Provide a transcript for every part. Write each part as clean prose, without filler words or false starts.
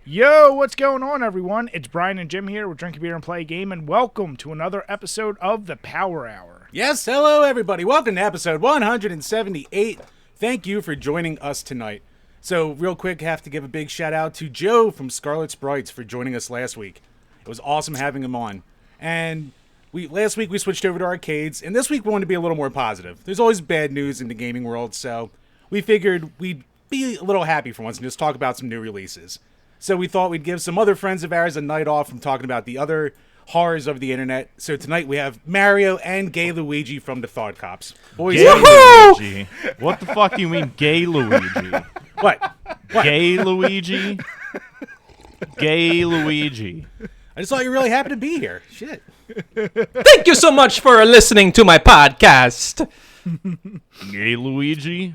Yo, what's going on, everyone? It's Brian and Jim here with Drink a Beer and Play a Game, and welcome to another episode of the Power Hour. Yes, hello everybody. Welcome to episode 178. Thank you for joining us tonight. So, real quick, have to give a big shout out to Joe from Scarlet Sprites for joining us last week. It was awesome having him on. And last week we switched over to arcades, and this week we wanted to be a little more positive. There's always bad news in the gaming world, so we figured we'd be a little happy for once and just talk about some new releases. So we thought we'd give some other friends of ours a night off from talking about the other horrors of the internet. So tonight we have Mario and Gay Luigi from the Thought Cops. Boys, gay Luigi. What the fuck do you mean, gay Luigi? What? Gay Luigi? Gay Luigi. I just thought you were really happy to be here. Shit. Thank you so much for listening to my podcast. Gay Luigi?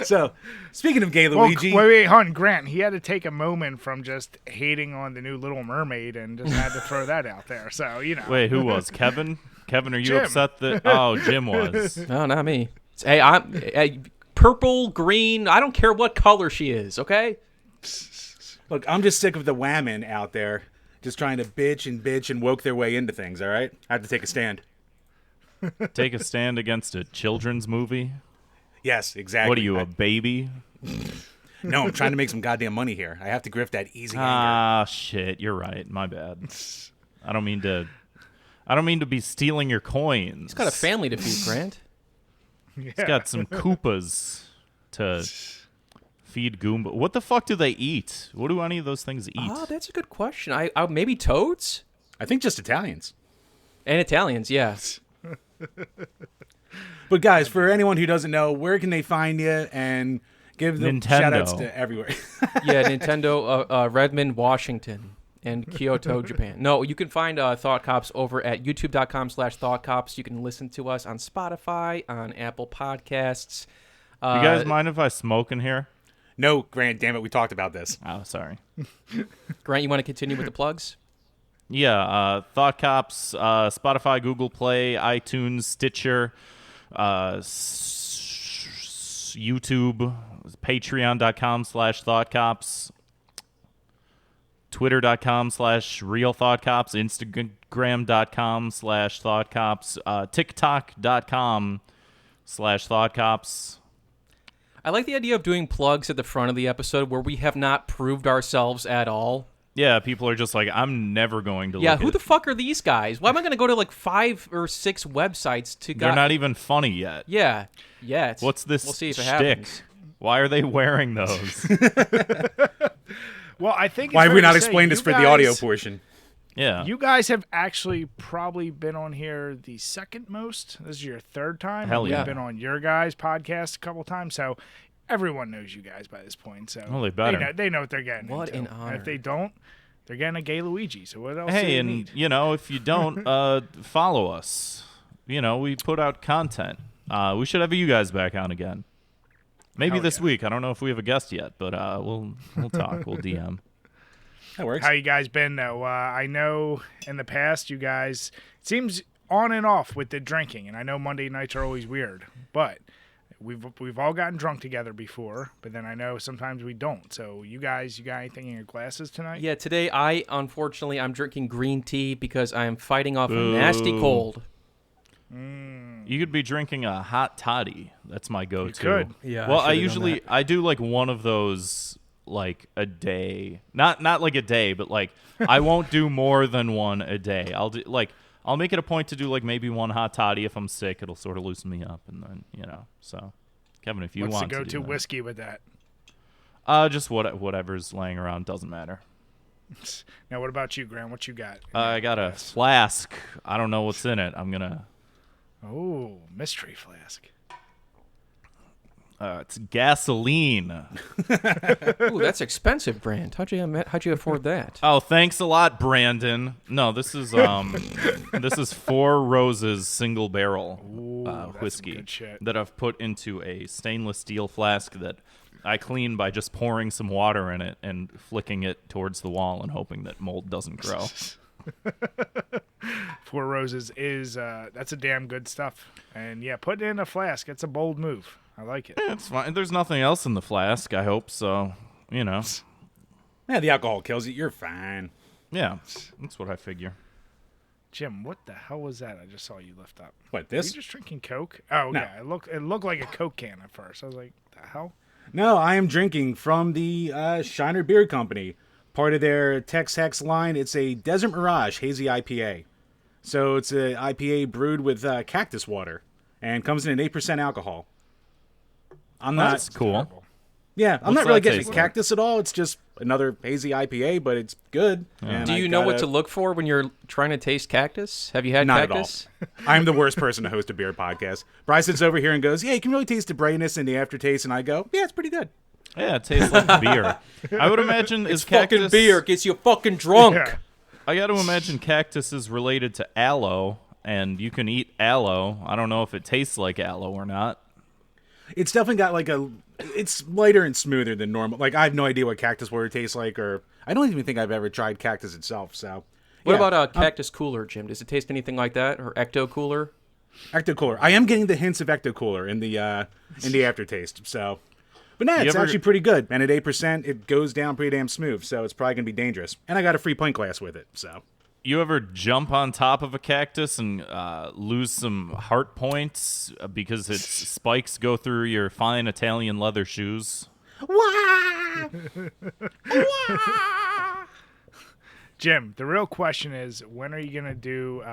So, speaking of Gay Luigi... Wait, hon, Grant, he had to take a moment from just hating on the new Little Mermaid and just had to throw that out there, so, you know. Wait, who was? Kevin? Kevin, are you Jim. upset that... Oh, Jim was. No, not me. Hey, I'm purple, green, I don't care what color she is, okay? Look, I'm just sick of the whammon out there just trying to bitch and woke their way into things, all right? I have to take a stand. Take a stand against a children's movie? Yes, exactly. What are you, a baby? No, I'm trying to make some goddamn money here. I have to grift that easy anger. Ah, shit, you're right. My bad. I don't mean to be stealing your coins. He's got a family to feed, Grant. He's got some Koopas to feed Goomba. What the fuck do they eat? What do any of those things eat? Oh, that's a good question. I maybe toads? I think just Italians. And Italians, yeah. But guys, for anyone who doesn't know, where can they find you and give them shout-outs to everywhere? Yeah, Nintendo, Redmond, Washington, and Kyoto, Japan. No, you can find Thought Cops over at youtube.com/ThoughtCops. You can listen to us on Spotify, on Apple Podcasts. You guys mind if I smoke in here? No, Grant, damn it, we talked about this. Oh, sorry. Grant, you want to continue with the plugs? Yeah, Thought Cops, Spotify, Google Play, iTunes, Stitcher, YouTube, patreon.com/ThoughtCops, twitter.com/RealThoughtCops, instagram.com/ThoughtCops, tiktok.com/ThoughtCops. I like the idea of doing plugs at the front of the episode where we have not proved ourselves at all. Yeah, people are just like, I'm never going to Yeah, look who at the fuck are these guys? Why am I going to go to like 5 or 6 websites to They're not even funny yet. Yeah. What's this We'll see if it shtick? happens. Why are they wearing those? Well, I think Why it's have we fair not to say explained this you for the audio guys- portion? Yeah. You guys have actually probably been on here the second most. This is your third time. Hell yeah. We've been on your guys' podcast a couple times, so everyone knows you guys by this point. So Well, they better. They know what they're getting What into. an honor. And if they don't, they're getting a gay Luigi. So what else do Hey, they and need? if you don't, follow us. We put out content. We should have you guys back on again. Maybe Hell this yeah. week. I don't know if we have a guest yet, but we'll talk. We'll DM. That works. How you guys been though? I know in the past you guys it seems on and off with the drinking, and I know Monday nights are always weird, but we've all gotten drunk together before. But then I know sometimes we don't. So you guys, you got anything in your glasses tonight? Yeah, today I'm drinking green tea because I am fighting off a nasty Boo. cold. You could be drinking a hot toddy. That's my go-to. You could. Yeah. Well, I should've done usually I do like one of those like a day. Not like a day, but like I won't do more than one a day. I'll make it a point to do like maybe one hot toddy if I'm sick. It'll sort of loosen me up, and then So, Kevin, if you What's want the to go-to do that. whiskey with that? Just whatever's laying around doesn't matter. Now, what about you, Graham? What you got? I got a flask. I don't know what's in it. I'm gonna. Oh, mystery flask. It's gasoline. Ooh, that's expensive, Brand. How'd you afford that? Oh, thanks a lot, Brandon. No, this is this is Four Roses single barrel Ooh, that's some whiskey good shit. that I've put into a stainless steel flask that I clean by just pouring some water in it and flicking it towards the wall and hoping that mold doesn't grow. Four Roses is that's a damn good stuff, and yeah, put it in a flask. It's a bold move. I like it. It's fine. There's nothing else in the flask. I hope so. You know. Yeah, the alcohol kills you. You're fine. Yeah, that's what I figure. Jim, what the hell was that? I just saw you lift up. What, Are this? you just drinking Coke? Oh, No. yeah. It looked like a Coke can at first. I was like, the hell? No, I am drinking from the Shiner Beer Company. Part of their Tex Hex line. It's a Desert Mirage Hazy IPA. So it's an IPA brewed with cactus water. And comes in at 8% alcohol. I'm not... That's cool. Terrible. Yeah, I'm What's not really that getting taste like? cactus at all. It's just another hazy IPA, but it's good. And Do I you know what gotta- to look for when you're trying to taste cactus? Have you had Not cactus? at all. I'm the worst person to host a beer podcast. Bryce sits over here and goes, yeah, you can really taste the brightness and the aftertaste. And I go, yeah, it's pretty good. Yeah, it tastes like beer. I would imagine is cactus Fucking beer gets you fucking drunk. Yeah. I got to imagine cactus is related to aloe, and you can eat aloe. I don't know if it tastes like aloe or not. It's definitely got like it's lighter and smoother than normal. Like, I have no idea what cactus water tastes like, or I don't even think I've ever tried cactus itself. So, What yeah. about cactus cooler, Jim? Does it taste anything like that, or ecto cooler? Ecto Cooler? I am getting the hints of Ecto Cooler in the aftertaste. So, but no, it's ever- actually pretty good. And at 8%, it goes down pretty damn smooth. So it's probably gonna be dangerous. And I got a free pint glass with it. So. You ever jump on top of a cactus and lose some heart points because its spikes go through your fine Italian leather shoes? Jim, the real question is, when are you going to do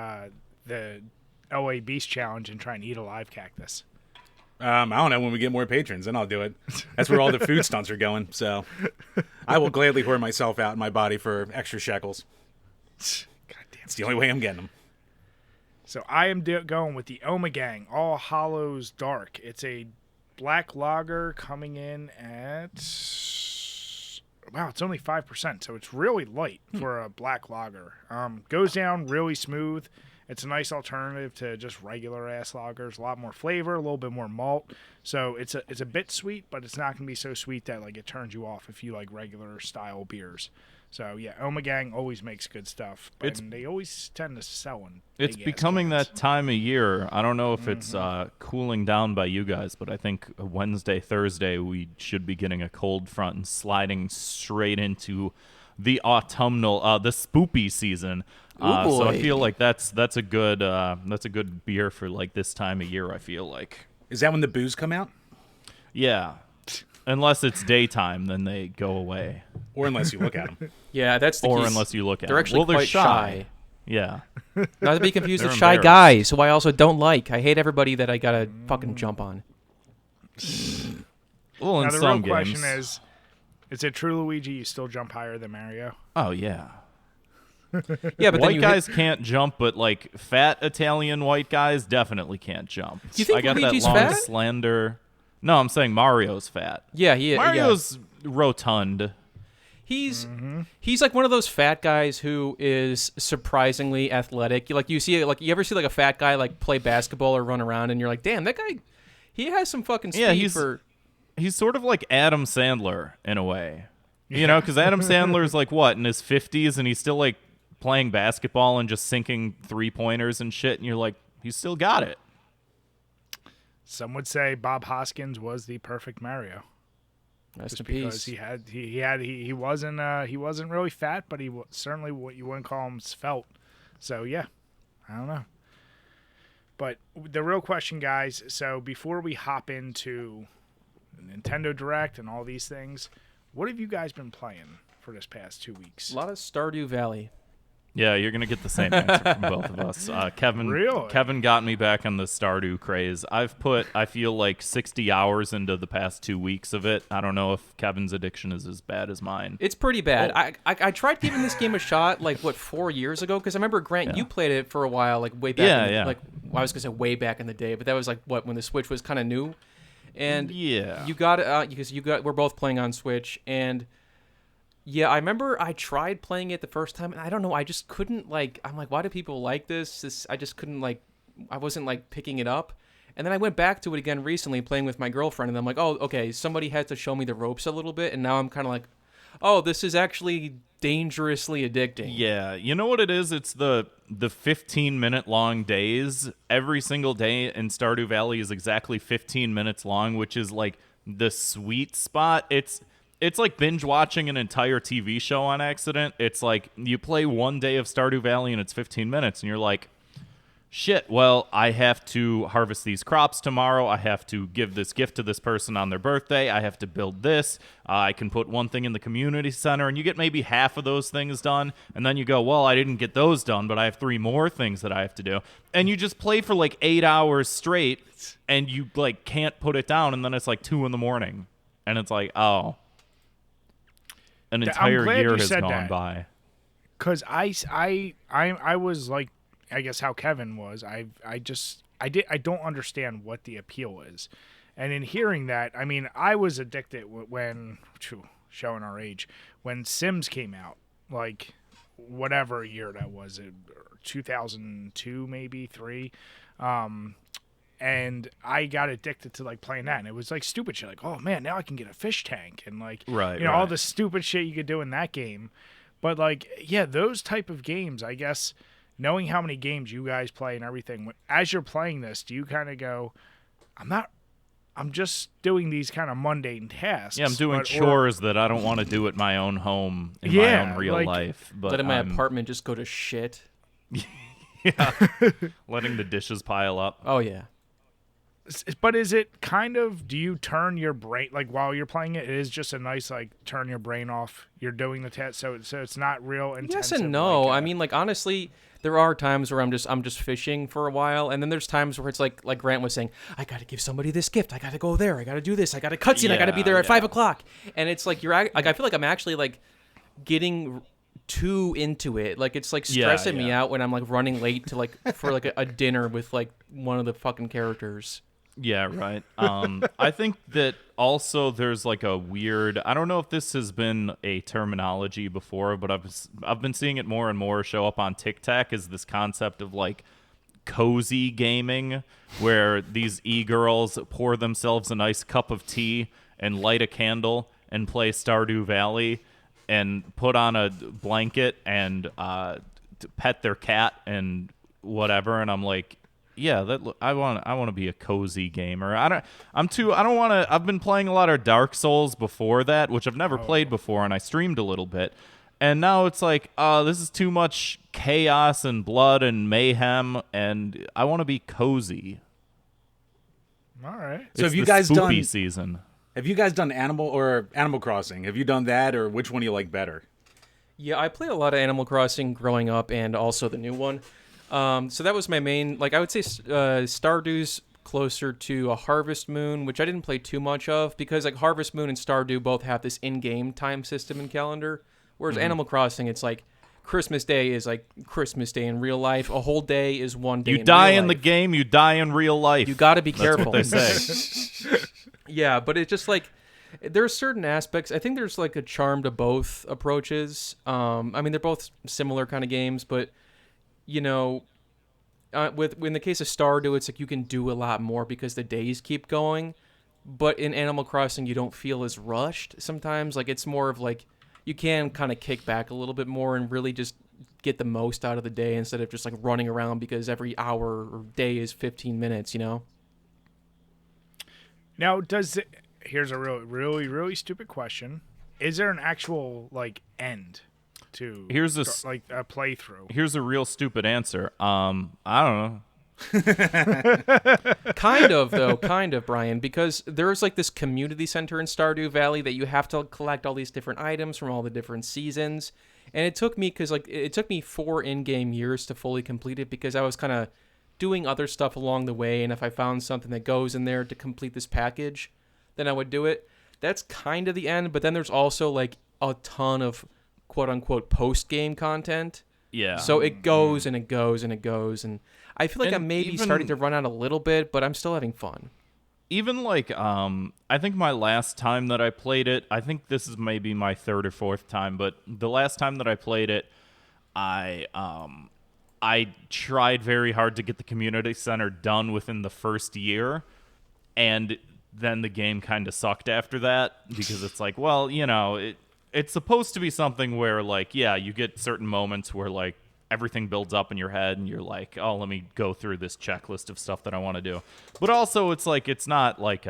the LA Beast Challenge and try and eat a live cactus? I don't know, when we get more patrons, then I'll do it. That's where all the food stunts are going. So I will gladly whore myself out in my body for extra shekels. God damn. It's the only way I'm getting them. So I am going with the Omegang All Hallows Dark. It's a black lager coming in at... Wow, it's only 5%, so it's really light for a black lager. Goes down really smooth. It's a nice alternative to just regular ass lagers. A lot more flavor, a little bit more malt. So it's a bit sweet, but it's not gonna be so sweet that like it turns you off if you like regular style beers. So yeah, Omegang always makes good stuff, and they always tend to sell in. It's big-ass becoming cans. that time of year. I don't know if it's cooling down by you guys, but I think Wednesday, Thursday, we should be getting a cold front and sliding straight into the autumnal, the spoopy season. So I boy. feel like that's a good beer for like this time of year. I feel like, Is that when the booze come out? yeah, unless it's daytime, then they go away, Or unless you look at them. Yeah, that's the or key. unless you look at They're them. actually Well, they're quite shy. Yeah. Not to be confused They're with shy embarrassed. guys, who I also don't like. I hate everybody that I gotta fucking jump on. Well, in Now the some real games. question is it true, Luigi? You still jump higher than Mario? Oh yeah. Yeah, but then White you guys can't jump, but like fat Italian white guys definitely can't jump. You think I got Luigi's that long, fat? slender. No, I'm saying Mario's fat. Yeah, yeah. Mario's rotund. He's like one of those fat guys who is surprisingly athletic. Like you ever see like a fat guy like play basketball or run around, and you're like, damn, that guy, he has some fucking speed Yeah, for. He's sort of like Adam Sandler in a way. You know, because Adam Sandler's like what, in his 50s, and he's still like playing basketball and just sinking 3-pointers and shit, and you're like, he's still got it. Some would say Bob Hoskins was the perfect Mario. Rest in Because peace. he wasn't really fat, but he certainly what you wouldn't call him svelte. So yeah, I don't know. But the real question, guys. So before we hop into Nintendo Direct and all these things, what have you guys been playing for this past 2 weeks? A lot of Stardew Valley. Yeah, you're gonna get the same answer from both of us. Kevin, Really? Kevin got me back on the Stardew craze. I've put, I feel like 60 hours into the past 2 weeks of it. I don't know if Kevin's addiction is as bad as mine. It's pretty bad. Oh. I tried giving this game a shot like 4 years ago, because I remember Grant, you played it for a while, like way back. Yeah. Like I was gonna say way back in the day, but that was like when the Switch was kind of new, and Yeah. you got it because we're both playing on Switch, and yeah, I remember I tried playing it the first time, and I don't know, I just couldn't I'm like, why do people like this? I just couldn't I wasn't like picking it up. And then I went back to it again recently, playing with my girlfriend, and I'm like, oh, okay, somebody had to show me the ropes a little bit, and now I'm kind of like, oh, this is actually dangerously addicting. Yeah, you know what it is? It's the 15-minute long days. Every single day in Stardew Valley is exactly 15 minutes long, which is like the sweet spot. it's like binge watching an entire TV show on accident. It's like you play one day of Stardew Valley and it's 15 minutes, and you're like, shit, well, I have to harvest these crops tomorrow. I have to give this gift to this person on their birthday. I have to build this. I can put one thing in the community center, and you get maybe half of those things done. And then you go, well, I didn't get those done, but I have 3 more things that I have to do. And you just play for like 8 hours straight, and you like can't put it down. And then it's like 2 a.m, and it's like, oh, an entire year has gone by. Because I was like, I guess how Kevin was. I don't understand what the appeal is, and in hearing that, I mean, I was addicted when showing our age when Sims came out, like whatever year that was, 2002 maybe 3, and I got addicted to like playing that, and it was like stupid shit, like, oh man, now I can get a fish tank, and like all the stupid shit you could do in that game, but like those type of games, I guess. Knowing how many games you guys play and everything, as you're playing this, do you kind of go, I'm just doing these kind of mundane tasks. Yeah, I'm doing chores that I don't want to do at my own home in my own real life. But letting my apartment just go to shit. Yeah, letting the dishes pile up. Oh, yeah. But is it kind of, do you turn your brain, like while you're playing it, it is just a nice, like, turn your brain off, you're doing the task, so it's not real intensive? Yes and no. I mean, like, honestly, there are times where I'm just fishing for a while, and then there's times where it's like Grant was saying, I got to give somebody this gift, I got to go there, I got to do this, I got to cutscene, I got to be there at 5 o'clock, and it's like I feel like I'm actually like getting too into it, like it's like stressing me out when I'm like running late to like for like a dinner with like one of the fucking characters. Yeah, right. I think that also there's like a weird, I don't know if this has been a terminology before, but I've been seeing it more and more show up on TikTok, is this concept of like cozy gaming, where these e-girls pour themselves a nice cup of tea and light a candle and play Stardew Valley and put on a blanket and pet their cat and whatever, and I'm like, yeah, I want to be a cozy gamer. I've been playing a lot of Dark Souls before that, which I've never played before, and I streamed a little bit. And now it's like, this is too much chaos and blood and mayhem, and I want to be cozy. All right. So have you guys done season? Have you guys done Animal Crossing? Have you done that, or which one do you like better? Yeah, I played a lot of Animal Crossing growing up, and also the new one. So that was my main, like, I would say Stardew's closer to a Harvest Moon, which I didn't play too much of, because like Harvest Moon and Stardew both have this in-game time system and calendar, whereas Animal Crossing, it's like Christmas Day is like Christmas Day in real life. A whole day is one day. You die in the game, you die in real life. You got to be careful. That's what they say. Yeah, but it's just like, there are certain aspects. I think there's like a charm to both approaches. I mean, they're both similar kind of games, but you know, in the case of Stardew, it's like you can do a lot more because the days keep going. But in Animal Crossing, you don't feel as rushed sometimes. Like, it's more of like, you can kind of kick back a little bit more and really just get the most out of the day instead of just like running around because every hour or day is 15 minutes, you know? Now, here's a really, really stupid question. Is there an actual, like, end to like a playthrough? Here's a real stupid answer. I don't know. Kind of, Brian, because there's like this community center in Stardew Valley that you have to collect all these different items from all the different seasons. And it took me 4 in-game years to fully complete it because I was kind of doing other stuff along the way. And if I found something that goes in there to complete this package, then I would do it. That's kind of the end. But then there's also like a ton of quote-unquote post-game content. Yeah. So it goes and it goes and it goes. And I feel like I'm maybe starting to run out a little bit, but I'm still having fun. Even like, I think my last time that I played it, I think this is maybe my 3rd or 4th time, but the last time that I played it, I tried very hard to get the community center done within the first year, and then the game kind of sucked after that because it's like, well, you know, it's supposed to be something where, like, yeah, you get certain moments where, like, everything builds up in your head and you're like, oh, let me go through this checklist of stuff that I want to do. But also, it's like, it's not like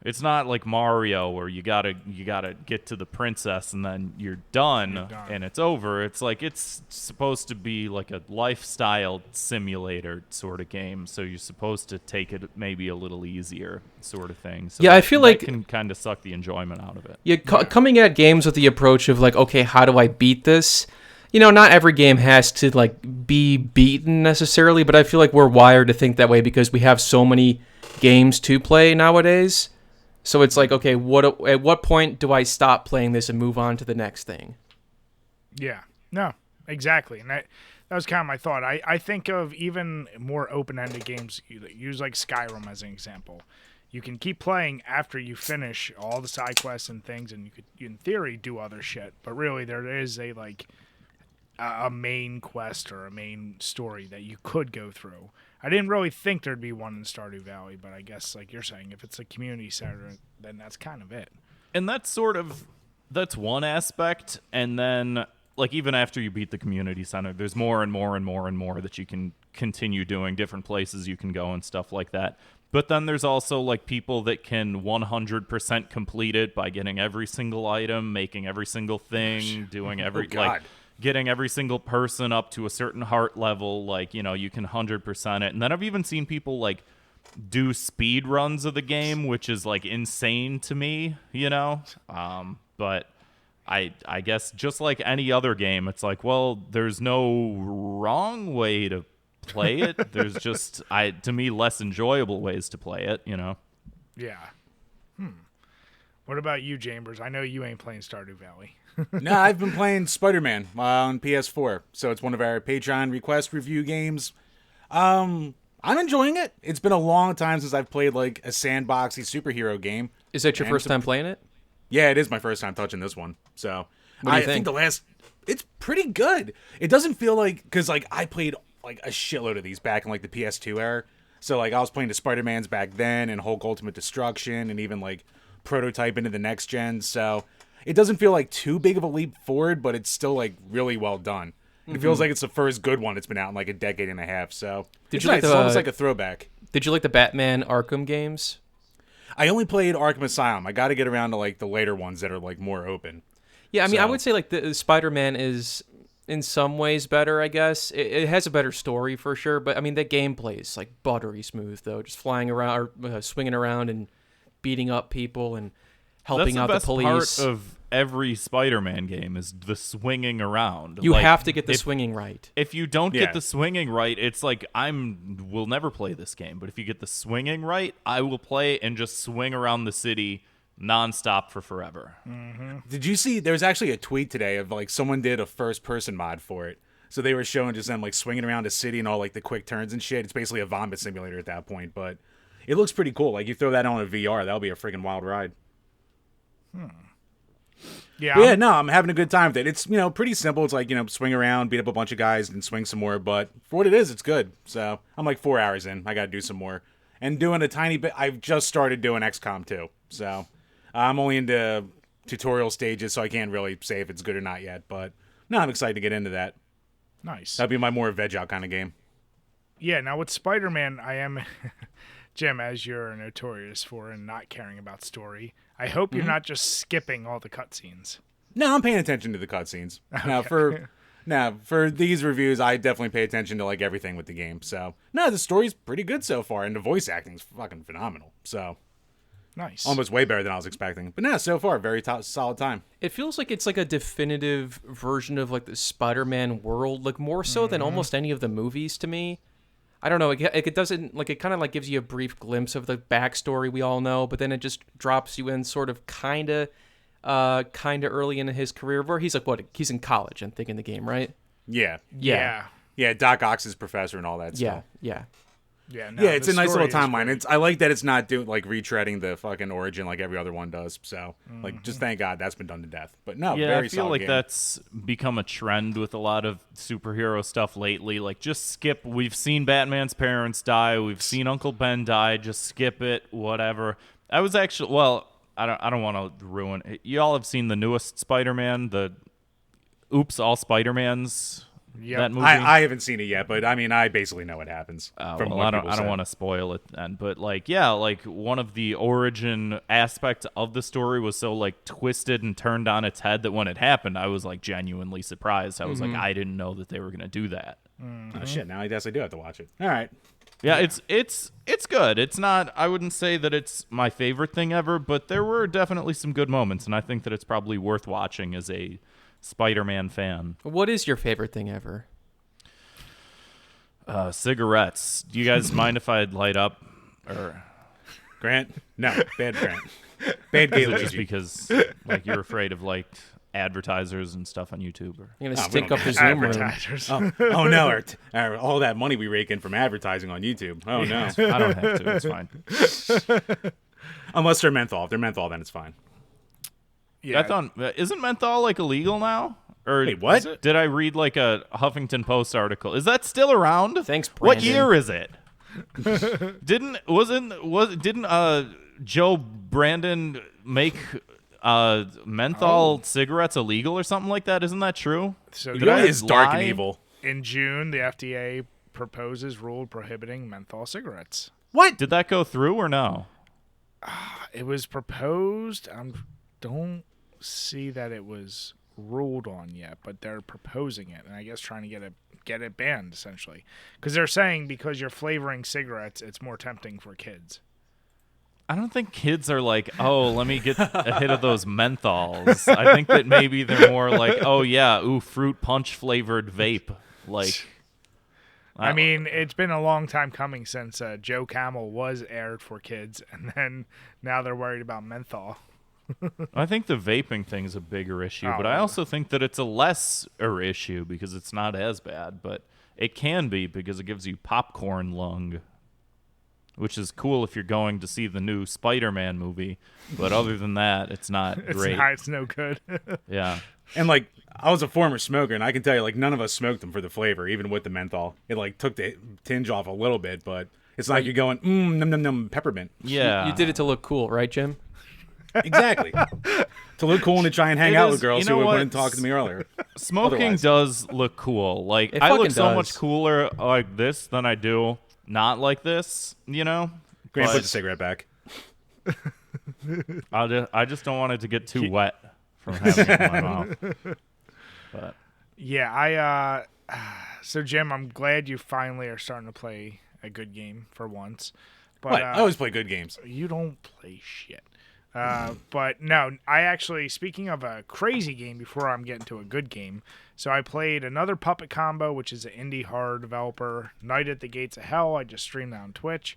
It's not like Mario where you gotta get to the princess and then you're done and it's over. It's like it's supposed to be like a lifestyle simulator sort of game, so you're supposed to take it maybe a little easier sort of thing. So Yeah, I feel like that can kind of suck the enjoyment out of it. Yeah, coming at games with the approach of like, okay, how do I beat this? You know, not every game has to like be beaten necessarily, but I feel like we're wired to think that way because we have so many games to play nowadays. So it's like, okay, at what point do I stop playing this and move on to the next thing? Yeah, no, exactly. And that was kind of my thought. I think of even more open-ended games, use like Skyrim as an example. You can keep playing after you finish all the side quests and things, and you could, in theory, do other shit. But really, there is a main quest or a main story that you could go through. I didn't really think there'd be one in Stardew Valley, but I guess, like you're saying, if it's a community center, then that's kind of it. And that's one aspect. And then, like, even after you beat the community center, there's more and more and more and more that you can continue doing, different places you can go and stuff like that. But then there's also, like, people that can 100% complete it by getting every single item, making every single thing, doing every, getting every single person up to a certain heart level. Like, you know, you can 100% it. And then I've even seen people, like, do speed runs of the game, which is, like, insane to me, you know? But I guess just like any other game, it's like, well, there's no wrong way to play it. There's just, to me, less enjoyable ways to play it, you know? Yeah. What about you, Chambers? I know you ain't playing Stardew Valley. No, I've been playing Spider-Man on PS4, so it's one of our Patreon request review games. I'm enjoying it. It's been a long time since I've played like a sandboxy superhero game. Is that your first time playing it? Yeah, it is my first time touching this one. So What do you think? It's pretty good. It doesn't feel like, because like I played like a shitload of these back in like the PS2 era. So like I was playing the Spider-Mans back then and Hulk Ultimate Destruction and even like prototype into the next gen. So it doesn't feel like too big of a leap forward, but it's still like really well done. It feels like it's the first good one that's been out in like a decade and a half. So it's almost like a throwback. Did you like the Batman Arkham games? I only played Arkham Asylum. I got to get around to like the later ones that are like more open. Yeah, I mean, I would say like the Spider-Man is in some ways better, I guess. It has a better story for sure, but I mean, the gameplay is like buttery smooth though, just flying around or swinging around and beating up people and helping out the police. That's the best part of every Spider-Man game is the swinging around. You have to get the swinging right. If you don't get the swinging right, it's like will never play this game. But if you get the swinging right, I will play and just swing around the city nonstop for forever. Mm-hmm. Did you see? There's actually a tweet today of like someone did a first-person mod for it. So they were showing just them like swinging around a city and all like the quick turns and shit. It's basically a vomit simulator at that point, but it looks pretty cool. Like you throw that on a VR, that'll be a freaking wild ride. Yeah, I'm having a good time with it. It's, you know, pretty simple. It's like, you know, swing around, beat up a bunch of guys, and swing some more. But for what it is, it's good. So I'm like 4 hours in. I got to do some more. And doing a tiny bit. I've just started doing XCOM 2. So I'm only into tutorial stages, so I can't really say if it's good or not yet. But no, I'm excited to get into that. Nice. That'd be my more veg out kind of game. Yeah, now with Spider-Man, I am, Jim, as you're notorious for and not caring about story, I hope you're not just skipping all the cutscenes. No, I'm paying attention to the cutscenes. Okay. For these reviews, I definitely pay attention to like everything with the game. So, no, the story's pretty good so far, and the voice acting's fucking phenomenal. So, nice. Almost way better than I was expecting. But no, so far, very solid time. It feels like it's like a definitive version of like the Spider-Man world, like more so than almost any of the movies to me. I don't know. It doesn't like it kind of like gives you a brief glimpse of the backstory we all know, but then it just drops you in sort of kind of early in his career where he's like he's in college, I think, in the game, right? Yeah. Doc Ock's professor and all that stuff. Yeah. It's a nice little timeline. I like that it's not doing like retreading the fucking origin like every other one does. So like, just thank God that's been done to death. But no, very I feel solid like game. that's become a trend with a lot of superhero stuff lately. Like, just skip. We've seen Batman's parents die. We've seen Uncle Ben die. Just skip it. Whatever. I was actually I don't want to ruin it. You all have seen the newest Spider-Man, the Oops All Spider-Mans. Yep. That movie. I haven't seen it yet, but I mean, I basically know what happens. From well, what I people don't say. want to spoil it then, but like, yeah, like one of the origin aspects of the story was so like twisted and turned on its head that when it happened, I was like genuinely surprised. I was like, I didn't know that they were gonna do that. Oh shit! Now I guess I do have to watch it. All right. Yeah, it's good. It's not. I wouldn't say that it's my favorite thing ever, but there were definitely some good moments, and I think that it's probably worth watching as a Spider-Man fan. What is your favorite thing ever? Cigarettes. Do you guys mind if I light up? Or Grant? No, bad Grant. Bad gay is it just Luigi. because like you're afraid of like advertisers and stuff on YouTube? Or You're gonna No, we stink don't up the Zoom room. Advertisers. Oh no! All that money we rake in from advertising on YouTube. Oh no! I don't have to. It's fine. Unless they're menthol. If they're menthol, then it's fine. Yeah. I thought isn't menthol like illegal now? Or Wait, what? Did I read like a Huffington Post article? Is that still around? Thanks, What Brandon. year is it? Didn't Joe Brandon make menthol cigarettes illegal or something like that? Isn't that true? So You Did know I it's dark and lie? evil. in June, the FDA proposes rule prohibiting menthol cigarettes. What? Did that go through or no? It was proposed. I don't see that it was ruled on yet, but they're proposing it, and I guess trying to get it banned essentially, because they're saying because you're flavoring cigarettes, it's more tempting for kids. I don't think kids are like, oh, let me get a hit of those menthols. I think that maybe they're more like, oh yeah, ooh, fruit punch flavored vape. Like, I mean, it's been a long time coming since Joe Camel was aired for kids, and then now they're worried about menthol. I think the vaping thing's a bigger issue, but I Oh. also think that it's a lesser issue because it's not as bad, but it can be because it gives you popcorn lung, which is cool if you're going to see the new Spider-Man movie, but other than that, it's not great. It's no good. Yeah. And like, I was a former smoker, and I can tell you, like, none of us smoked them for the flavor, even with the menthol. It like took the tinge off a little bit, but it's not like you're going, num num num peppermint. Yeah. You did it to look cool, right, Jim? Exactly. To look cool and to try and hang It out is- with girls you know who what? wouldn't talk to me earlier. Smoking Otherwise. does look cool. Like, It I look fucking so much does. cooler like this than I do not like this, you know? Grant, But put the cigarette back. I just don't want it to get too wet from having it in my mouth. But Yeah, so Jim, I'm glad you finally are starting to play a good game for once. But What? I always play good games. you don't play shit. But no, I actually, speaking of a crazy game before I'm getting to a good game, so I played another Puppet Combo, which is an indie horror developer, Night at the Gates of Hell. I just streamed that on Twitch.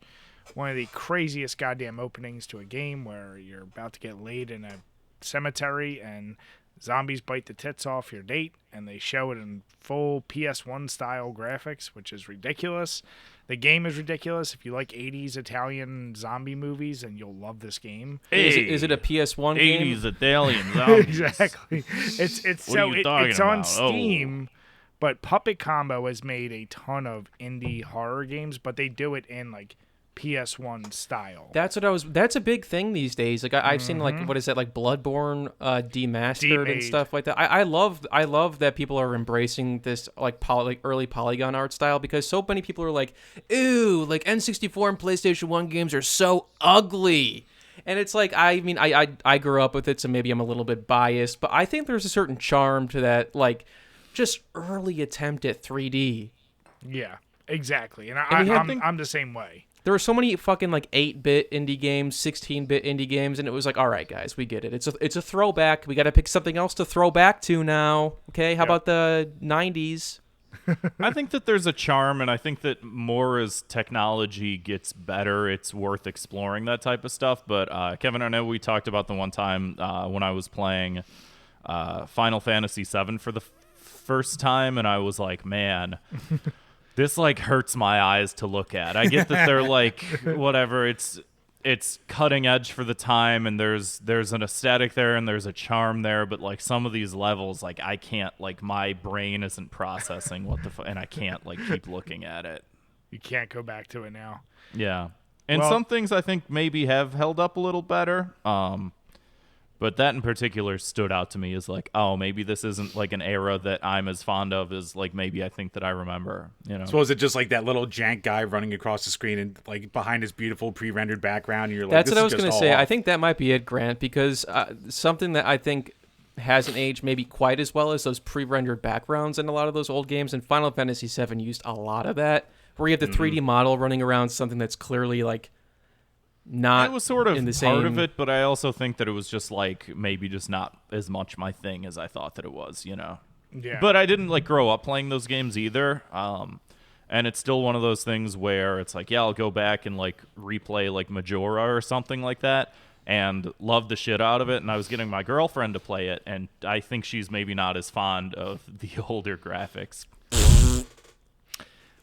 One of the craziest goddamn openings to a game where you're about to get laid in a cemetery and zombies bite the tits off your date, and they show it in full PS1 style graphics, which is ridiculous. The game is ridiculous. If you like 80s Italian zombie movies, then you'll love this game. Is it a PS1 game? 80s Italian zombies. Exactly. It's What so are you talking it's on about? Oh. Steam, but Puppet Combo has made a ton of indie horror games, but they do it in like PS1 style. That's a big thing these days. Like I've seen like what is that, like Bloodborne demastered and Demade. stuff like that. I love that people are embracing this like early polygon art style, because so many people are like, ooh, like N64 and PlayStation 1 games are so ugly. And it's like, I mean, I grew up with it, so maybe I'm a little bit biased, but I think there's a certain charm to that, like just early attempt at 3D. Yeah, exactly. And And you have- I'm the same way. There were so many fucking like 8-bit indie games, 16-bit indie games, and it was like, all right, guys, we get it. It's a throwback. We got to pick something else to throw back to now. Okay, how about the 90s? I think that there's a charm, and I think that more as technology gets better, it's worth exploring that type of stuff. But Kevin, I know we talked about the one time when I was playing Final Fantasy VII for the first time, and I was like, man, this like hurts my eyes to look at. I get that they're like whatever, it's cutting edge for the time, and there's an aesthetic there and there's a charm there, but like some of these levels, like I can't, like my brain isn't processing what the and I can't like keep looking at it. You can't go back to it now. Yeah. And Well- some things I think maybe have held up a little better. But that in particular stood out to me as like, oh, maybe this isn't like an era that I'm as fond of as like maybe I think that I remember. So was it just like that little jank guy running across the screen and like behind his beautiful pre-rendered background? And you're like, That's this what I is was going to just say. all I off. think that might be it, Grant, because something that I think hasn't aged maybe quite as well as those pre-rendered backgrounds in a lot of those old games. And Final Fantasy VII used a lot of that, where you have the 3D model running around something that's clearly like not It was sort of in the part same... of it, but I also think that it was just like maybe just not as much my thing as I thought that it was, Yeah. But I didn't like grow up playing those games either. And it's still one of those things where it's like, yeah, I'll go back and like replay like Majora or something like that and love the shit out of it. And I was getting my girlfriend to play it, and I think she's maybe not as fond of the older graphics.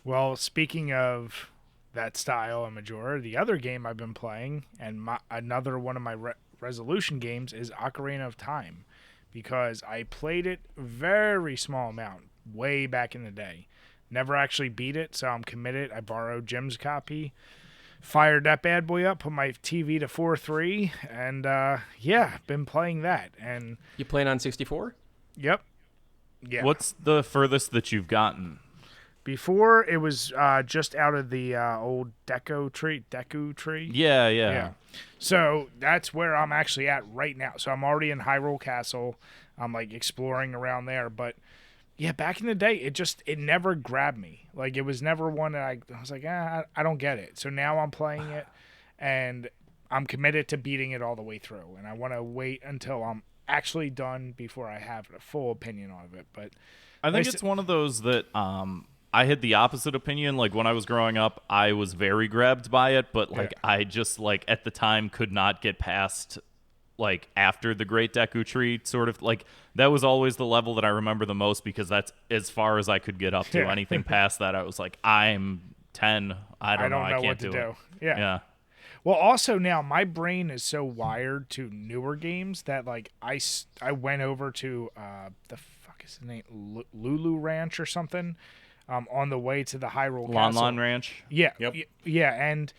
Well, speaking of that style and Majora, the other game I've been playing, and another one of my resolution games, is Ocarina of Time, because I played it very small amount way back in the day. Never actually beat it, so I'm committed. I borrowed Jim's copy, fired that bad boy up, put my TV to 4:3, and yeah, been playing that. And You playing on 64? yep, yeah. What's the furthest that you've gotten? Before it was just out of the old Deku tree. Yeah. So that's where I'm actually at right now. So I'm already in Hyrule Castle. I'm like exploring around there. But yeah, back in the day, it never grabbed me. Like it was never one that I was like, I don't get it. So now I'm playing it, and I'm committed to beating it all the way through. And I want to wait until I'm actually done before I have a full opinion of it. But I think it's one of those that I had the opposite opinion. Like when I was growing up, I was very grabbed by it, but like I just like at the time could not get past like after the Great Deku Tree, sort of like that was always the level that I remember the most, because that's as far as I could get up to. Yeah. Anything past that, I was like, I'm 10. I don't know. I can't what to do do. it. Yeah. Well, also now my brain is so wired to newer games that like I went over to the fuck is the name, Lulu Ranch or something, on the way to the Hyrule Castle. Lon Ranch. Yeah. Yep. Yeah, and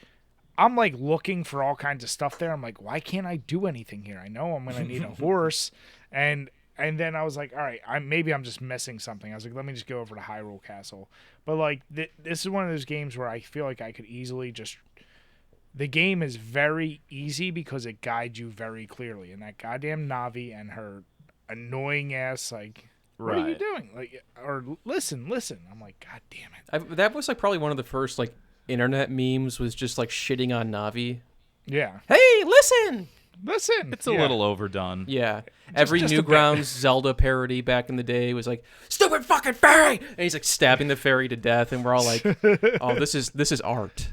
I'm like looking for all kinds of stuff there. I'm like, why can't I do anything here? I know I'm gonna need a horse, and then I was like, all right, maybe I'm just missing something. I was like, let me just go over to Hyrule Castle. But like this is one of those games where I feel like I could easily just. The game is very easy because it guides you very clearly, and that goddamn Navi and her annoying ass like. What are you Right. doing? Like, or listen. I'm like, God damn it. That was like probably one of the first like internet memes, was just like shitting on Navi. Yeah. Hey, listen! Listen. It's a little overdone. Yeah. Every just a bit. Newgrounds Zelda parody back in the day was like, stupid fucking fairy! And he's like stabbing the fairy to death, and we're all like, oh, this is art.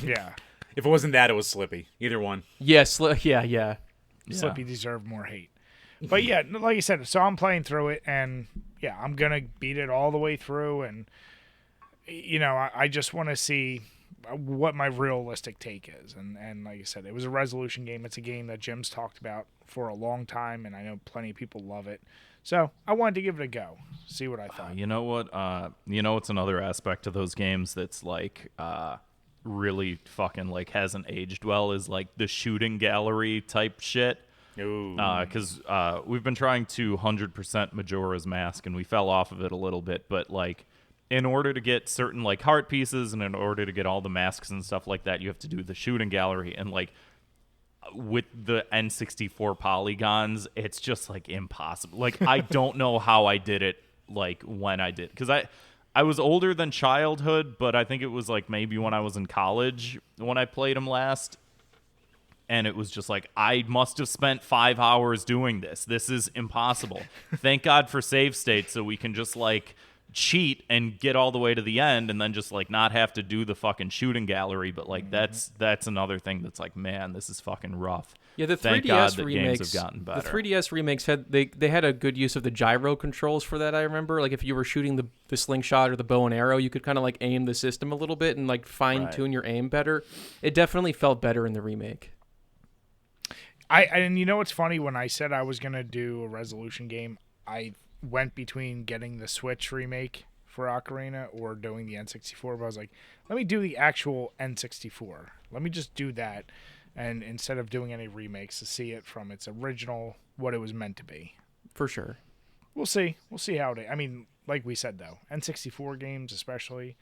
Yeah. If it wasn't that, it was Slippy. Either one. Yes, yeah. Slippy deserved more hate. But yeah, like you said, so I'm playing through it, and yeah, I'm gonna beat it all the way through, and I just want to see what my realistic take is, and like I said, it was a resolution game. It's a game that Jim's talked about for a long time, and I know plenty of people love it. So I wanted to give it a go, see what I thought. You know what? What's another aspect of those games that's like really fucking like hasn't aged well is like the shooting gallery type shit. Because we've been trying to 100% Majora's Mask, and we fell off of it a little bit. But like, in order to get certain like heart pieces, and in order to get all the masks and stuff like that, you have to do the shooting gallery. And like, with the N64 polygons, it's just like impossible. Like, I don't know how I did it. Like when I did, because I was older than childhood, but I think it was like maybe when I was in college when I played them last. And it was just like, I must have spent 5 hours doing this. This is impossible. Thank God for save states, so we can just like cheat and get all the way to the end, and then just like not have to do the fucking shooting gallery. But like that's another thing that's like, man, this is fucking rough. Yeah, the 3DS Thank God that remakes games have gotten better. The 3DS remakes they had a good use of the gyro controls for that. I remember, like if you were shooting the slingshot or the bow and arrow, you could kind of like aim the system a little bit and like fine tune your aim better. It definitely felt better in the remake. And you know what's funny? When I said I was gonna do a resolution game, I went between getting the Switch remake for Ocarina or doing the N64. But I was like, let me do the actual N64. Let me just do that. and instead of doing any remakes, to see it from its original, what it was meant to be. For sure. We'll see. We'll see how I mean, like we said, though, N64 games especially,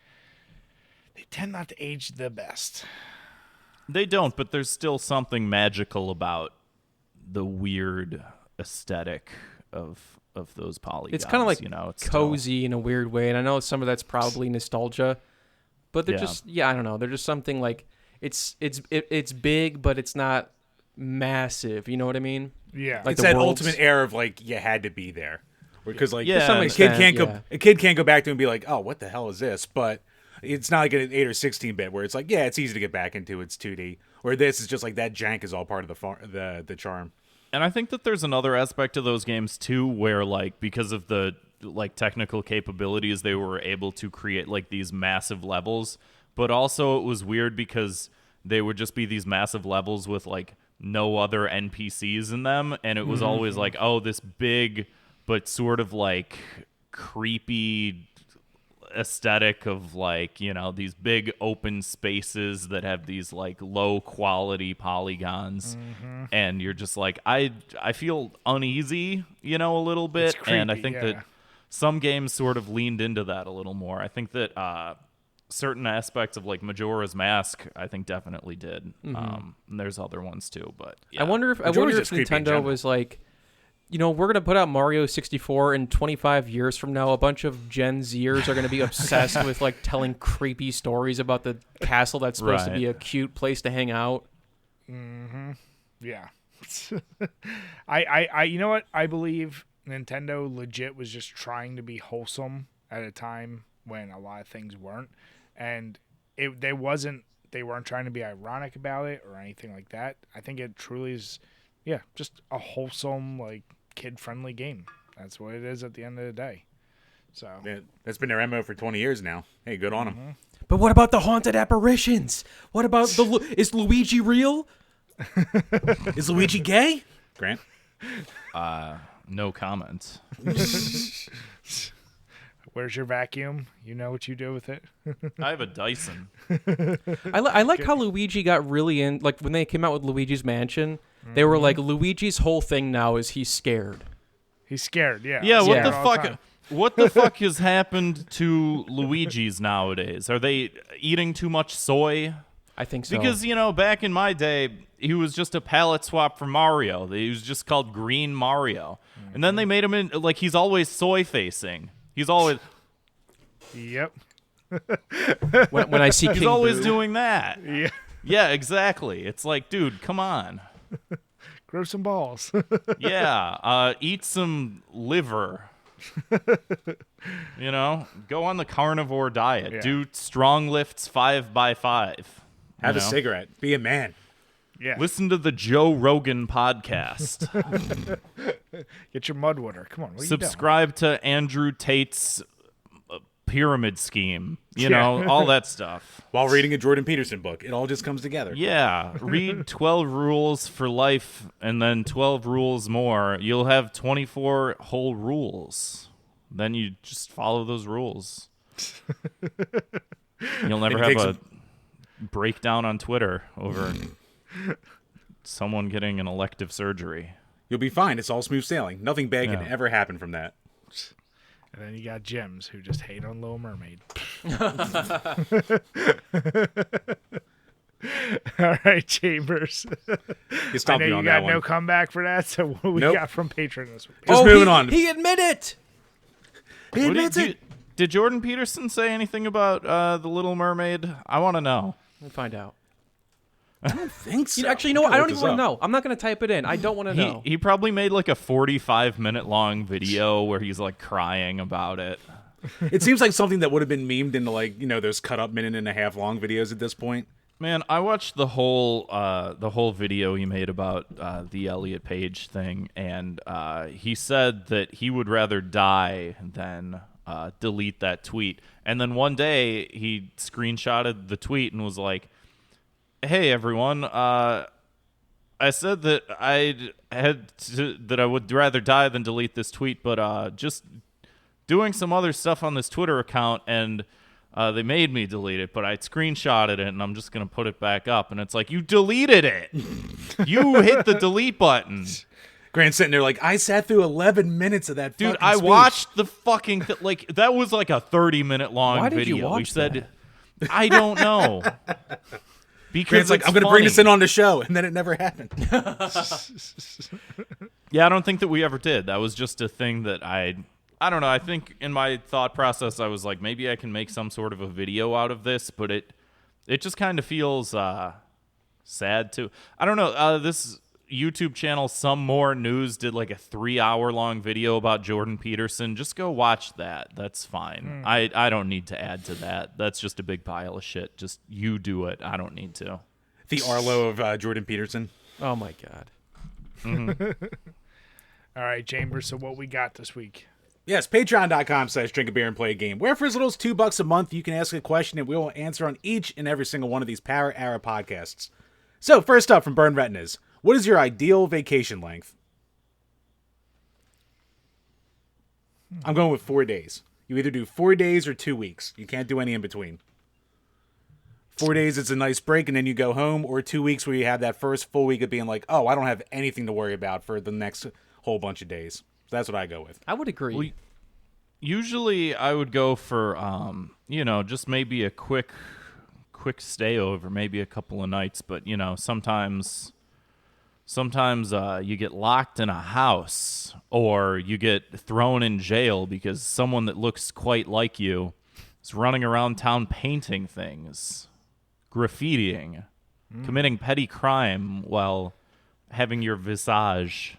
they tend not to age the best. They don't, but there's still something magical about the weird aesthetic of those polygons. It's kind of like it's cozy in a weird way, and I know some of that's probably nostalgia, but they're just I don't know. They're just something like it's big, but it's not massive. You know what I mean? Yeah, like it's that ultimate air of like you had to be there, because like a kid can't go back to and be like, oh, what the hell is this? But it's not like an 8 or 16-bit where it's like, yeah, it's easy to get back into. It's 2D. Or this is just like that jank is all part of the charm. And I think that there's another aspect of those games too, where like because of the like technical capabilities, they were able to create like these massive levels. But also it was weird because they would just be these massive levels with like no other NPCs in them, and it was always like, oh, this big but sort of like creepy aesthetic of like these big open spaces that have these like low quality polygons, and you're just like I feel uneasy a little bit, creepy, and I think that some games sort of leaned into that a little more. I think that certain aspects of like Majora's Mask I think definitely did. And there's other ones too, but I wonder if Nintendo was like, we're going to put out Mario 64 in 25 years from now. A bunch of Gen Zers are going to be obsessed with like telling creepy stories about the castle that's supposed to be a cute place to hang out. Yeah. I you know what? I believe Nintendo legit was just trying to be wholesome at a time when a lot of things weren't. And they weren't trying to be ironic about it or anything like that. I think it truly is, just a wholesome, like, kid-friendly game. That's what it is at the end of the day. So that's been their MO for 20 years now. Hey, good on them. But what about the haunted apparitions? What about is Luigi real? Is Luigi gay? Grant? No comment. Where's your vacuum? You know what you do with it. I have a Dyson. I like how Luigi got really in. Like when they came out with Luigi's Mansion, they were like, Luigi's whole thing now is he's scared. He's scared. Yeah. Yeah. What the fuck? What the fuck has happened to Luigi's nowadays? Are they eating too much soy? I think so. Because back in my day, he was just a palette swap for Mario. He was just called Green Mario, and then they made him in like he's always soy facing. He's always. Yep. when I see King he's always Boo. doing that. Yeah. Yeah, exactly. It's like, dude, come on. Grow some balls. Yeah. Eat some liver. Go on the carnivore diet. Yeah. Do strong lifts 5x5. Have a cigarette. Be a man. Yeah. Listen to the Joe Rogan podcast. Get your mud water. Come on. What are Subscribe to Andrew Tate's pyramid scheme. All that stuff. While reading a Jordan Peterson book. It all just comes together. Yeah. Read 12 rules for life and then 12 rules more. You'll have 24 whole rules. Then you just follow those rules. You'll never have a breakdown on Twitter over someone getting an elective surgery. You'll be fine. It's all smooth sailing. Nothing bad can ever happen from that. And then you got Jims who just hate on Little Mermaid. All right, Chambers. I know you got no comeback for that, so what we got from Patreon this week? Just moving on. He admitted it. Did Jordan Peterson say anything about The Little Mermaid? I want to know. We'll find out. I don't think so. Actually, you know what? I don't even want to know. I'm not going to type it in. I don't want to know. He probably made like a 45-minute long video where he's like crying about it. It seems like something that would have been memed into like, those cut up minute and a half long videos at this point. Man, I watched the whole video he made about the Elliot Page thing, and he said that he would rather die than delete that tweet. And then one day he screenshotted the tweet and was like, "Hey everyone, I said that I would rather die than delete this tweet, but just doing some other stuff on this Twitter account, and They made me delete it, but I screenshotted it, and I'm just going to put it back up. And it's like, you deleted it. You hit the delete button. Grant's sitting there like, I sat through 11 minutes of that Dude, fucking I speech. watched the fucking... that was like a 30-minute long Why video. did you watch that? I don't know. Because Grant's like, it's I'm going to bring this in funny. on the show. And then it never happened. Yeah, I don't think that we ever did. That was just a thing that I don't know. I think in my thought process, I was like, maybe I can make some sort of a video out of this, but it just kind of feels sad too. I don't know. This YouTube channel, Some More News, did like a 3-hour-long video about Jordan Peterson. Just go watch that. That's fine. I don't need to add to that. That's just a big pile of shit. Just you do it. I don't need to. The Arlo of Jordan Peterson. Oh my God. All right, Chambers. So what we got this week? Yes, patreon.com/DrinkABeerandPlayAGame, where for as little as $2 a month, you can ask a question and we will answer on each and every single one of these Power Hour podcasts. So, first up from Burn Retinas, what is your ideal vacation length? I'm going with 4 days. You either do 4 days or 2 weeks. You can't do any in between. 4 days, it's a nice break, and then you go home, or 2 weeks where you have that first full week of being like, oh, I don't have anything to worry about for the next whole bunch of days. So that's what I go with. I would agree. Well, usually I would go for, just maybe a quick stay over, maybe a couple of nights. But, sometimes you get locked in a house or you get thrown in jail because someone that looks quite like you is running around town painting things, graffitiing, committing petty crime while having your visage,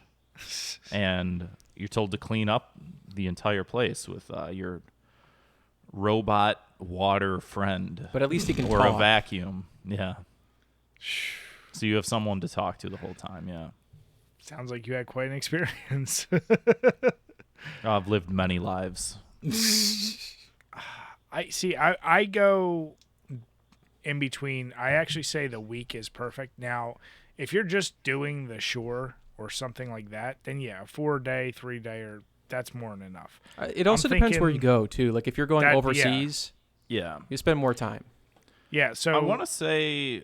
and you're told to clean up the entire place with your robot water friend. But at least he can or talk. a vacuum. Yeah. So you have someone to talk to the whole time, yeah. Sounds like you had quite an experience. I've lived many lives. I go in between. I actually say the week is perfect. Now, if you're just doing the shore or something like that, then yeah, 4 day, 3 day, or that's more than enough. It also depends where you go too. Like if you're going that- overseas, Yeah. you spend more time. Yeah, so I want to say,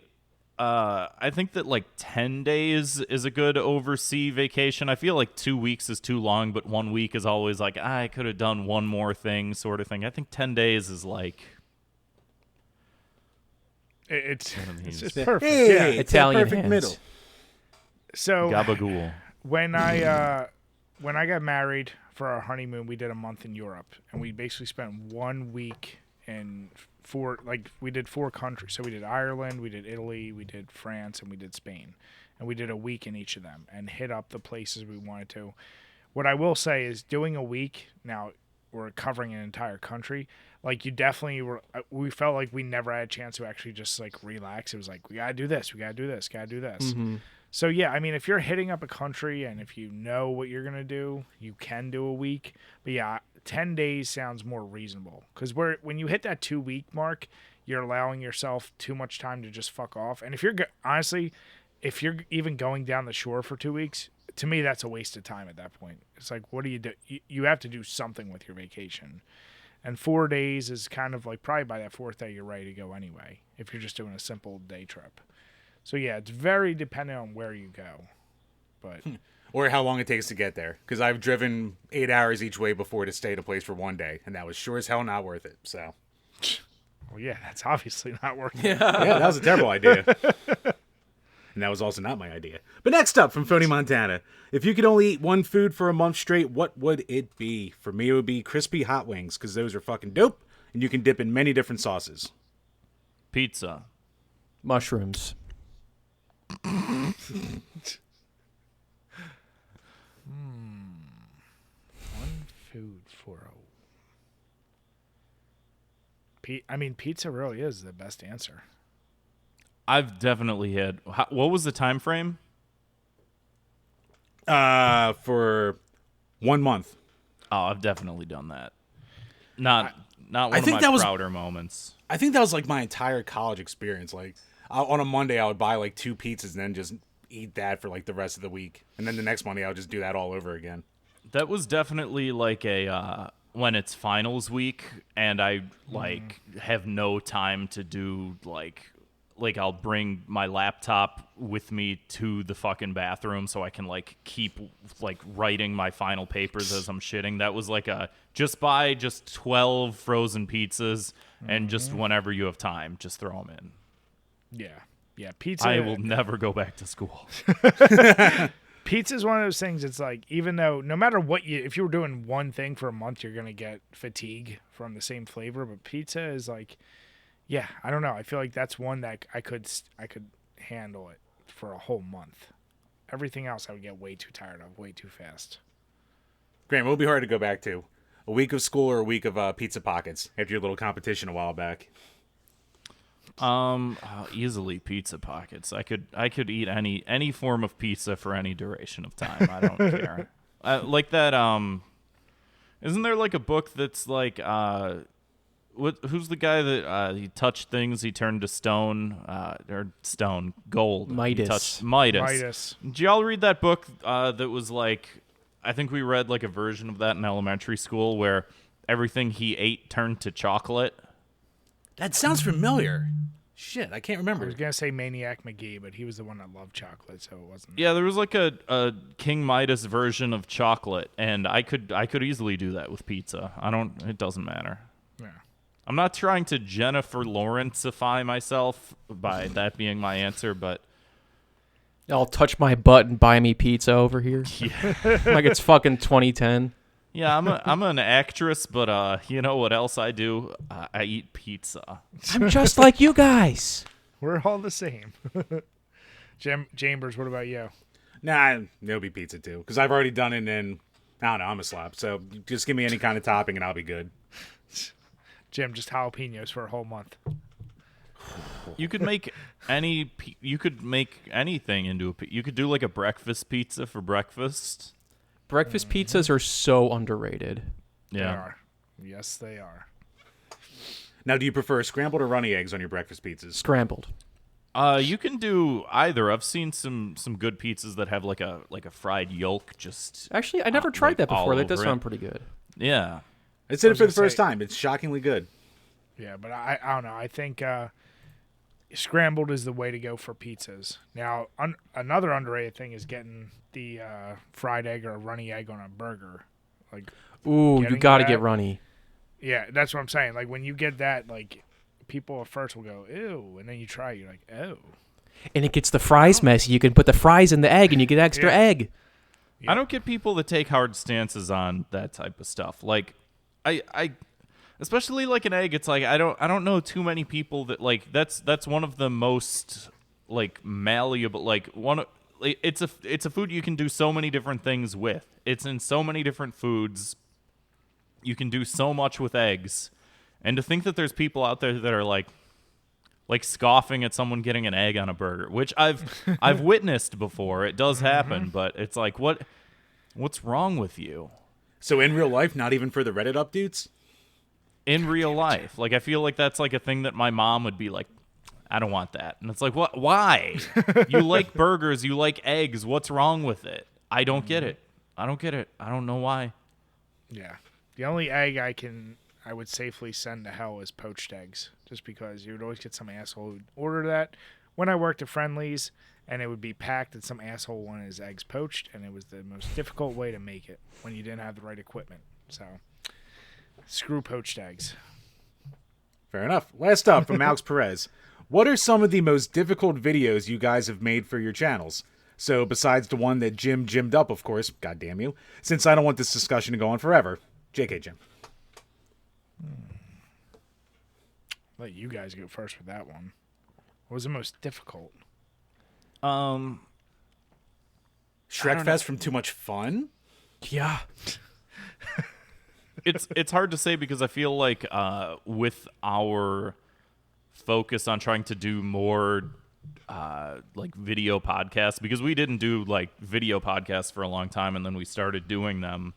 I think that like 10 days is a good overseas vacation. I feel like 2 weeks is too long, but 1 week is always like, I could have done one more thing sort of thing. I think 10 days is like... it's just Yeah. perfect. Hey, Yeah. it's Italian that perfect hands. middle. So Gabagool. when I got married for our honeymoon, we did a month in Europe, and we basically spent 1 week in we did 4 countries. So we did Ireland, we did Italy, we did France, and we did Spain, and we did a week in each of them and hit up the places we wanted to. What I will say is, doing a week now, we're covering an entire country. Like, you definitely were. We felt like we never had a chance to actually just like relax. It was like, we gotta do this, we gotta do this, gotta do this. Mm-hmm. So yeah, I mean, if you're hitting up a country and if you know what you're gonna do, you can do a week. But yeah, 10 days sounds more reasonable, because when you hit that 2 week mark, you're allowing yourself too much time to just fuck off. And if you're honestly, if you're even going down the shore for 2 weeks, to me that's a waste of time at that point. It's like, what do you do? You have to do something with your vacation. And 4 days is kind of like, probably by that 4th day you're ready to go anyway, if you're just doing a simple day trip. So yeah, it's very dependent on where you go. But Or how long it takes to get there. Because I've driven 8 hours each way before to stay at a place for 1 day, and that was sure as hell not worth it. So, well, yeah, that's obviously not working. yeah, that was a terrible idea. And that was also not my idea. But next up from Phony Montana, if you could only eat one food for a month straight, what would it be? For me, it would be crispy hot wings, because those are fucking dope, and you can dip in many different sauces. Pizza. Mushrooms. One food for I mean, pizza really is the best answer. I've definitely had... What was the time frame? For 1 month. Oh, I've definitely done that. Not one I of think my that was- prouder moments. I think that was like my entire college experience. Like, on a Monday, I would buy like 2 pizzas and then just eat that for like the rest of the week. And then the next Monday, I would just do that all over again. That was definitely like a when it's finals week and I like have no time to do like I'll bring my laptop with me to the fucking bathroom so I can like keep like writing my final papers as I'm shitting. That was like just buy 12 frozen pizzas and just whenever you have time, just throw them in. Yeah, pizza. I will never go back to school. Pizza is one of those things. It's like, even though no matter what if you were doing one thing for a month, you're gonna get fatigue from the same flavor. But pizza is like, yeah, I don't know. I feel like that's one that I could handle it for a whole month. Everything else I would get way too tired of, way too fast. Graham, it will be hard to go back to a week of school or a week of pizza pockets after your little competition a while back. Easily pizza pockets. I could eat any form of pizza for any duration of time. I don't care. Like that. Isn't there like a book that's like who's the guy that he touched things, he turned to stone, or stone, gold. Midas. Midas. Did y'all read that book that was like, I think we read like a version of that in elementary school where everything he ate turned to chocolate? That sounds familiar. Shit, I can't I remember. was gonna say Maniac McGee, but he was the one that loved chocolate, so it wasn't. Yeah, there was like a King Midas version of chocolate, and I could easily do that with pizza. It doesn't matter. Yeah. I'm not trying to Jennifer Lawrenceify myself by that being my answer, but I'll touch my butt and buy me pizza over here. yeah, Like it's fucking 2010. yeah, I'm an actress, but you know what else I do? I eat pizza. I'm just like you guys. We're all the same. Chambers, what about you? Nah, it'll be pizza too, because I've already done it, and I don't know, I'm a slob. So just give me any kind of topping, and I'll be good. Jim, just jalapenos for a whole month. You could make you could make anything into a you could do like a breakfast pizza for breakfast. Breakfast pizzas are so underrated. They Yeah. are. Yes, they are. Now, do you prefer scrambled or runny eggs on your breakfast pizzas? Scrambled. You can do either. I've seen some good pizzas that have like a fried yolk just Actually, I never tried like that before. all That does over it. sound pretty good. Yeah. I did it for the was gonna first say- time. It's shockingly good. Yeah, but I don't know. I think scrambled is the way to go for pizzas. Now, another underrated thing is getting the fried egg or runny egg on a burger. Like, Ooh, you Getting gotta that- get runny. yeah, that's what I'm saying. Like, when you get that, like, people at first will go, ew, and then you try it, you're like, oh. And it gets the fries messy. You can put the fries in the egg, and you get extra Yeah. egg. I don't get people that take hard stances on that type of stuff. Like, I especially like an egg. It's like I don't know too many people that like that's one of the most like malleable it's a food you can do so many different things with. It's in so many different foods. You can do so much with eggs, and to think that there's people out there that are like scoffing at someone getting an egg on a burger, which I've witnessed before. It does happen, but it's like what's wrong with you? So in real life, not even for the Reddit updates? In real life, like I feel like that's like a thing that my mom would be like, I don't want that. And it's like, what? Why? You like burgers, you like eggs. What's wrong with it? I don't get it. I don't know why. Yeah. The only egg I would safely send to hell is poached eggs, just because you would always get some asshole who'd order that. When I worked at Friendly's, and it would be packed, and some asshole wanted his eggs poached, and it was the most difficult way to make it when you didn't have the right equipment. So, screw poached eggs. Fair enough. Last up from Alex Perez. What are some of the most difficult videos you guys have made for your channels? So besides the one that Jim gymmed up, of course, goddamn you, since I don't want this discussion to go on forever. JK, Jim. Let you guys go first with that one. What was the most difficult? Shrekfest from Too Much Fun? Yeah. It's hard to say because I feel like with our focus on trying to do more like video podcasts, because we didn't do like video podcasts for a long time, and then we started doing them,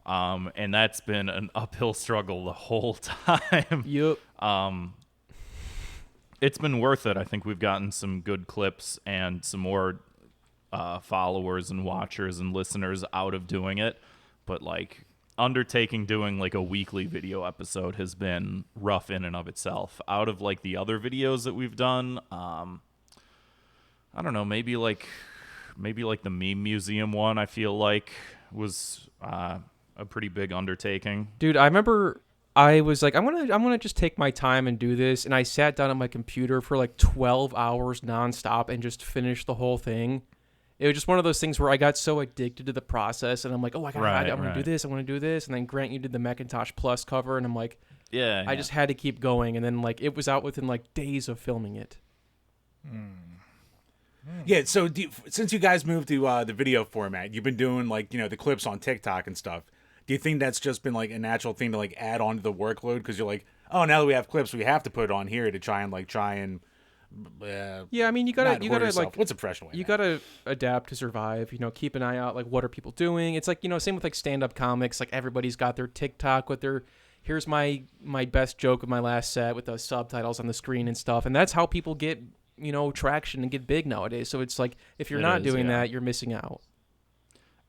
and that's been an uphill struggle the whole time. Yup. It's been worth it. I think we've gotten some good clips and some more followers and watchers and listeners out of doing it, but like undertaking doing like a weekly video episode has been rough in and of itself. Out of like the other videos that we've done, I don't know, maybe like the meme museum one, I feel like was a pretty big undertaking. Dude, I remember I was like, I'm gonna just take my time and do this, and I sat down at my computer for like 12 hours nonstop and just finished the whole thing. It was just one of those things where I got so addicted to the process, and I'm like, oh my god, I want to do this, I want to do this, and then Grant, you did the Macintosh Plus cover, and I'm like, I just had to keep going, and then like it was out within like days of filming it. Yeah, so since you guys moved to the video format, you've been doing like, you know, the clips on TikTok and stuff. Do you think that's just been like a natural thing to like add on to the workload? Because you're like, oh, now that we have clips, we have to put it on here to try and yeah, I mean, you gotta like, what's a professional way? You gotta adapt to survive. You know, keep an eye out. Like, what are people doing? It's like, you know, same with like stand-up comics. Like, everybody's got their TikTok with their, here's my best joke of my last set with the subtitles on the screen and stuff. And that's how people get, you know, traction and get big nowadays. So it's like, if you're not doing that, you're missing out.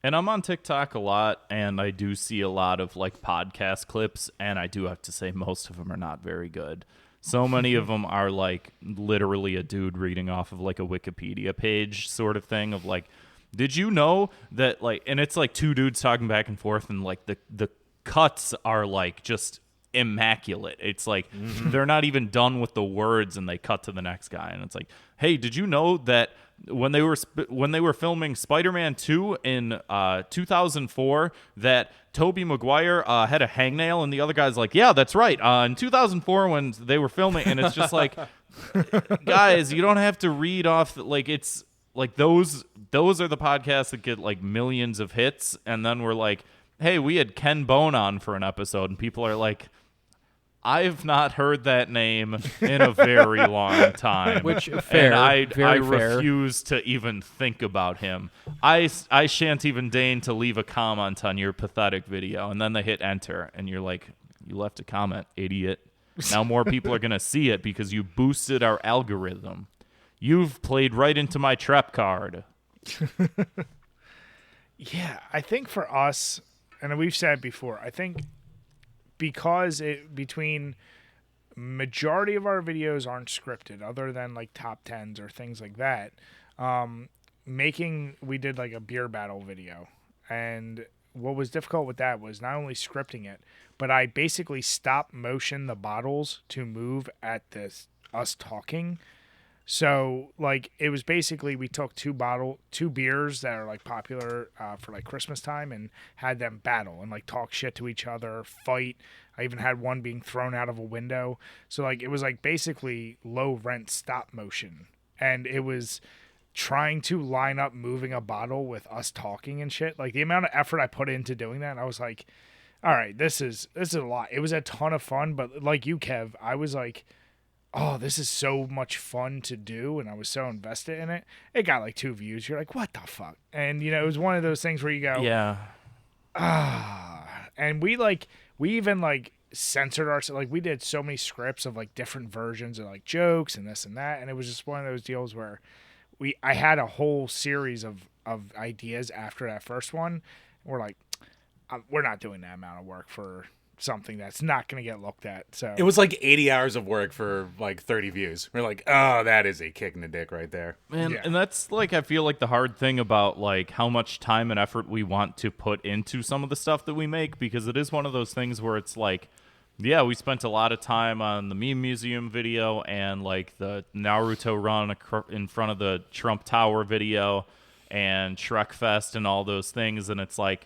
And I'm on TikTok a lot, and I do see a lot of like podcast clips, and I do have to say most of them are not very good. So many of them are like literally a dude reading off of like a Wikipedia page sort of thing of like, did you know that like, and it's like two dudes talking back and forth, and like the cuts are like just immaculate. It's like they're not even done with the words, and they cut to the next guy, and it's like, hey, did you know that when they were filming Spider-Man 2 in 2004 that Tobey Maguire had a hangnail, and the other guy's like, yeah, that's right. In 2004 when they were filming, and it's just like, guys, you don't have to read off, like, it's like those are the podcasts that get like millions of hits, and then we're like, hey, we had Ken Bone on for an episode, and people are like, I've not heard that name in a very long time. Which, fair, and very I fair. refuse to even think about him. I shan't even deign to leave a comment on your pathetic video. And then they hit enter, and you're like, you left a comment, idiot. Now more people are going to see it because you boosted our algorithm. You've played right into my trap card. Yeah, I think for us, and we've said before, I think because between majority of our videos aren't scripted other than like top 10s or things like that, we did like a beer battle video, and what was difficult with that was not only scripting it, but I basically stop motion the bottles to move at us talking. So like it was basically, we took two beers that are like popular for like Christmas time, and had them battle and like talk shit to each other, fight. I even had one being thrown out of a window. So like it was like basically low rent stop motion, and it was trying to line up moving a bottle with us talking and shit. Like the amount of effort I put into doing that, I was like, all right, this is a lot. It was a ton of fun, but like you, Kev, I was like, oh, this is so much fun to do, and I was so invested in it. It got like 2 views. You're like, what the fuck? And, you know, it was one of those things where you go, Yeah. And we even like censored ourselves. Like we did so many scripts of like different versions of like jokes and this and that, and it was just one of those deals where I had a whole series of ideas after that first one. We're like, we're not doing that amount of work for something that's not going to get looked at. So it was like 80 hours of work for like 30 views. We're like, oh, that is a kick in the dick right there. Man, Yeah. and that's like, I feel like the hard thing about like how much time and effort we want to put into some of the stuff that we make, because it is one of those things where it's like, yeah, we spent a lot of time on the meme museum video and like the Naruto run in front of the Trump Tower video and Shrek Fest and all those things. And it's like,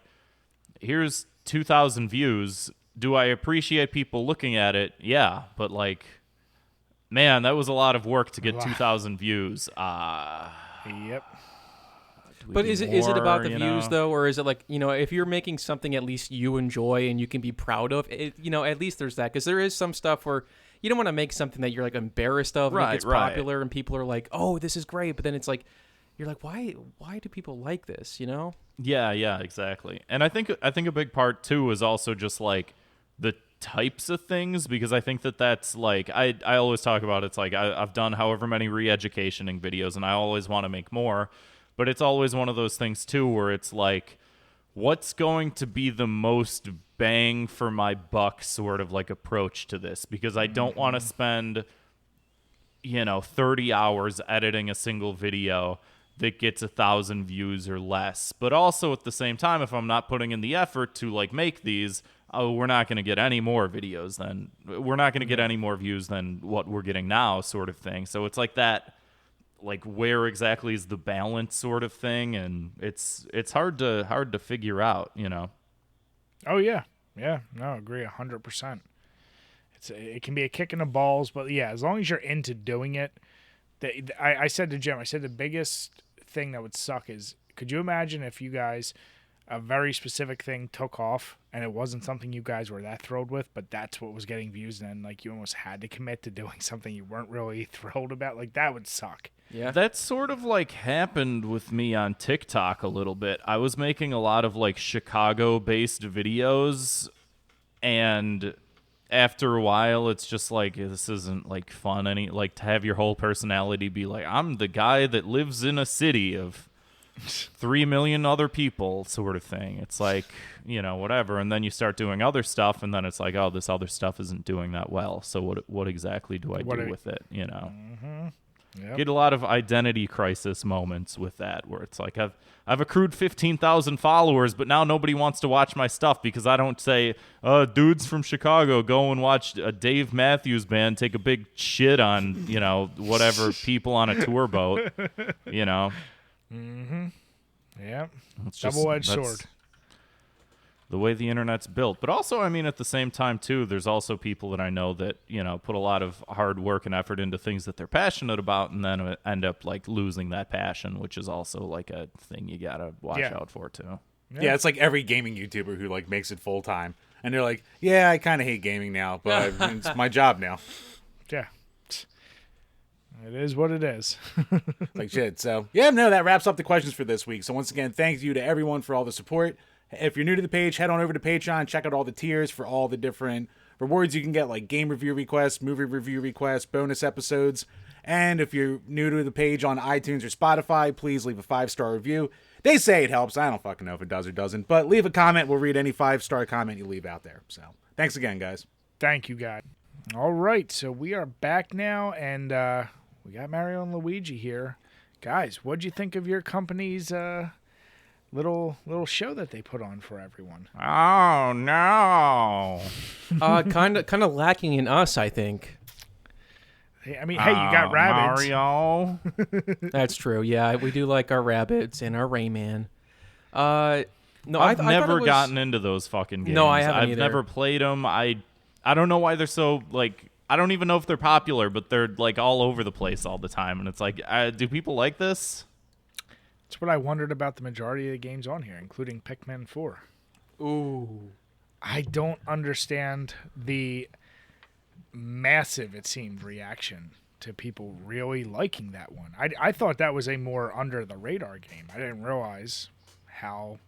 here's 2,000 views. Do I appreciate people looking at it? Yeah, but like, man, that was a lot of work to get 2,000 views. Yep. But is it about the views though, or is it like, you know, if you're making something at least you enjoy and you can be proud of it, you know, at least there's that, because there is some stuff where you don't want to make something that you're like embarrassed of and it gets popular and people are like, oh, this is great, but then it's like, you're like, why do people like this, you know? Yeah, exactly. And I think a big part too is also just like the types of things, because I think that's like, I always talk about, it's like I've done however many re-educationing videos and I always want to make more, but it's always one of those things too where it's like, what's going to be the most bang for my buck sort of like approach to this, because I don't want to spend 30 hours editing a single video that gets 1,000 views or less. But also at the same time, if I'm not putting in the effort to like make these, we're not going to get any more videos than we're not going to get any more views than what we're getting now, sort of thing. So it's like that, like where exactly is the balance sort of thing, and it's hard to figure out, Oh yeah, no, agree 100%. It can be a kick in the balls, but yeah, as long as you're into doing it. I said to Jim, the biggest thing that would suck is, could you imagine if you guys, a very specific thing took off and it wasn't something you guys were that thrilled with, but that's what was getting views, and then like you almost had to commit to doing something you weren't really thrilled about? Like that would suck. Yeah. That sort of like happened with me on TikTok a little bit. I was making a lot of like Chicago-based videos, and after a while, it's just like, this isn't like fun like to have your whole personality be like, I'm the guy that lives in a city of 3 million other people, sort of thing. It's like, whatever. And then you start doing other stuff, and then it's like, oh, this other stuff isn't doing that well. So what exactly do I do with it? Mm-hmm. Yep. Get a lot of identity crisis moments with that, where it's like, I've accrued 15,000 followers, but now nobody wants to watch my stuff because I don't say, dudes from Chicago, go and watch a Dave Matthews Band take a big shit on, whatever people on a tour boat, Mm-hmm. Yeah. It's Double-edged sword. The way the internet's built. But also, I mean, at the same time, too, there's also people that I know that, put a lot of hard work and effort into things that they're passionate about, and then end up, like, losing that passion, which is also, like, a thing you gotta watch out for, too. Yeah, it's like every gaming YouTuber who, like, makes it full-time. And they're like, yeah, I kind of hate gaming now, but it's my job now. Yeah. It is what it is. Like, shit. So, that wraps up the questions for this week. So, once again, thank you to everyone for all the support. If you're new to the page, head on over to Patreon, check out all the tiers for all the different rewards you can get, like game review requests, movie review requests, bonus episodes. And if you're new to the page on iTunes or Spotify, please leave a 5-star review. They say it helps. I don't fucking know if it does or doesn't, but leave a comment. We'll read any 5-star comment you leave out there. So, thanks again, guys. Thank you, guys. All right, so we are back now, and we got Mario and Luigi here. Guys, what'd you think of your company's little show that they put on for everyone? Oh no! Kind of lacking in us, I think. I mean, hey, you got rabbits. Mario. That's true. Yeah, we do like our rabbits and our Rayman. No, I've I never thought it was... gotten into those fucking games. No, I haven't I've either. never played them. I don't know why they're so like. I don't even know if they're popular, but they're like all over the place all the time. And it's like, do people like this? That's what I wondered about the majority of the games on here, including Pikmin 4. Ooh. I don't understand the massive, it seemed, reaction to people really liking that one. I thought that was a more under-the-radar game. I didn't realize how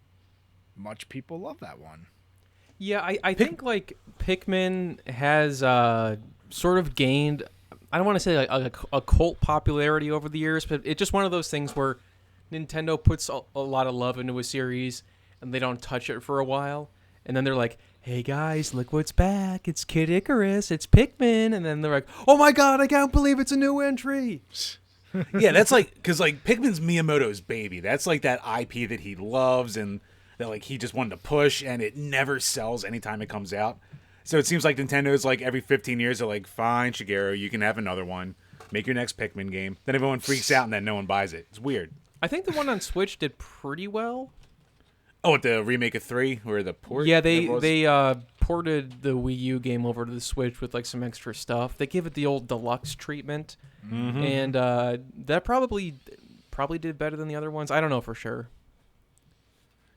much people love that one. Yeah, I think like Pikmin has sort of gained, I don't want to say like a cult popularity over the years, but it's just one of those things where Nintendo puts a lot of love into a series and they don't touch it for a while, and then they're like, hey guys, look what's back, it's Kid Icarus, it's Pikmin, and then they're like, oh my god, I can't believe it's a new entry. Yeah, that's like, because like Pikmin's Miyamoto's baby. That's like that IP that he loves and that like he just wanted to push, and it never sells anytime it comes out. So it seems like Nintendo's like every 15 years they're like, fine, Shigeru, you can have another one, make your next Pikmin game. Then everyone freaks out and then no one buys it. It's weird. I think the one on Switch did pretty well. Oh, the remake of 3 or the port? Yeah, they ported the Wii U game over to the Switch with like some extra stuff. They give it the old deluxe treatment, and that probably did better than the other ones. I don't know for sure.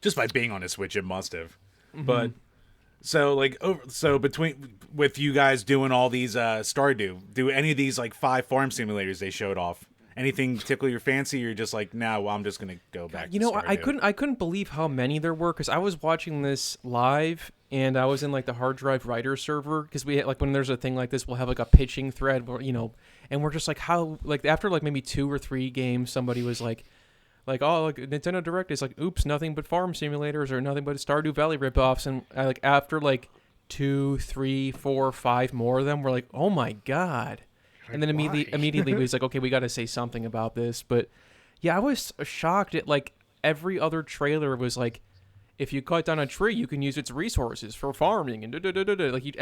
Just by being on a Switch, it must have. But so like with you guys doing all these Stardew, do any of these like 5 farm simulators they showed off? Anything tickle your fancy? Or you're just like, nah, well, I'm just gonna go back. You know, I couldn't believe how many there were, because I was watching this live and I was in like the hard drive writer server, because we like when there's a thing like this, we'll have like a pitching thread where, and we're just like, how, like after like maybe 2 or 3 games, somebody was like, like, oh, like Nintendo Direct is like, oops, nothing but farm simulators or nothing but Stardew Valley ripoffs, and like after like 2, 3, 4, 5 more of them, we're like, oh my god. And then immediately we was like, okay, we got to say something about this. But yeah, I was shocked at like every other trailer was like, if you cut down a tree, you can use its resources for farming and like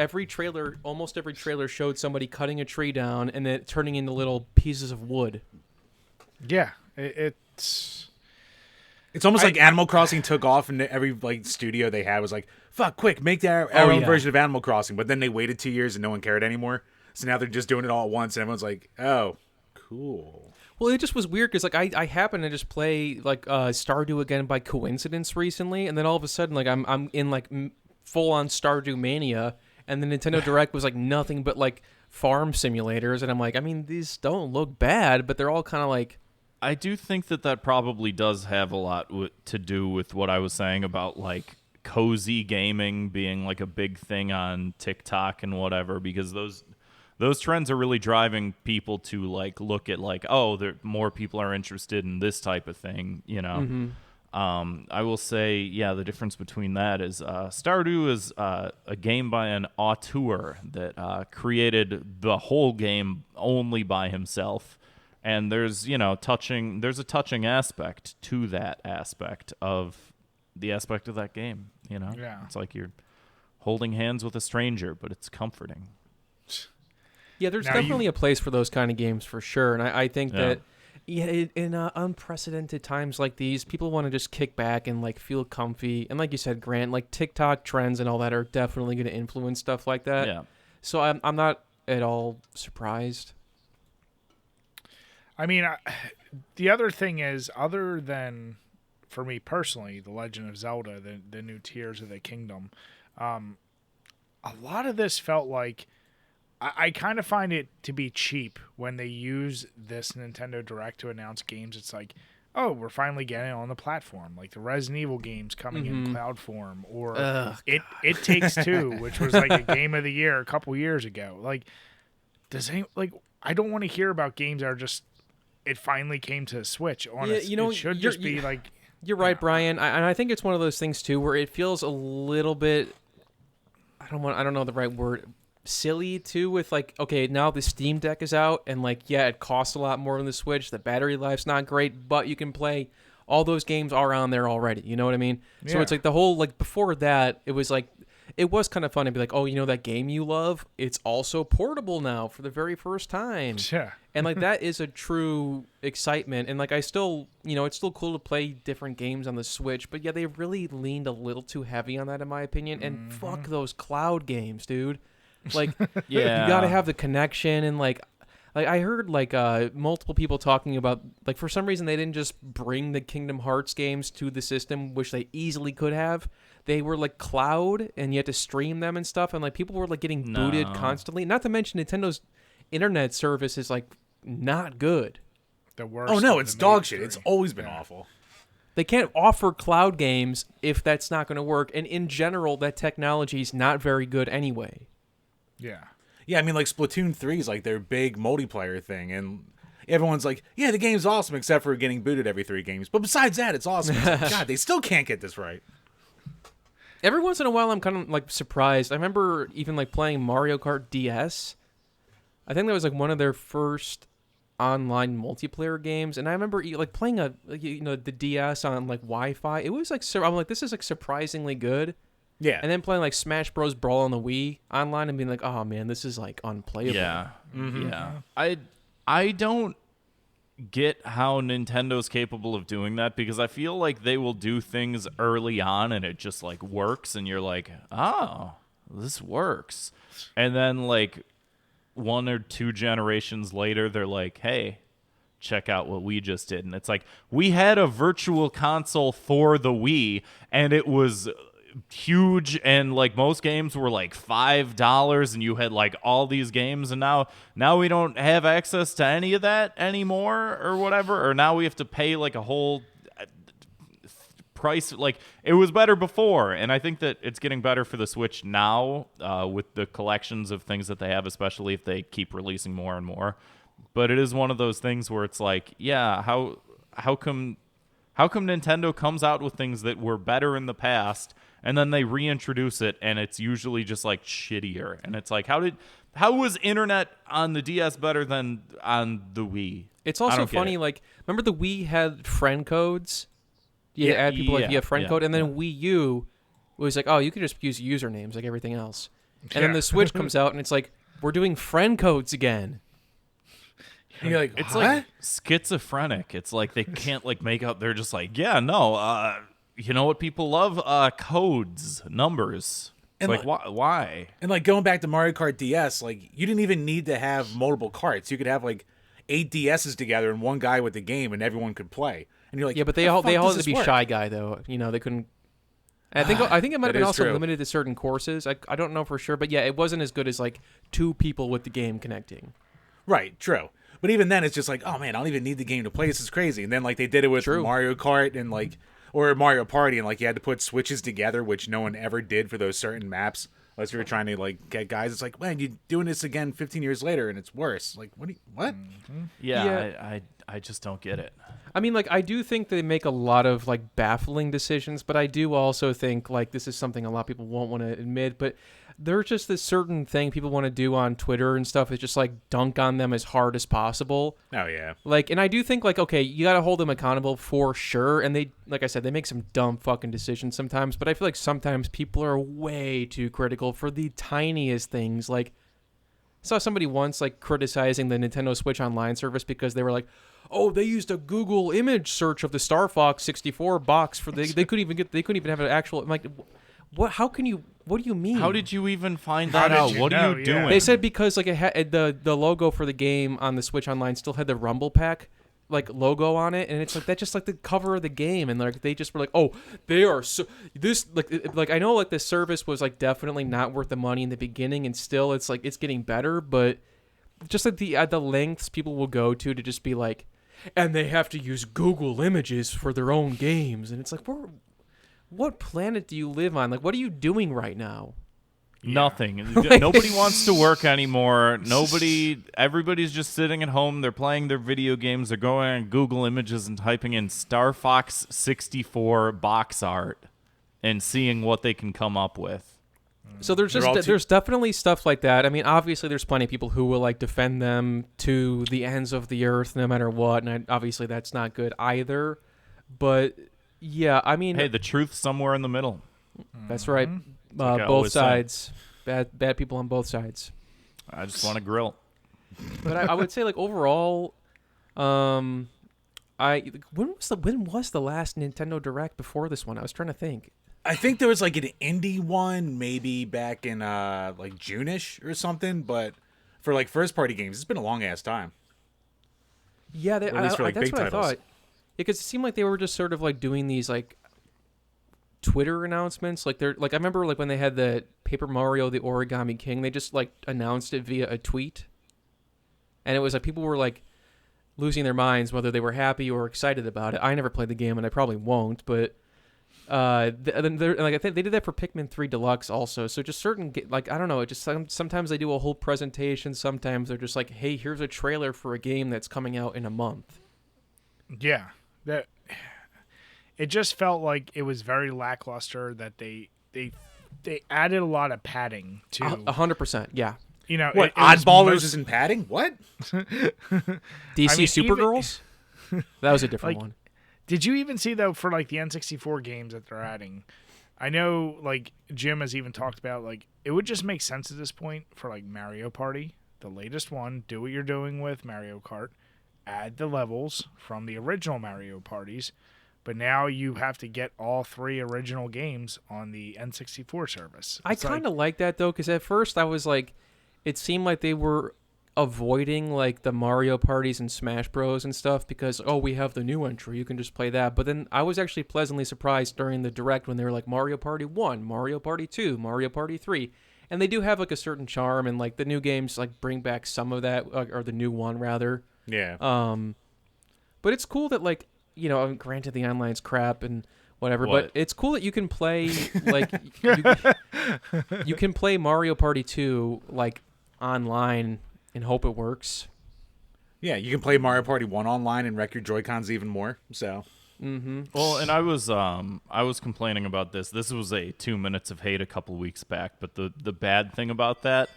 almost every trailer showed somebody cutting a tree down and then turning into little pieces of wood. Yeah, it's almost like Animal Crossing took off, and every like studio they had was like, "Fuck, quick, make our own version of Animal Crossing." But then they waited 2 years and no one cared anymore. So now they're just doing it all at once, and everyone's like, "Oh, cool." Well, it just was weird because like I happened to just play like Stardew again by coincidence recently, and then all of a sudden like I'm in like full on Stardew mania, and the Nintendo Direct was like nothing but like farm simulators, and I'm like, I mean, these don't look bad, but they're all kind of like. I do think that probably does have a lot to do with what I was saying about like cozy gaming being like a big thing on TikTok and whatever, because those trends are really driving people to like look at like, oh, more people are interested in this type of thing, you know. Mm-hmm. I will say, yeah, the difference between that is Stardew is a game by an auteur that created the whole game only by himself. And there's, you know, there's a touching aspect to that aspect of that game, you know? Yeah. It's like you're holding hands with a stranger, but it's comforting. Yeah, there's definitely a place for those kind of games for sure. And I think that in unprecedented times like these, people want to just kick back and like feel comfy. And like you said, Grant, like TikTok trends and all that are definitely going to influence stuff like that. Yeah. So I'm not at all surprised. I mean, the other thing is, other than, for me personally, The Legend of Zelda, the new Tears of the Kingdom, a lot of this felt like, I kind of find it to be cheap when they use this Nintendo Direct to announce games. It's like, oh, we're finally getting it on the platform, like the Resident Evil games coming in cloud form, or It Takes Two, which was like a game of the year a couple years ago. Like, I don't want to hear about games that are just, it finally came to Switch. Honestly, you know, it should just be like. You're right, Brian. And I think it's one of those things too, where it feels a little bit. I don't know the right word. Silly too, with like, okay, now the Steam Deck is out, and like, yeah, it costs a lot more than the Switch. The battery life's not great, but you can play. All those games are on there already. You know what I mean? Yeah. So it's like the whole like before that, it was like. It was kind of fun to be like, oh, you know that game you love? It's also portable now for the very first time. Yeah. And like that is a true excitement. And like I still, you know, it's still cool to play different games on the Switch. But yeah, they really leaned a little too heavy on that in my opinion. And fuck those cloud games, dude. Like, yeah, you got to have the connection. And like I heard like multiple people talking about like for some reason they didn't just bring the Kingdom Hearts games to the system, which they easily could have. They were like cloud, and you had to stream them and stuff, and like people were like getting booted constantly. Not to mention Nintendo's internet service is like not good. The worst. Oh no, it's dog shit. It's always been awful. They can't offer cloud games if that's not going to work, and in general, that technology is not very good anyway. Yeah. Yeah, I mean, like Splatoon 3 is like their big multiplayer thing, and everyone's like, yeah, the game's awesome except for getting booted every 3 games. But besides that, it's awesome. It's like, God, they still can't get this right. Every once in a while, I'm kind of like surprised. I remember even like playing Mario Kart DS. I think that was like one of their first online multiplayer games, and I remember like playing the DS on like Wi-Fi. It was like I'm like, this is like surprisingly good. Yeah. And then playing like Smash Bros. Brawl on the Wii online and being like, oh man, this is like unplayable. Yeah. Mm-hmm. Yeah. I don't get how Nintendo's capable of doing that, because I feel like they will do things early on and it just like works and you're like, oh, this works. And then like 1 or 2 generations later, they're like, hey, check out what we just did. And it's like, we had a virtual console for the Wii and it was huge, and like most games were like $5 and you had like all these games, and now we don't have access to any of that anymore or whatever, or now we have to pay like a whole price. Like, it was better before, and I think that it's getting better for the Switch now with the collections of things that they have, especially if they keep releasing more and more. But it is one of those things where it's like, yeah, how come How come Nintendo comes out with things that were better in the past and then they reintroduce it and it's usually just like shittier? And it's like, how was internet on the DS better than on the Wii? It's also funny, like, remember the Wii had friend codes? You add people like you have friend code, and then Wii U was like, oh, you can just use usernames like everything else. And then the Switch comes out and it's like, we're doing friend codes again. And you're like, it's what? like schizophrenic. It's like they can't like make up. They're just like, yeah, no. You know what people love? Codes, numbers. And like why? And like going back to Mario Kart DS, like you didn't even need to have multiple carts. You could have like 8 DSs together and one guy with the game, and everyone could play. And you're like, yeah, but they all had to be Shy Guy though. You know, they couldn't. And I think it might have been also limited to certain courses. I don't know for sure, but yeah, it wasn't as good as like 2 people with the game connecting. Right, true. But even then, it's just like, oh man, I don't even need the game to play. This is crazy. And then like they did it with Mario Kart and like, or Mario Party, and like you had to put switches together, which no one ever did for those certain maps. Unless you were trying to like get guys, it's like, man, you're doing this again 15 years later, and it's worse. Like, what? Mm-hmm. Yeah. I just don't get it. I mean, like, I do think they make a lot of like baffling decisions, but I do also think like this is something a lot of people won't want to admit, but there's just this certain thing people want to do on Twitter and stuff is just like dunk on them as hard as possible. Oh yeah. Like, and I do think like, okay, you got to hold them accountable for sure. And they, like I said, they make some dumb fucking decisions sometimes, but I feel like sometimes people are way too critical for the tiniest things. Like, I saw somebody once like criticizing the Nintendo Switch Online service because they were like, oh, they used a Google image search of the Star Fox 64 box for they couldn't even have an actual. I'm like, what? How can you? What do you mean? How did you even find that out? What are you doing? They said because like it had the logo for the game on the Switch Online still had the Rumble Pack like logo on it, and it's like that's just like the cover of the game, and like they just were like, oh, they are so this like I know like the service was like definitely not worth the money in the beginning, and still it's like it's getting better, but just like the lengths people will go to just be like, and they have to use Google Images for their own games, and it's like what planet do you live on? Like, what are you doing right now? Nothing. Nobody wants to work anymore. Everybody's just sitting at home. They're playing their video games. They're going on Google Images and typing in Star Fox 64 box art and seeing what they can come up with. So there's definitely stuff like that. I mean, obviously there's plenty of people who will like defend them to the ends of the earth no matter what, and obviously that's not good either. But yeah, I mean, hey, the truth's somewhere in the middle. That's right. Both sides. Bad people on both sides. I just want to grill. But I would say like overall, when was the last Nintendo Direct before this one? I was trying to think. I think there was like an indie one maybe back in like June-ish or something, but for like first party games, it's been a long ass time. Yeah, at least for like that's big what titles. I thought. Because it seemed like they were just sort of like doing these like Twitter announcements. Like they're like I remember like when they had the Paper Mario the Origami King, they just like announced it via a tweet. And it was like people were like losing their minds whether they were happy or excited about it. I never played the game and I probably won't, but like I think they did that for Pikmin 3 Deluxe also. So just certain like I don't know, it just sometimes they do a whole presentation, sometimes they're just like, "Hey, here's a trailer for a game that's coming out in a month." Yeah. That it just felt like it was very lackluster that they added a lot of padding to 100%. Yeah. You know, what Oddballers isn't padding? What? DC Supergirls? That was a different one. Did you even see though for like the N64 games that they're adding? I know like Jim has even talked about like it would just make sense at this point for like Mario Party, the latest one, do what you're doing with Mario Kart. Add the levels from the original Mario Parties, but now you have to get all 3 original games on the N64 service. I kind of like that though, because at first I was like, it seemed like they were avoiding like the Mario Parties and Smash Bros and stuff because we have the new entry, you can just play that. But then I was actually pleasantly surprised during the Direct when they were like Mario Party 1, Mario Party 2, Mario Party 3. And they do have like a certain charm, and like the new games like bring back some of that, or the new one rather. Yeah. But it's cool that like, you know, granted the online's crap and whatever, but it's cool that you can play like you can play Mario Party 2 like online and hope it works. Yeah, you can play Mario Party 1 online and wreck your Joy-Cons even more. So Well, and I was complaining about this. This was a 2 minutes of hate a couple weeks back, but the bad thing about that,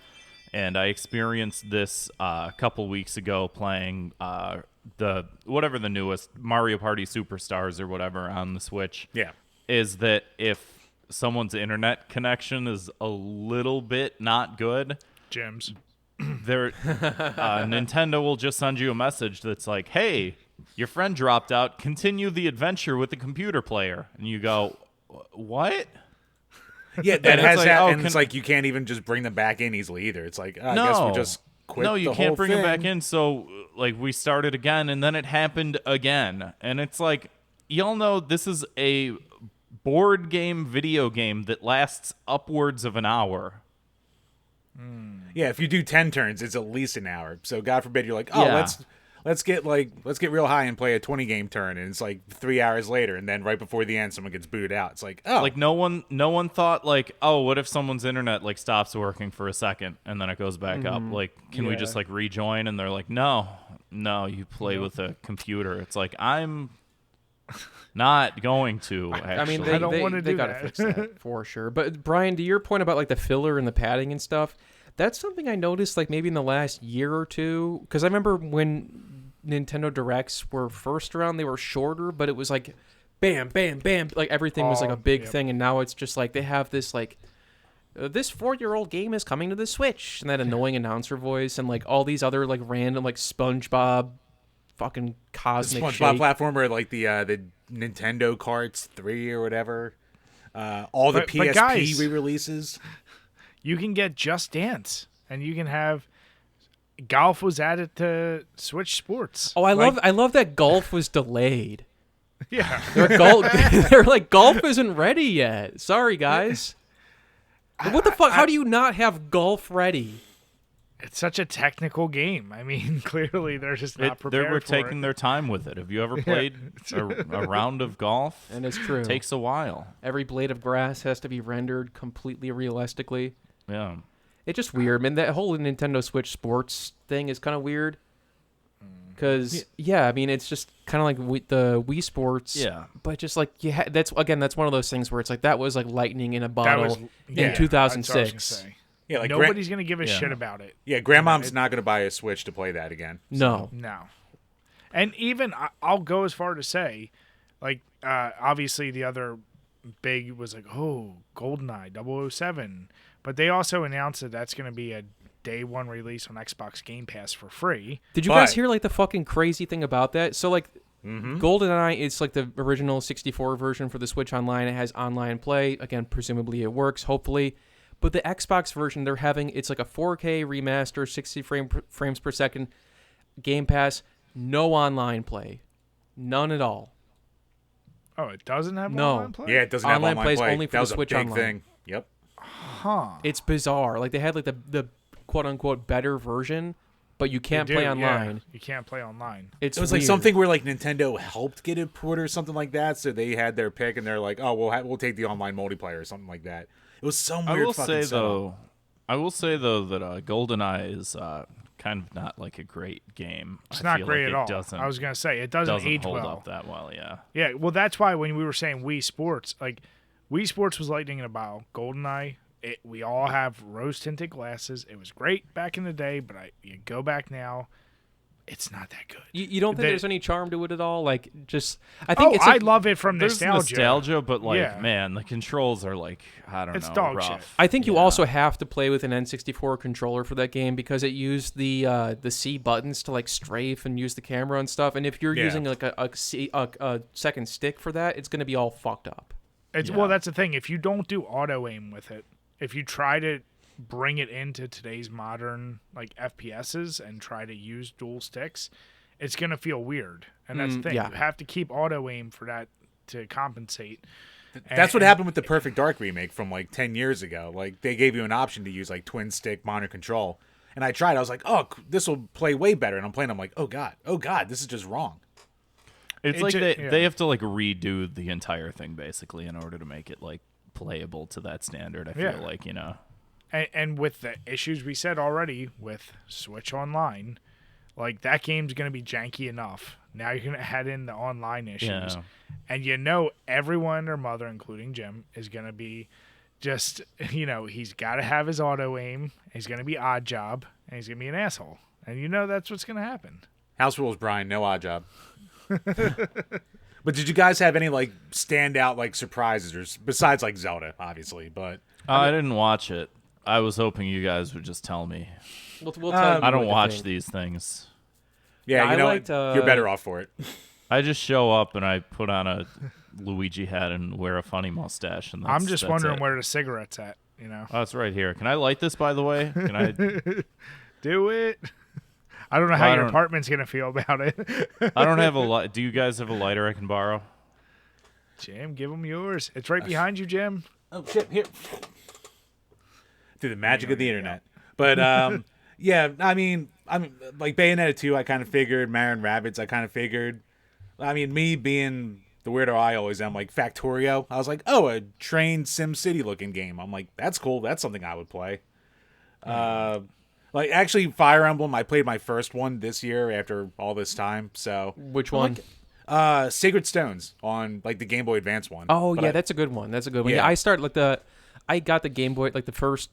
and I experienced this a couple weeks ago playing the newest Mario Party Superstars or whatever on the Switch. Yeah. Is that if someone's internet connection is a little bit not good, Gyms. Nintendo will just send you a message that's like, "Hey, your friend dropped out. Continue the adventure with the computer player." And you go, "What?" Yeah, that it's has like, that, oh, and it's like you can't even just bring them back in easily either. It's like, I guess we'll just quit. No, you the can't whole bring thing. it back in. So, like, we started again, and then it happened again. And it's like, y'all know this is a board game video game that lasts upwards of an hour. Yeah, if you do 10 turns, it's at least an hour. So God forbid you're like, oh, Yeah. let's get real high and play a 20 game turn, and it's like 3 hours later, and then right before the end, someone gets booed out. It's like, oh, Like, no one thought, like, oh, what if someone's internet, like, stops working for a second, and then it goes back up? Like, can we just, like, rejoin? And they're like, no, you play with a computer. It's like, I'm not going to, actually. I mean, I don't wanna they do gotta that. fix that for sure. But Brian, to your point about like the filler and the padding and stuff, that's something I noticed like maybe in the last year or two. Because I remember when Nintendo Directs were first around, they were shorter, but it was like, bam, bam, bam, like everything was like a big thing. And now it's just like they have this like, this 4-year-old game is coming to the Switch, and that annoying announcer voice, and like all these other like random like SpongeBob, fucking cosmic SpongeBob shake. platformer, like the Nintendo Karts 3 or whatever. All the But PSP guys- re-releases. You can get Just Dance, and you can have golf was added to Switch Sports. Oh, I Like, love that golf was delayed. Yeah. They're like, golf isn't ready yet. Sorry, guys. What the fuck? How do you not have golf ready? It's such a technical game. I mean, clearly they're just not They prepared were for taking it. their time with it. Have you ever played a round of golf? And it's true. It takes a while. Every blade of grass has to be rendered completely realistically. Yeah. It's just weird, man. That whole Nintendo Switch Sports thing is kind of weird. Because I mean, it's just kind of like the Wii Sports. Yeah. But just like that's one of those things where it's like that was like lightning in a bottle That was in that's what I was gonna 2006. say. Yeah, like Nobody's gonna give a shit about it. yeah, Grandmom's not going to buy a Switch to play that again. No. No. And even I'll go as far to say, like, obviously the other big was like, oh, GoldenEye 007. But they also announced that that's going to be a day one release on Xbox Game Pass for free. Did you guys hear like the fucking crazy thing about that? So like GoldenEye, it's like the original 64 version for the Switch Online. It has online play. Again, presumably it works, hopefully. But the Xbox version, they're having, it's like a 4K remaster, 60 frames per second, Game Pass, no online play. None at all. Oh, it doesn't have No. online play? Yeah, it doesn't Online have online plays play. only for that the was Switch a big Online. thing. Yep. Huh. It's bizarre. Like they had like the quote-unquote better version, but you can't They play do, online. Yeah. You can't play online. It's It was like weird. something where like Nintendo helped get it put or something like that, so they had their pick and they're like, oh, we'll take the online multiplayer or something like that. It was some weird. I will fucking say setup. that GoldenEye is kind of not like a great game. It's I not feel great like at it all. Doesn't, I was going to say, it doesn't age hold well. up that well. Yeah. Yeah, well, that's why when we were saying Wii Sports, like, Wii Sports was lightning in a bottle. GoldenEye, we all have rose-tinted glasses. It was great back in the day, but you go back now, it's not that good. You don't think They- there's any charm to it at all? Like, just I think Oh, it's like, I love it from There's nostalgia. but like, Yeah. man, the controls are like, I don't It's know, dog rough. shit. I think you Yeah. also have to play with an N64 controller for that game because it used the C buttons to like strafe and use the camera and stuff. And if you're Yeah. using like a second stick for that, it's gonna be all fucked up. Well, that's the thing. If you don't do auto aim with it, if you try to bring it into today's modern like FPSs and try to use dual sticks, it's gonna feel weird. And that's the thing. yeah. You have to keep auto aim for that to compensate. That's what happened with the Perfect Dark remake from like 10 years ago. Like they gave you an option to use like twin stick monitor control, and I tried. I was like, oh, this will play way better. And I'm playing. I'm like, oh god, this is just wrong. It's It like ju- they yeah. they have to like redo the entire thing basically in order to make it like playable to that standard. I feel Yeah. like, you know. And with the issues we said already with Switch Online, like that game's gonna be janky enough Now you're gonna add in the online issues, Yeah. and everyone and their mother, including Jim, is gonna be just he's got to have his auto aim. He's gonna be odd job, and he's gonna be an asshole, and that's what's gonna happen. House rules, Brian. No odd job. But did you guys have any like standout like surprises, or besides like Zelda, obviously? But I didn't watch it. I was hoping you guys would just tell me. We'll tell you I don't what to watch think. these things. yeah, I you know liked, what? You're better off for it. I just show up and I put on a Luigi hat and wear a funny mustache. And I'm just that's wondering it. where the cigarette's at. Oh, it's right here. Can I light this, by the way? Can I? Do it. I don't know how your apartment's gonna feel about it. I don't have a light. Do you guys have a lighter I can borrow? Jim, give him yours. It's right behind you, Jim. Oh shit! Here, through the magic of the internet. But yeah, I mean, like Bayonetta 2, I kind of figured. Marin Rabbids, I kind of figured. I mean, me being the weirdo I always am, like Factorio, I was like, oh, a train Sim City looking game. I'm like, that's cool. That's something I would play. Like actually, Fire Emblem, I played my first one this year after all this time. So Which one? Sacred Stones on like the Game Boy Advance one. Oh But yeah, that's a good one. That's a good one. Yeah. Yeah, I got the Game Boy, like the first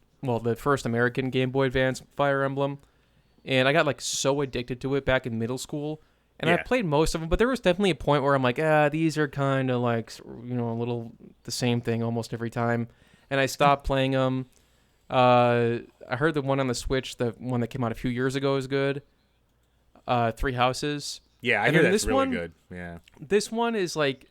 American Game Boy Advance Fire Emblem, and I got like so addicted to it back in middle school, and I Yeah. played most of them. But there was definitely a point where I'm like, these are kind of like a little the same thing almost every time, and I stopped playing them. I heard the one on the Switch, the one that came out a few years ago, is good. Three Houses. Yeah, I And hear then that's this really one- good. Yeah. This one is like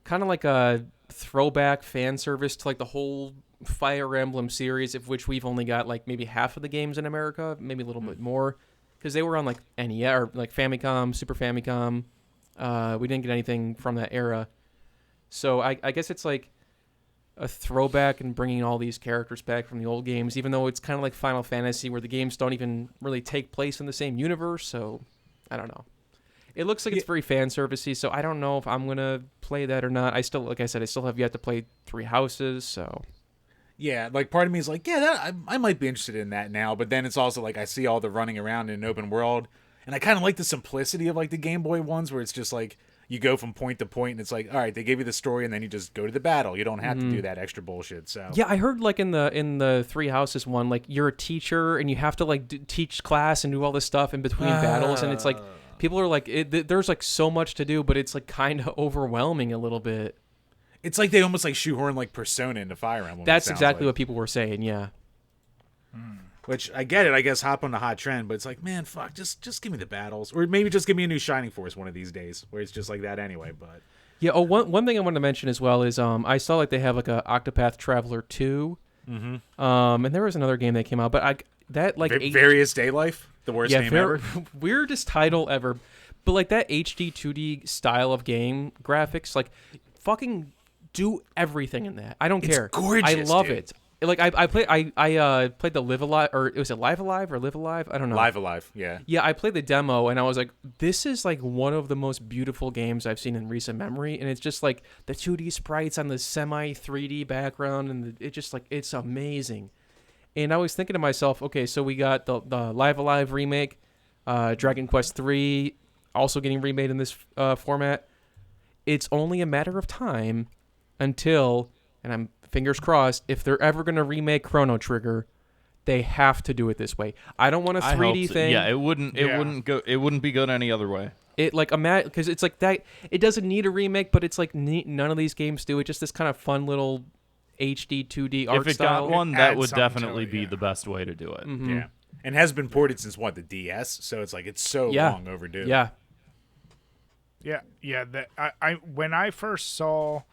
kind of like a throwback fan service to like the whole Fire Emblem series, of which we've only got like maybe half of the games in America, maybe a little bit more, because they were on like NES or like Famicom, Super Famicom. We didn't get anything from that era, so I guess it's like a throwback and bringing all these characters back from the old games, even though it's kind of like Final Fantasy, where the games don't even really take place in the same universe. So I don't know. It looks like it's very fan servicey, so I don't know if I'm gonna play that or not. Like I said, I still have yet to play Three Houses, so Yeah, like part of me is like, yeah, I might be interested in that now, but then it's also like I see all the running around in an open world, and I kind of like the simplicity of like the Game Boy ones, where it's just like you go from point to point, and it's like, all right, they gave you the story, and then you just go to the battle. You don't have to do that extra bullshit. So yeah, I heard like in the Three Houses one, like you're a teacher and you have to like teach class and do all this stuff in between battles, and it's like people are like, there's like so much to do, but it's like kind of overwhelming a little bit. it's like they almost like shoehorn like Persona into Fire Emblem. That's exactly what people were saying. Yeah. Which I get it. I guess hop on the hot trend, but it's like, man, fuck, just give me the battles, or maybe just give me a new Shining Force one of these days, where it's just like that anyway. But Yeah. Oh, one thing I wanted to mention as well is I saw like they have like a Octopath Traveler 2. Mm-hmm. And there was another game that came out, but Various Day Life, the worst name ever. weirdest title ever. But like that HD 2D style of game graphics, like fucking do everything in that. I don't It's care. gorgeous, I love dude. it. Like I played the Live Alive, or was it Live Alive or Live Alive? I don't know. Live Alive, yeah. Yeah, I played the demo and I was like, this is like one of the most beautiful games I've seen in recent memory. And it's just like the 2D sprites on the semi 3D background, and it just like, it's amazing. And I was thinking to myself, okay, so we got the Live Alive remake, Dragon Quest 3 also getting remade in this format. It's only a matter of time until, and I'm fingers crossed, if they're ever going to remake Chrono Trigger, they have to do it this way. I don't want a 3D thing. Yeah, it wouldn't be good any other way. It like because it's like that. It doesn't need a remake, but it's like none of these games do. It's just this kind of fun little HD 2D art If it style. got one, It that adds would something to definitely it, be yeah. the best way to do it. Yeah. And has been ported since what, the DS? So it's like it's so long overdue. Yeah. Yeah. I when I first saw,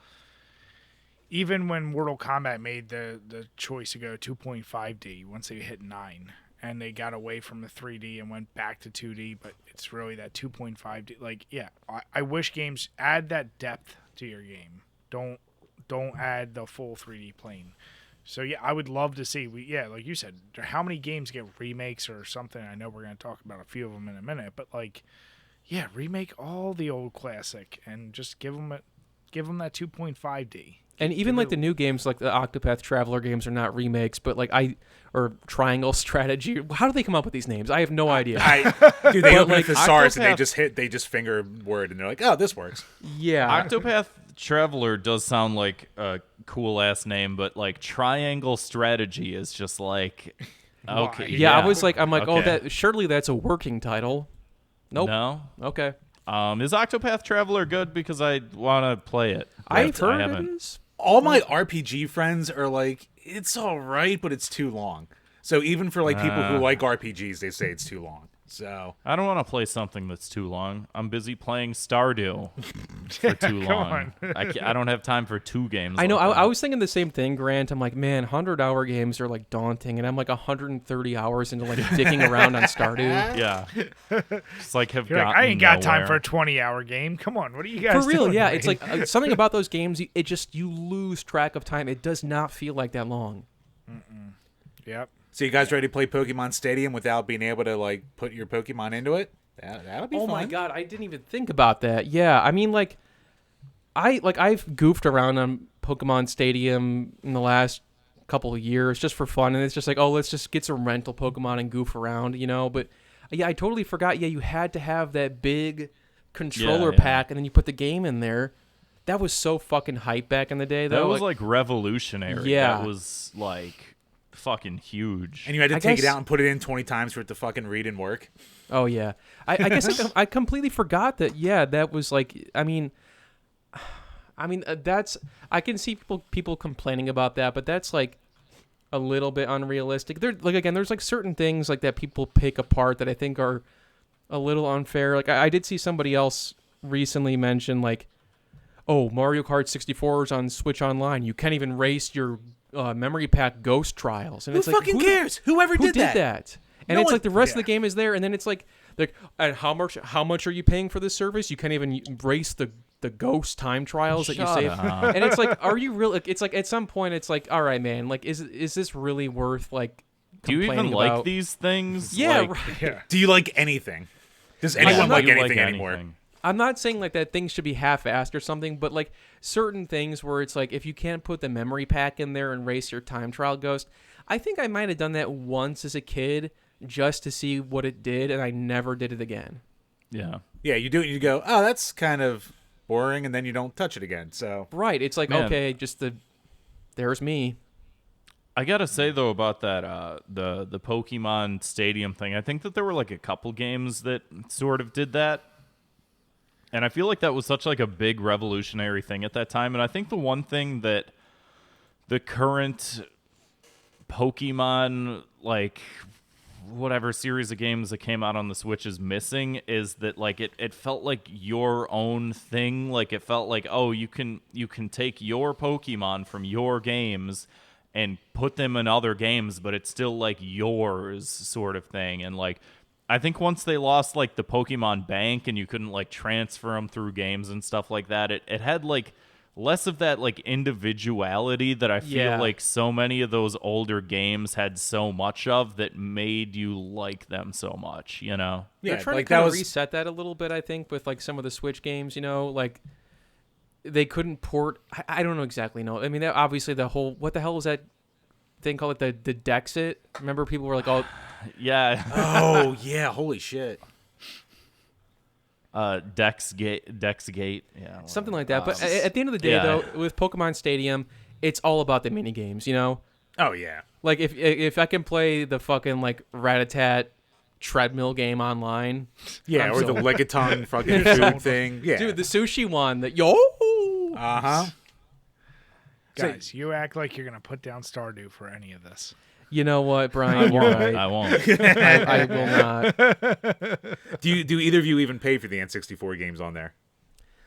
even when Mortal Kombat made the choice to go 2.5D once they hit 9, and they got away from the 3D and went back to 2D, but it's really that 2.5D. Like, yeah, I wish games add that depth to your game. Don't add the full 3D plane. So yeah, I would love to see. Like you said, how many games get remakes or something? I know we're going to talk about a few of them in a minute, but like, yeah, remake all the old classic and just give them that 2.5D. And even like the new games, like the Octopath Traveler games, are not remakes, but like or Triangle Strategy. How do they come up with these names? I have no idea. Dude, they open like, a thesaurus and Octopath- they just finger a word and they're like, oh, this works. Yeah. Octopath Traveler does sound like a cool ass name, but like Triangle Strategy is just like okay. Yeah, I was like, I'm like, oh, okay. that surely that's a working title. Nope. No. Okay. Is Octopath Traveler good? Because I want to play it. I've but heard I it haven't. is. All my RPG friends are like, it's all right, but it's too long. So even for like people who like RPGs, they say it's too long. So I don't want to play something that's too long. I'm busy playing Stardew for too long. I don't have time for 2 games. I know. like I that. was thinking the same thing, Grant. I'm like, man, 100-hour games are like daunting, and I'm like 130 hours into like dicking around on Stardew. Yeah. Just like have You're like, gotten I ain't got time nowhere. for a 20-hour game. Come on, what are you guys For real, doing yeah. to It's me? like something about those games. You lose track of time. It does not feel like that long. Yep. So you guys ready to play Pokemon Stadium without being able to like put your Pokemon into it? That'll be Oh fun. my god, I didn't even think about that. Yeah, I mean, I've goofed around on Pokemon Stadium in the last couple of years just for fun, and it's just like, oh, let's just get some rental Pokemon and goof around, you know. But yeah, I totally forgot. Yeah, you had to have that big controller Yeah. pack, and then you put the game in there. That was so fucking hype back in the day, though. That was like revolutionary. Yeah. That was like fucking huge. And you had to I take guess- it out and put it in 20 times for it to fucking read and work. Oh yeah, I guess I completely forgot that. Yeah, that was like. I mean, that's. I can see people complaining about that, but that's like a little bit unrealistic. There, like again, there's like certain things like that people pick apart that I think are a little unfair. Like I did see somebody else recently mention like, oh, Mario Kart 64 is on Switch Online. You can't even race your memory pack ghost trials. And Who it's like, fucking cares? Whoever who did that? And No it's one- like the rest of yeah. the game is there, and then it's like, and how much are you paying for this service? You can't even race the ghost time trials that you Shut save. up. And it's like, are you really? Like, it's like at some point, it's like, all right, man, like is this really worth like? Do you even complaining like about? these things? Yeah, Like, right. Yeah. Do you like anything? Does yeah, anyone do like you anything anymore? I'm not saying like that things should be half-assed or something, but like certain things where it's like if you can't put the memory pack in there and race your time trial ghost, I think I might have done that once as a kid just to see what it did, and I never did it again. Yeah. Yeah, you do it. You go, oh, that's kind of boring, and then you don't touch it again. So Right? It's like Man. okay, there's me. I gotta say though about that the Pokemon Stadium thing, I think that there were like a couple games that sort of did that, and I feel like that was such like a big revolutionary thing at that time. And I think the one thing that the current Pokemon like whatever series of games that came out on the Switch is missing is that like it felt like your own thing. Like it felt like, oh, you can take your Pokemon from your games and put them in other games, but it's still like yours sort of thing. And like I think once they lost like the Pokemon Bank and you couldn't like transfer them through games and stuff like that, it had like less of that like individuality that I feel Yeah. like so many of those older games had so much of that made you like them so much, you know? They're yeah, trying like to kind that of was reset that a little bit, I think, with like some of the Switch games. You know, like they couldn't port. I don't know exactly. No, I mean, obviously the whole what the hell was that thing called? It the Dexit. Remember, people were like, "Oh, Yeah. oh yeah, holy shit. Dexgate. Yeah. something like that." But at the end of the day, yeah. though, with Pokemon Stadium, it's all about the mini games. You know, Oh yeah. like if I can play the fucking like Rat-a-tat treadmill game online, Yeah, I'm or so- the Legaton fucking food thing. Yeah. dude, the sushi one that yo. Uh-huh. Guys, you act like you're gonna put down Stardew for any of this. You know what, Brian? You're right. I won't. I will not. Do either of you even pay for the N64 games on there?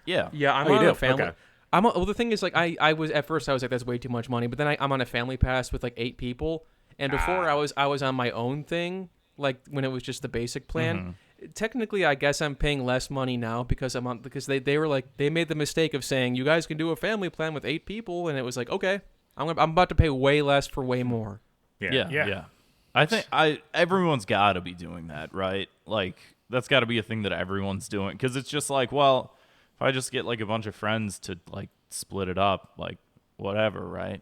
Yeah. Yeah, I'm Oh, you on do? a family. Okay. Well, the thing is, like, I was at first I was like, that's way too much money, but then I'm on a family pass with like 8 people, and before I was on my own thing, like when it was just the basic plan. Technically, I guess I'm paying less money now because because they were like they made the mistake of saying you guys can do a family plan with 8 people, and it was like okay, I'm about to pay way less for way more. Yeah. I think everyone's got to be doing that, right? Like that's got to be a thing that everyone's doing because it's just like, well, if I just get like a bunch of friends to like split it up, like whatever, right?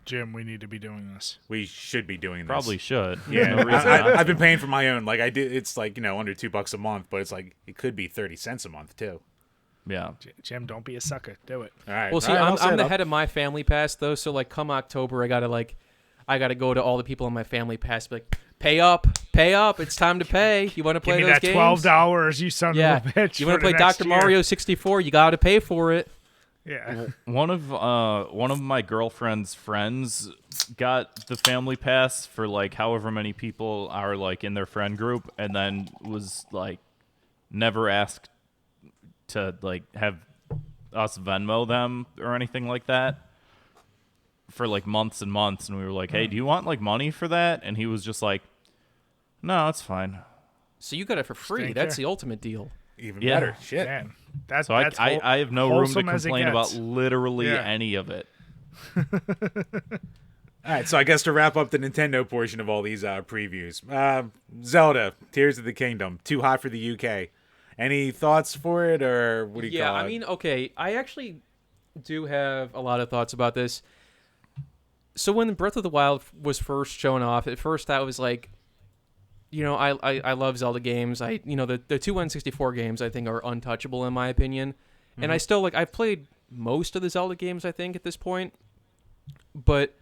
Jim, we need to be doing this. We should be doing this. Probably should. Yeah, No reason not I've to. been paying for my own. Like I did, it's like under $2 a month, but it's like it could be 30 cents a month too. Yeah. Jim, don't be a sucker. Do it. All right. Well, see, All right, I'll set I'm the up. head of my family pass though, so like come October, I gotta go to all the people on my family pass, be like, pay up, it's time to pay. You want to play Give me those that games? $12, you son Yeah. of a bitch. You want for to the play next Dr. year. Mario 64? You got to pay for it. Yeah. One of my girlfriend's friends got the family pass for like however many people are like in their friend group, and then was like never asked to like have us Venmo them or anything like that for like months and months. And we were like, hey, do you want like money for that? And he was just like, no, it's fine. So you got it for free. Thank That's you. the ultimate deal. Even Yeah. better. Shit. Man, that's So that's I have no room to wholesome as it complain about gets. literally Yeah. any of it. All right, so I guess to wrap up the Nintendo portion of all these previews, Zelda: Tears of the Kingdom, too hot for the UK. Any thoughts for it, or what do you call it? I mean, okay, I actually do have a lot of thoughts about this. So when Breath of the Wild was first shown off, at first I was like, I love Zelda games. The two N64 games I think are untouchable in my opinion. And I still I've played most of the Zelda games I think at this point. But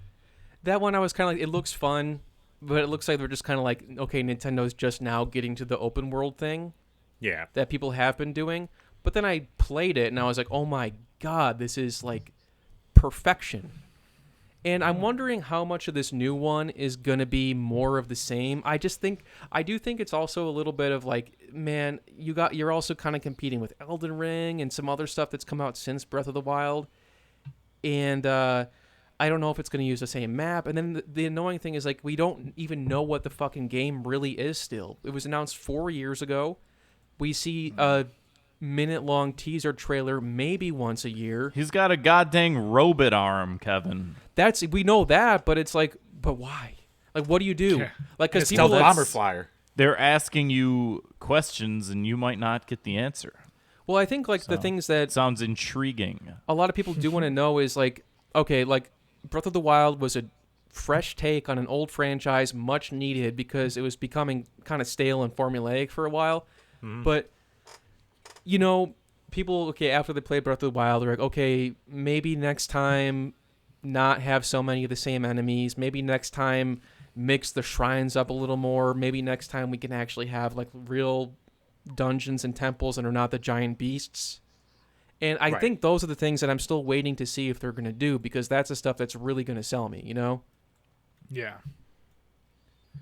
that one I was kind of like, it looks fun, but it looks like they're just kind of like, okay, Nintendo's just now getting to the open world thing Yeah. that people have been doing. But then I played it and I was like, oh my God, this is like perfection. And I'm wondering how much of this new one is going to be more of the same. I do think it's also a little bit of like, man, you're also kind of competing with Elden Ring and some other stuff that's come out since Breath of the Wild. And I don't know if it's going to use the same map. And then the annoying thing is like, we don't even know what the fucking game really is still. It was announced 4 years ago. We see a minute-long teaser trailer maybe once a year. He's got a goddamn robot arm, Kevin. We know that, but it's like, but why? Like, what do you do? Yeah. Like, because It's people stealth bomber flyer. They're asking you questions and you might not get the answer. Well, I think like the things that Sounds intriguing. a lot of people do want to know is like, okay, like Breath of the Wild was a fresh take on an old franchise, much needed because it was becoming kind of stale and formulaic for a while. But people, okay, after they play Breath of the Wild, they're like, okay, maybe next time not have so many of the same enemies. Maybe next time mix the shrines up a little more. Maybe next time we can actually have like real dungeons and temples and are not the giant beasts. And I think those are the things that I'm still waiting to see if they're going to do, because that's the stuff that's really going to sell me, Yeah.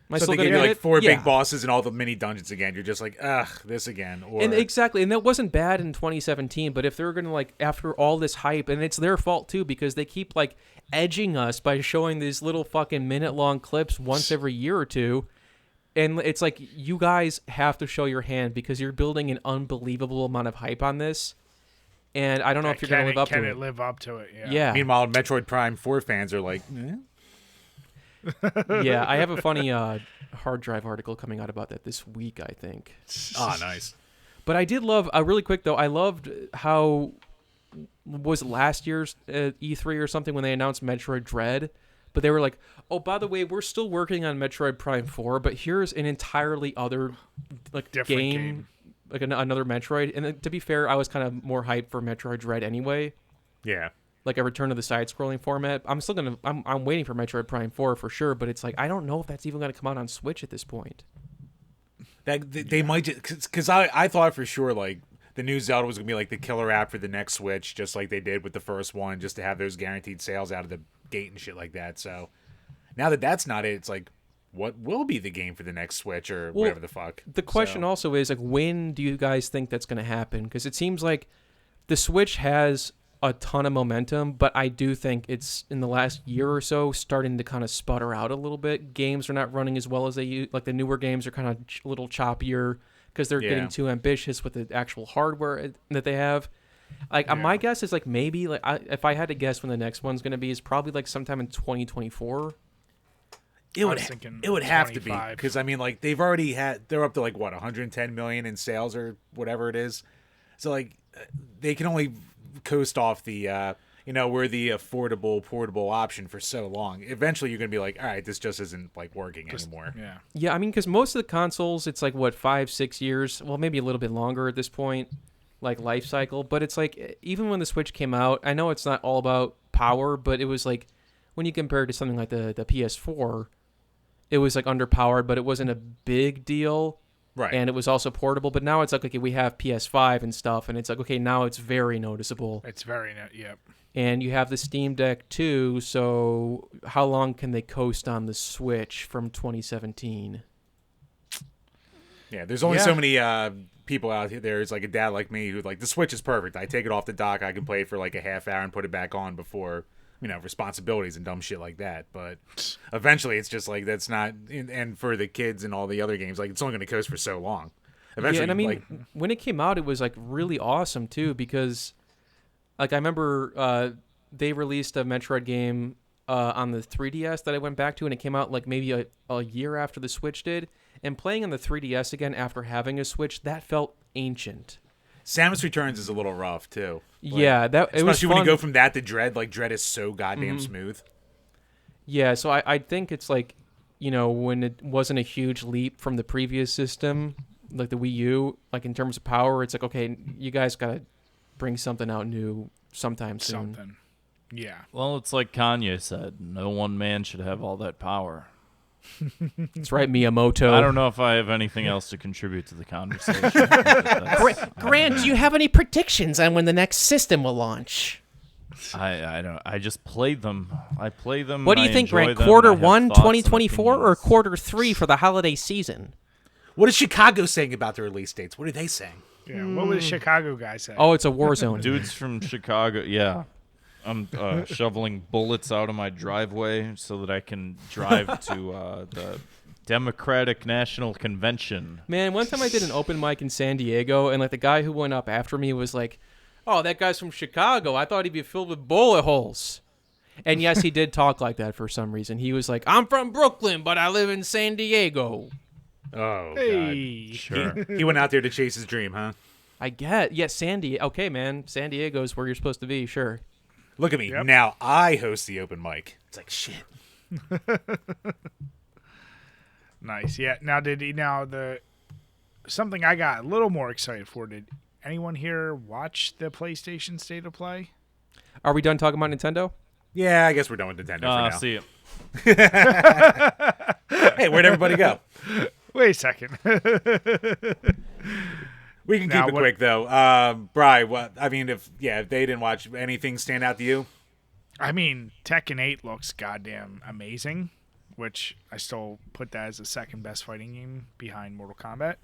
Am I So still they gonna give you get like it? 4 Yeah. big bosses and all the mini dungeons again. You're just like, ugh, this again. Or And exactly, and that wasn't bad in 2017, but if they're going to like, after all this hype, and it's their fault too, because they keep like edging us by showing these little fucking minute-long clips once every year or two, and it's like, you guys have to show your hand because you're building an unbelievable amount of hype on this, and I don't know if you're going to live up to Can it. it live up to it? Yeah. Yeah. Meanwhile, Metroid Prime 4 fans are like, Yeah, I have a funny hard drive article coming out about that this week, I think. ah, nice. But I did love, really quick though, I loved how, was it last year's E3 or something when they announced Metroid Dread? But they were like, oh, by the way, we're still working on Metroid Prime 4, but here's an entirely other like Different game, game. like another Metroid. And to be fair, I was kind of more hyped for Metroid Dread anyway. Yeah. Like a return to the side-scrolling format. I'm waiting for Metroid Prime 4 for sure, but it's like, I don't know if that's even going to come out on Switch at this point. That they might just, because I thought for sure like the new Zelda was gonna be like the killer app for the next Switch, just like they did with the first one, just to have those guaranteed sales out of the gate and shit like that. So now that that's not it, it's like, what will be the game for the next Switch or whatever the fuck? The question So- also is like, when do you guys think that's going to happen? Because it seems like the Switch has a ton of momentum, but I do think it's in the last year or so starting to kind of sputter out a little bit. Games are not running as well as they used. Like the newer games are kind of a little choppier because they're getting too ambitious with the actual hardware that they have. Like my guess is like maybe like if I had to guess when the next one's going to be, is probably like sometime in 2024. It would was thinking have to be 25. because I mean like they're up to like what 110 million in sales or whatever it is. So like they can only coast off the we're the affordable portable option for so long. Eventually, you're gonna be like, all right, this just isn't like working anymore. Yeah. Yeah, I mean, because most of the consoles, it's like, what, 5-6 years? Well, maybe a little bit longer at this point, like life cycle. But it's like, even when the Switch came out, I know it's not all about power, but it was like, when you compare it to something like the PS4, it was like underpowered, but it wasn't a big deal. Right. And it was also portable. But now it's like, okay, we have PS5 and stuff, and it's like, okay, now it's very noticeable. It's very, yep. And you have the Steam Deck too, so how long can they coast on the Switch from 2017? Yeah, there's only so many people out there. It's like a dad like me who like the Switch is perfect. I take it off the dock, I can play it for like a half hour and put it back on before responsibilities and dumb shit like that. But eventually, it's just like that's not. And for the kids and all the other games, like it's only going to coast for so long. Eventually, yeah, and I mean, when it came out, it was like really awesome too because. Like, I remember they released a Metroid game on the 3DS that I went back to, and it came out like maybe a year after the Switch did. And playing on the 3DS again after having a Switch, that felt ancient. Samus Returns is a little rough, too. Yeah, it was especially when fun. you go from that to Dread. Like, Dread is so goddamn smooth. Yeah, so I think it's like, when it wasn't a huge leap from the previous system, like the Wii U, like in terms of power, it's like, okay, you guys got to bring something out new sometime soon. Something. Yeah. Well, it's like Kanye said, no one man should have all that power. That's right, Miyamoto. I don't know if I have anything else to contribute to the conversation. Grant, do you have any predictions on when the next system will launch? I don't. I just played them. I play them. What do you I think, enjoy Grant? them, Quarter I have 1, thoughts and 2024, or opinions. quarter 3 for the holiday season? What is Chicago saying about the release dates? What are they saying? Yeah. What would the Chicago guy say? Oh, it's a war zone. Dudes from Chicago, yeah. I'm shoveling bullets out of my driveway so that I can drive to the Democratic National Convention. Man, one time I did an open mic in San Diego, and like the guy who went up after me was like, "Oh, that guy's from Chicago. I thought he'd be filled with bullet holes." And yes, he did talk like that for some reason. He was like, "I'm from Brooklyn, but I live in San Diego." Oh, Hey. Sure. God. He went out there to chase his dream, huh? I get, yeah, San Diego. Okay, man, San Diego's where you're supposed to be. Sure. Look at me. Yep. Now I host the open mic. It's like, shit. Nice. Yeah. Now, something I got a little more excited for. Did anyone here watch the PlayStation State of Play? Are we done talking about Nintendo? Yeah, I guess we're done with Nintendo for now. See you. Hey, where'd everybody go? Wait a second. We can Now, keep it what- quick though. Bri, what? I mean, if they didn't watch, anything stand out to you? I mean, Tekken 8 looks goddamn amazing, which I still put that as the second best fighting game behind Mortal Kombat.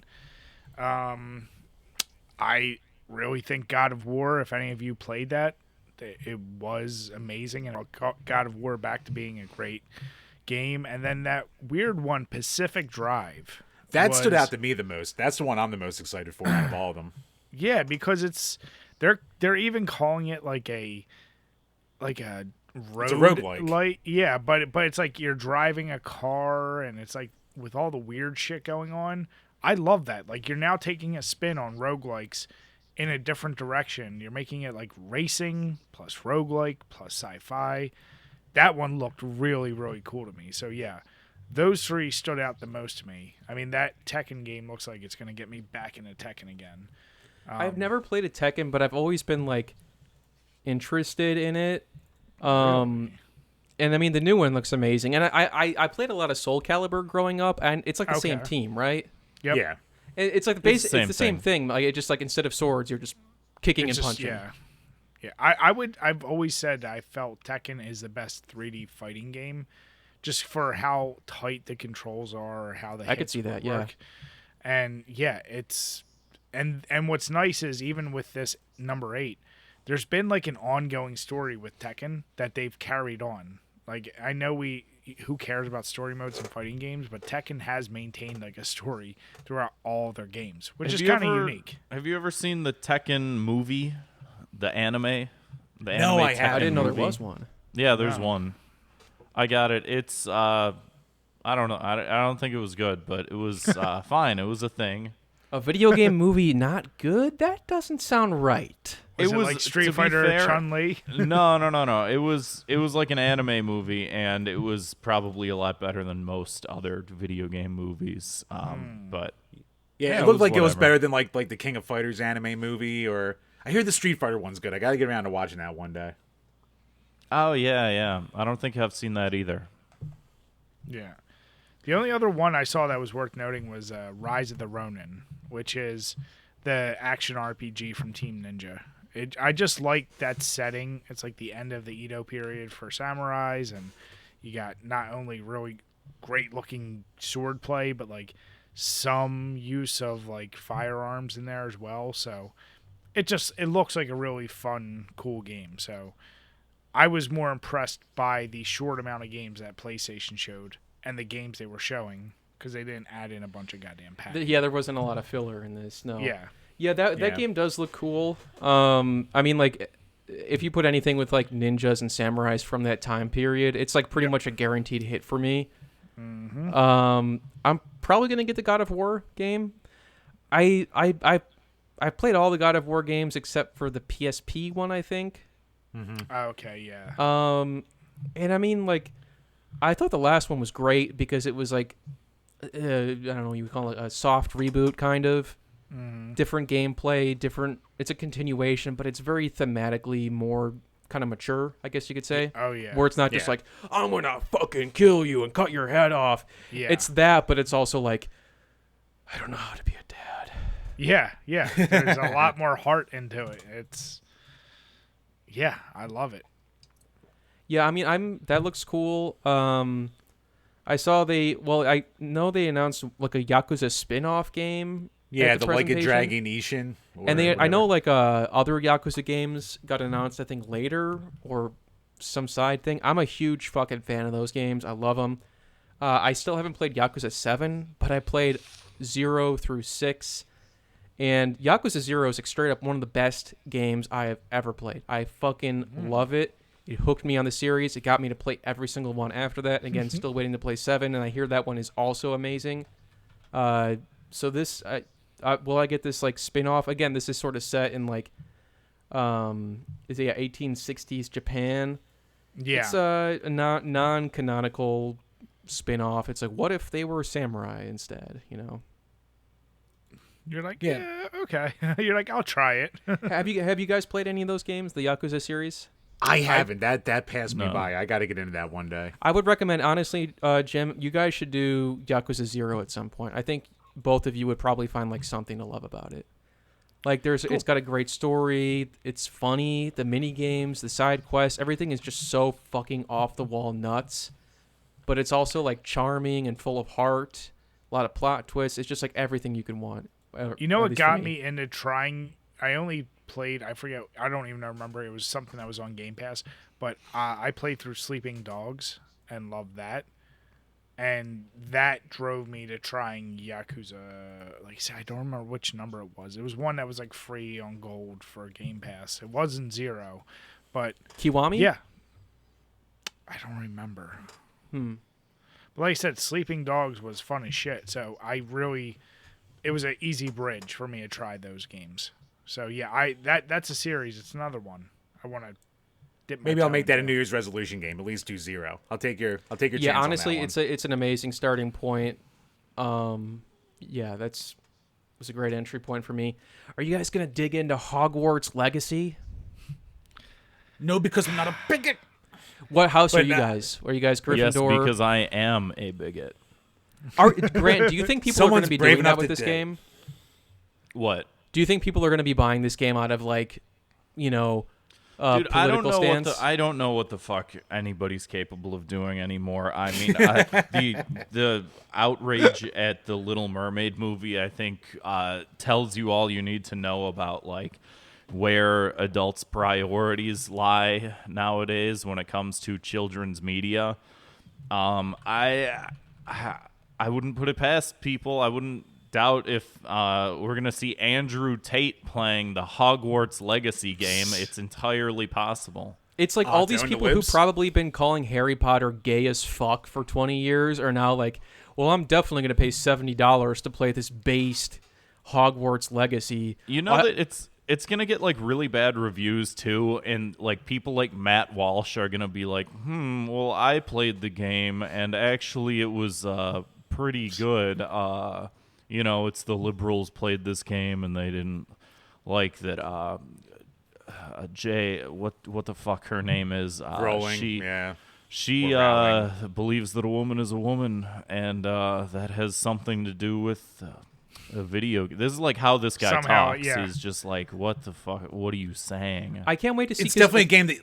I really think God of War, if any of you played that, it was amazing, and it got God of War back to being a great game. And then that weird one, Pacific Drive. That stood out to me the most. That's the one I'm the most excited for out of all of them. Yeah, because they're even calling it like a road It's a roguelike. light. Yeah, but it's like you're driving a car and it's like with all the weird shit going on. I love that. Like you're now taking a spin on roguelikes in a different direction. You're making it like racing plus roguelike plus sci-fi. That one looked really, really cool to me. So yeah, those three stood out the most to me. I mean, that Tekken game looks like it's going to get me back into Tekken again. I've never played a Tekken, but I've always been like interested in it. And I mean, the new one looks amazing. And I played a lot of Soul Calibur growing up, and it's like the same Okay. team, right? Yep. Yeah. It's like It's the it's the same thing. Like it just like instead of swords, you're just kicking It's and just- punching. Yeah. I've always said I felt Tekken is the best 3D fighting game, just for how tight the controls are, or how the I could hits see that, yeah. work. And yeah, it's and what's nice is even with this number 8, there's been like an ongoing story with Tekken that they've carried on. Like I know who cares about story modes in fighting games, but Tekken has maintained like a story throughout all their games, which Have is you kind of ever- unique. Have you ever seen the Tekken movie, the anime? The No, anime I haven't. I didn't know there movie? was one. Yeah, there's Wow. one. I got it. It's I don't know. I don't think it was good, but it was fine. It was a thing. A video game movie not good? That doesn't sound right. Was it was like to Street be Fighter fair- Chun-Li? No. It was like an anime movie, and it was probably a lot better than most other video game movies. But Yeah, it it looked was like it was whatever. better than like the King of Fighters anime movie, or I hear the Street Fighter one's good. I gotta get around to watching that one day. oh yeah. I don't think I've seen that either. Yeah. The only other one I saw that was worth noting was Rise of the Ronin, which is the action RPG from Team Ninja. I just like that setting. It's like the end of the Edo period for samurais, and you got not only really great looking sword play, but like some use of like firearms in there as well. So it looks like a really fun, cool game. So I was more impressed by the short amount of games that PlayStation showed and the games they were showing, because they didn't add in a bunch of goddamn packs. Yeah, there wasn't a lot of filler in this. No. Yeah. Yeah, that Yeah. game does look cool. I mean, like, if you put anything with like ninjas and samurais from that time period, it's like pretty much a guaranteed hit for me. Mm-hmm. I'm probably gonna get the God of War game. I played all the God of War games except for the PSP one, I think. Okay, yeah. And I mean, like, I thought the last one was great because it was like, I don't know, you would call it a soft reboot, kind of. Different gameplay, different. It's a continuation, but it's very thematically more kind of mature, I guess you could say. Oh, yeah. Where it's not just like, I'm gonna fucking kill you and cut your head off. Yeah. It's that, but it's also like, I don't know how to be a dad. Yeah. There's a lot more heart into it. Yeah, I love it. Yeah, I mean, that looks cool. I saw I know they announced like a Yakuza spin-off game. Yeah, at the Like a presentation. Dragon Ishin. And I know like other Yakuza games got announced, I think, later or some side thing. I'm a huge fucking fan of those games. I love them. I still haven't played Yakuza 7, but I played 0 through 6. And Yakuza 0 is like straight up one of the best games I have ever played. I fucking love it. It hooked me on the series. It got me to play every single one after that. Again, still waiting to play 7, and I hear that one is also amazing. So this... will I get this like spin-off? Again, this is sort of set in like 1860s Japan. Yeah. It's a non-canonical spin-off. It's like, what if they were samurai instead, you know? You're like, Yeah. yeah, okay. You're like, I'll try it. Have you guys played any of those games, the Yakuza series? I haven't. That passed me No. by. I got to get into that one day. I would recommend, honestly, Jim, you guys should do Yakuza 0 at some point. I think both of you would probably find like something to love about it. Like it's got a great story. It's funny. The mini games, the side quests, everything is just so fucking off the wall nuts. But it's also like charming and full of heart. A lot of plot twists. It's just like everything you can want. You know At what least for got me into trying? I only played, I forget, I don't even remember. It was something that was on Game Pass. But I played through Sleeping Dogs and loved that. And that drove me to trying Yakuza. Like I said, I don't remember which number it was. It was one that was like free on gold for Game Pass. It wasn't 0, but Kiwami? yeah, I don't remember. But like I said, Sleeping Dogs was fun as shit. So it was an easy bridge for me to try those games. So yeah, that's a series. It's another one I want to. Maybe I'll make that a New Year's resolution game. At least do 0. I'll take your chance Yeah, on honestly, that one. it's an amazing starting point. Yeah, was a great entry point for me. Are you guys gonna dig into Hogwarts Legacy? No, because I'm not a bigot. What house are But you not- guys? Are you guys Yes, Gryffindor? because I am a bigot. Grant, do you think people are going Someone's to be brave doing that enough with to this dig. game? What? Do you think people are going to be buying this game out of like, Dude, political stance? I don't know what the fuck anybody's capable of doing anymore. I mean, the outrage at the Little Mermaid movie, I think, tells you all you need to know about like where adults' priorities lie nowadays when it comes to children's media. I wouldn't put it past people. I wouldn't doubt if we're gonna see Andrew Tate playing the Hogwarts Legacy game. It's entirely possible. It's like all these throwing the people who libs? probably been calling Harry Potter gay as fuck for 20 years are now like, well, I'm definitely going to pay $70 to play this based Hogwarts Legacy. You know that it's gonna get like really bad reviews too, and like people like Matt Walsh are gonna be like, well, I played the game and actually it was pretty good. It's the liberals played this game and they didn't like that. Jay, what the fuck her name is? Rowling. She believes that a woman is a woman, and that has something to do with a video. This is like how this guy talks. Yeah. Is just like, what the fuck? What are you saying? I can't wait to see. It's definitely a game that.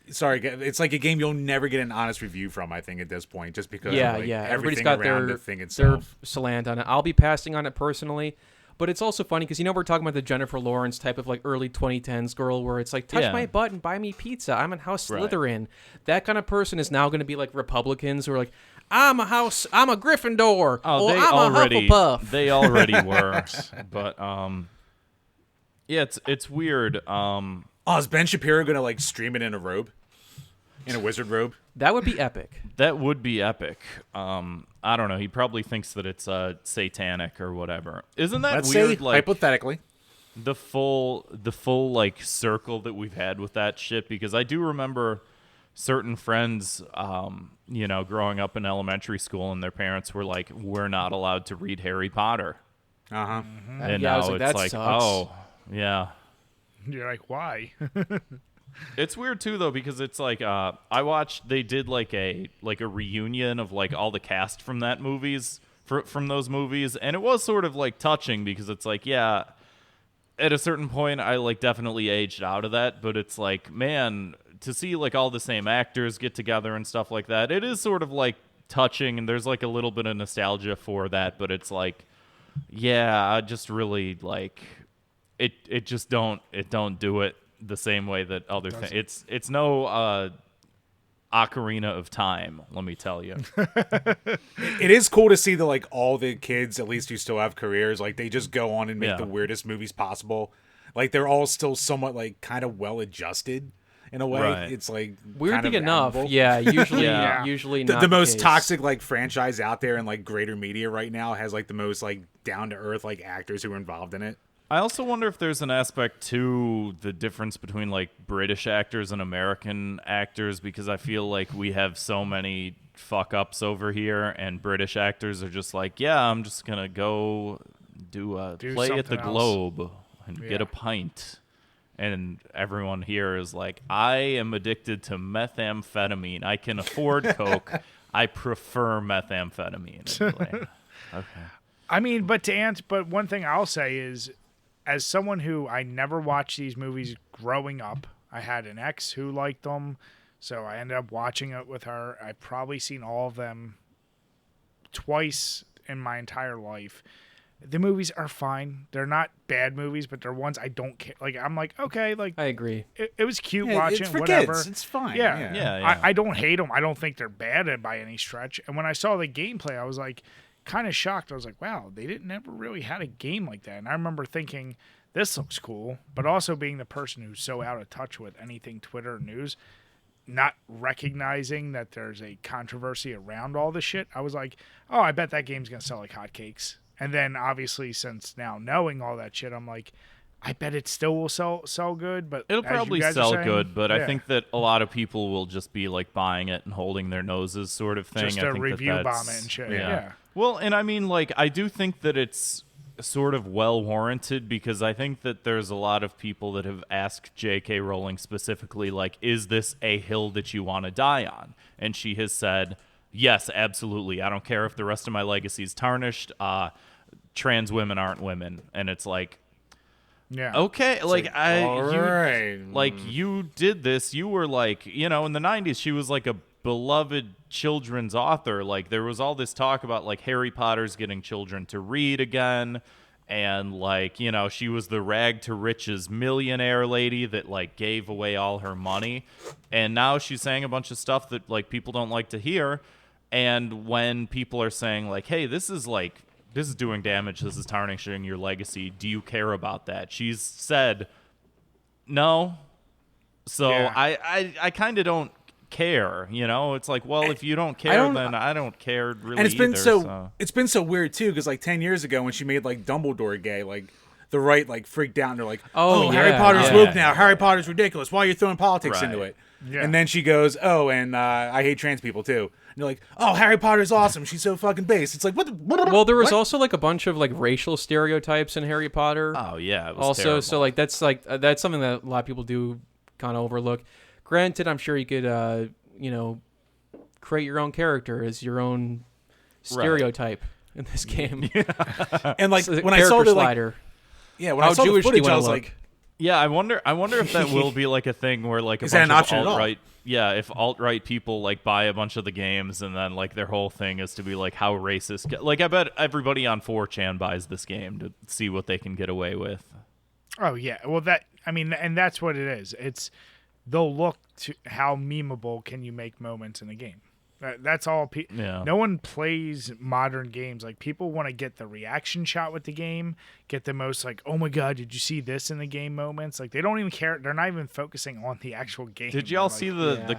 Sorry, it's like a game you'll never get an honest review from. I think at this point, just because everybody's got the thing their itself. slant on it. I'll be passing on it personally. But it's also funny because, we're talking about the Jennifer Lawrence type of like early 2010s girl where it's like, touch my butt and buy me pizza. I'm in House Slytherin. That kind of person is now going to be like Republicans who are like, I'm a Gryffindor. Oh, I'm a Hufflepuff. They already were. But, it's weird. Is Ben Shapiro going to like stream it in a robe? In a wizard robe? That would be epic. That would be epic. I don't know. He probably thinks that it's satanic or whatever. Isn't that Let's weird? say, like hypothetically, the full like circle that we've had with that shit. Because I do remember certain friends, growing up in elementary school, and their parents were like, "We're not allowed to read Harry Potter." Mm-hmm. And Yeah, I now was like, it's that like, sucks. oh, yeah. You're like, why? It's weird too though, because it's like they did like a reunion of like all the cast from from those movies, and it was sort of like touching because it's like, yeah, at a certain point I like definitely aged out of that, but it's like, man, to see like all the same actors get together and stuff like that, it is sort of like touching, and there's like a little bit of nostalgia for that, but it's like, yeah, I just really like it just don't do it the same way that other things. It's no Ocarina of Time, let me tell you. it is cool to see that like all the kids, at least who still have careers, like they just go on and make the weirdest movies possible. Like they're all still somewhat like kind of well adjusted in a way. Right. It's like Weirdly enough, admirable. yeah, usually Yeah. usually not The most case. toxic like franchise out there in like greater media right now has like the most like down to earth like actors who are involved in it. I also wonder if there's an aspect to the difference between like British actors and American actors, because I feel like we have so many fuck ups over here, and British actors are just like, yeah, I'm just gonna go do play at the something else. Globe and get a pint. And everyone here is like, I am addicted to methamphetamine. I can afford coke. I prefer methamphetamine. Like, okay. I mean, but one thing I'll say is, as someone who I never watched these movies growing up, I had an ex who liked them, so I ended up watching it with her. I've probably seen all of them twice in my entire life. The movies are fine. They're not bad movies, but they're ones I don't care. Like, I'm like, okay, like I agree. it was cute Yeah, watching it's for whatever. kids. It's fine. Yeah. Yeah. I don't hate them. I don't think they're bad by any stretch. And when I saw the gameplay, I was like, kind of shocked. I was like, wow, they never really had a game like that. And I remember thinking, this looks cool, but also being the person who's so out of touch with anything Twitter or news, not recognizing that there's a controversy around all this shit. I was like, oh, I bet that game's going to sell like hotcakes. And then obviously, since now knowing all that shit, I'm like, I bet it still will sell good, but It'll as you probably guys are sell saying, good, but yeah, I think that a lot of people will just be like buying it and holding their noses sort of thing. just I a think review that's, bomb it and shit. Yeah. Well, and I mean, like, I do think that it's sort of well warranted, because I think that there's a lot of people that have asked J.K. Rowling specifically, like, is this a hill that you want to die on? And she has said, yes, absolutely. I don't care if the rest of my legacy is tarnished. Trans women aren't women. And it's like, Yeah. okay, like Alright. you did this. You were like, in the 90s, she was like a beloved children's author. Like, there was all this talk about like Harry Potter's getting children to read again, and like, she was the rag to riches millionaire lady that like gave away all her money, and now she's saying a bunch of stuff that like people don't like to hear. And when people are saying like, hey, this is doing damage, this is tarnishing your legacy, do you care about that? She's said no. So Yeah. I kind of don't care. You know, it's like, well, if you don't care, then I don't care really. And it's been either, it's been so weird too, because like 10 years ago when she made like Dumbledore gay, like the right like freaked out and they're like, Oh, Harry yeah, Potter's yeah. woke now. Harry Potter's ridiculous. Why are you throwing politics Right. into it? Yeah. And then she goes, oh, and I hate trans people too. And you're like, oh, Harry Potter's awesome. She's so fucking base. It's like, what? Well, there was what? also like a bunch of like racial stereotypes in Harry Potter. oh yeah, it was also, terrible. so like that's something that a lot of people do kind of overlook. Granted, I'm sure you could create your own character as your own stereotype in this game. And like So when I saw character the like, slider. yeah, when How I saw Jewish the do you footage, I wanna was look? like, Yeah, I wonder if that will be like a thing where like a Is that bunch an option of at all? alt-right, yeah, if alt-right people like buy a bunch of the games and then like their whole thing is to be like how racist. Like I bet everybody on 4chan buys this game to see what they can get away with. Oh yeah, well and that's what it is. It's they'll look to how memeable can you make moments in a game. That's all. Yeah. No one plays modern games. Like people want to get the reaction shot with the game, get the most like, oh my god, did you see this in the game moments? Like they don't even care. They're not even focusing on the actual game. Did y'all They're see like, the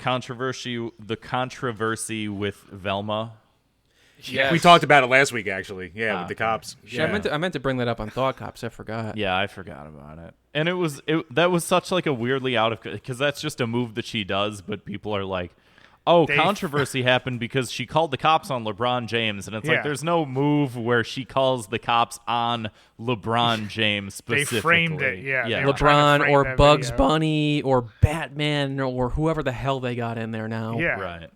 controversy with Velma? Yes. we talked about it last week actually. Yeah, Ah, with the cops. Shit, I meant to bring that up on Thought Cops. I forgot. Yeah, I forgot about it. And that was such like a weirdly out of, because that's just a move that she does, but people are like, oh, controversy happened because she called the cops on LeBron James, and it's Yeah. like there's no move where she calls the cops on LeBron James They specifically. framed it, yeah. They were trying to LeBron frame or that Bugs video. Bunny or Batman or whoever the hell they got in there now. Yeah, Right.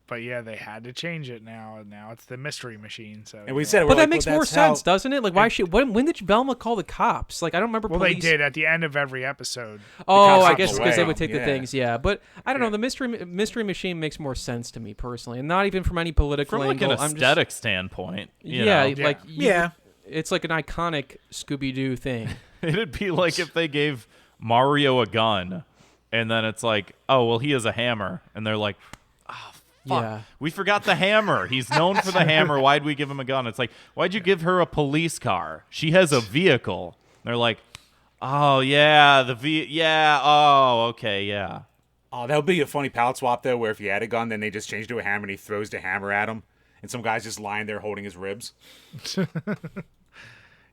but yeah, they had to change it now. Now it's the mystery machine. So And we yeah. said, But we're that like, makes well, more that's how- sense, doesn't it? Like, why should when did Velma call the cops? Like, I don't remember. Well, police. they did at the end of every episode. Oh, cops I hopped guess because they away. would take the Yeah. things. Yeah, but I don't know. Yeah. The mystery machine makes more sense to me personally, and not even from any political From like angle. an I'm just- aesthetic standpoint, you yeah, know? like Yeah. it's like an iconic Scooby Doo thing. It'd be like if they gave Mario a gun, and then it's like, oh, well, he has a hammer, and they're like, oh, fuck, Yeah. we forgot the hammer. He's known for the hammer. Why'd we give him a gun? It's like, why'd you give her a police car? She has a vehicle. They're like, oh yeah, oh okay, yeah. Oh, that would be a funny palette swap though, where if he had a gun, then they just change to a hammer and he throws the hammer at him, and some guy's just lying there holding his ribs.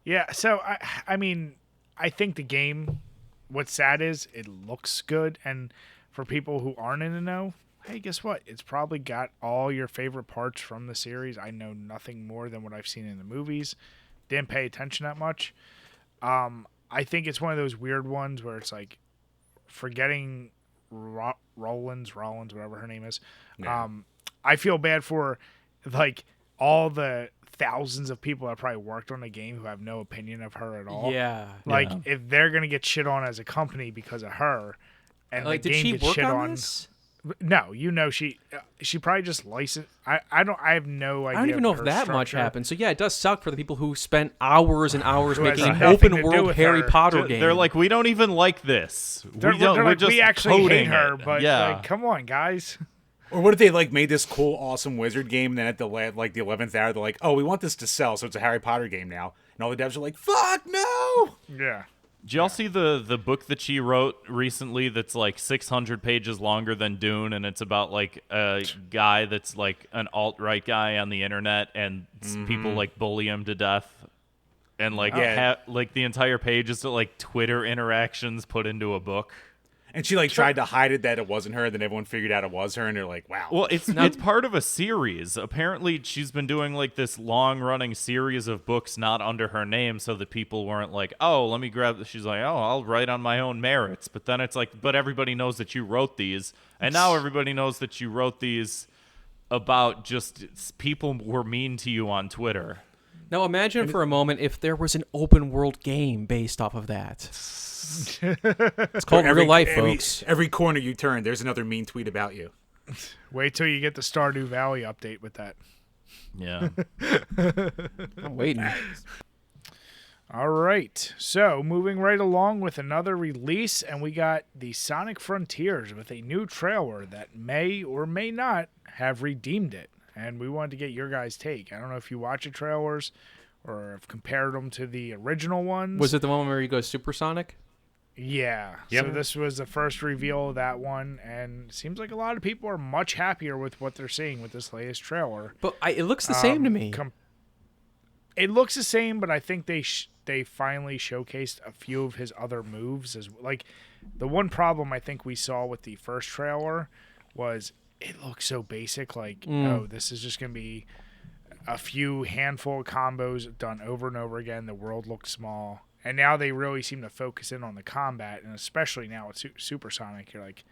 Yeah, so I mean, I think the game, what's sad is it looks good, and for people who aren't in the know, hey, guess what? It's probably got all your favorite parts from the series. I know nothing more than what I've seen in the movies. Didn't pay attention that much. I think it's one of those weird ones where it's like forgetting Rollins, whatever her name is. Yeah. I feel bad for like all the thousands of people that probably worked on the game who have no opinion of her at all. Yeah. Like Yeah. if they're gonna get shit on as a company because of her, and Like, the did game she gets work shit on this? No, she probably just licensed. I have no idea. I don't even know if her that much structure. happened. So yeah, it does suck for the people who spent hours and hours Who has making an nothing to open do world with Harry her. Potter game. They're like, we don't even like this. They're We're like, just we actually hate coding her, it. but yeah. like, come on, guys. Or what if they like made this cool, awesome wizard game, and then at the like the 11th hour, they're like, "Oh, we want this to sell, so it's a Harry Potter game now." And all the devs are like, "Fuck no!" Yeah. Did y'all see the book that she wrote recently that's like 600 pages longer than Dune, and it's about like a guy that's like an alt-right guy on the internet, and people like bully him to death, and like Yeah. like the entire page is like Twitter interactions put into a book. And she like tried to hide it that it wasn't her, then everyone figured out it was her, and they're like, "Wow." Well, it's part of a series. Apparently, she's been doing like this long-running series of books not under her name, so that people weren't like, "Oh, let me grab." She's like, "Oh, I'll write on my own merits." But then it's like, "But everybody knows that you wrote these," and now everybody knows that you wrote these about just people were mean to you on Twitter. Now imagine for a moment if there was an open world game based off of that. It's called real life, folks. Every corner you turn, there's another mean tweet about you. Wait till you get the Stardew Valley update with that. Yeah. I'm waiting. All right. So, moving right along with another release, and we got the Sonic Frontiers with a new trailer that may or may not have redeemed it. And we wanted to get your guys' take. I don't know if you watch the trailers or have compared them to the original ones. Was it the one where you go supersonic? Yeah. Yep. So this was the first reveal of that one, and it seems like a lot of people are much happier with what they're seeing with this latest trailer. But it looks the same to me. It looks the same, but I think they finally showcased a few of his other moves. Like, the one problem I think we saw with the first trailer was it looked so basic. Like, oh, this is just going to be a few handful of combos done over and over again. The world looks small. And now they really seem to focus in on the combat, and especially now with Supersonic, you're like,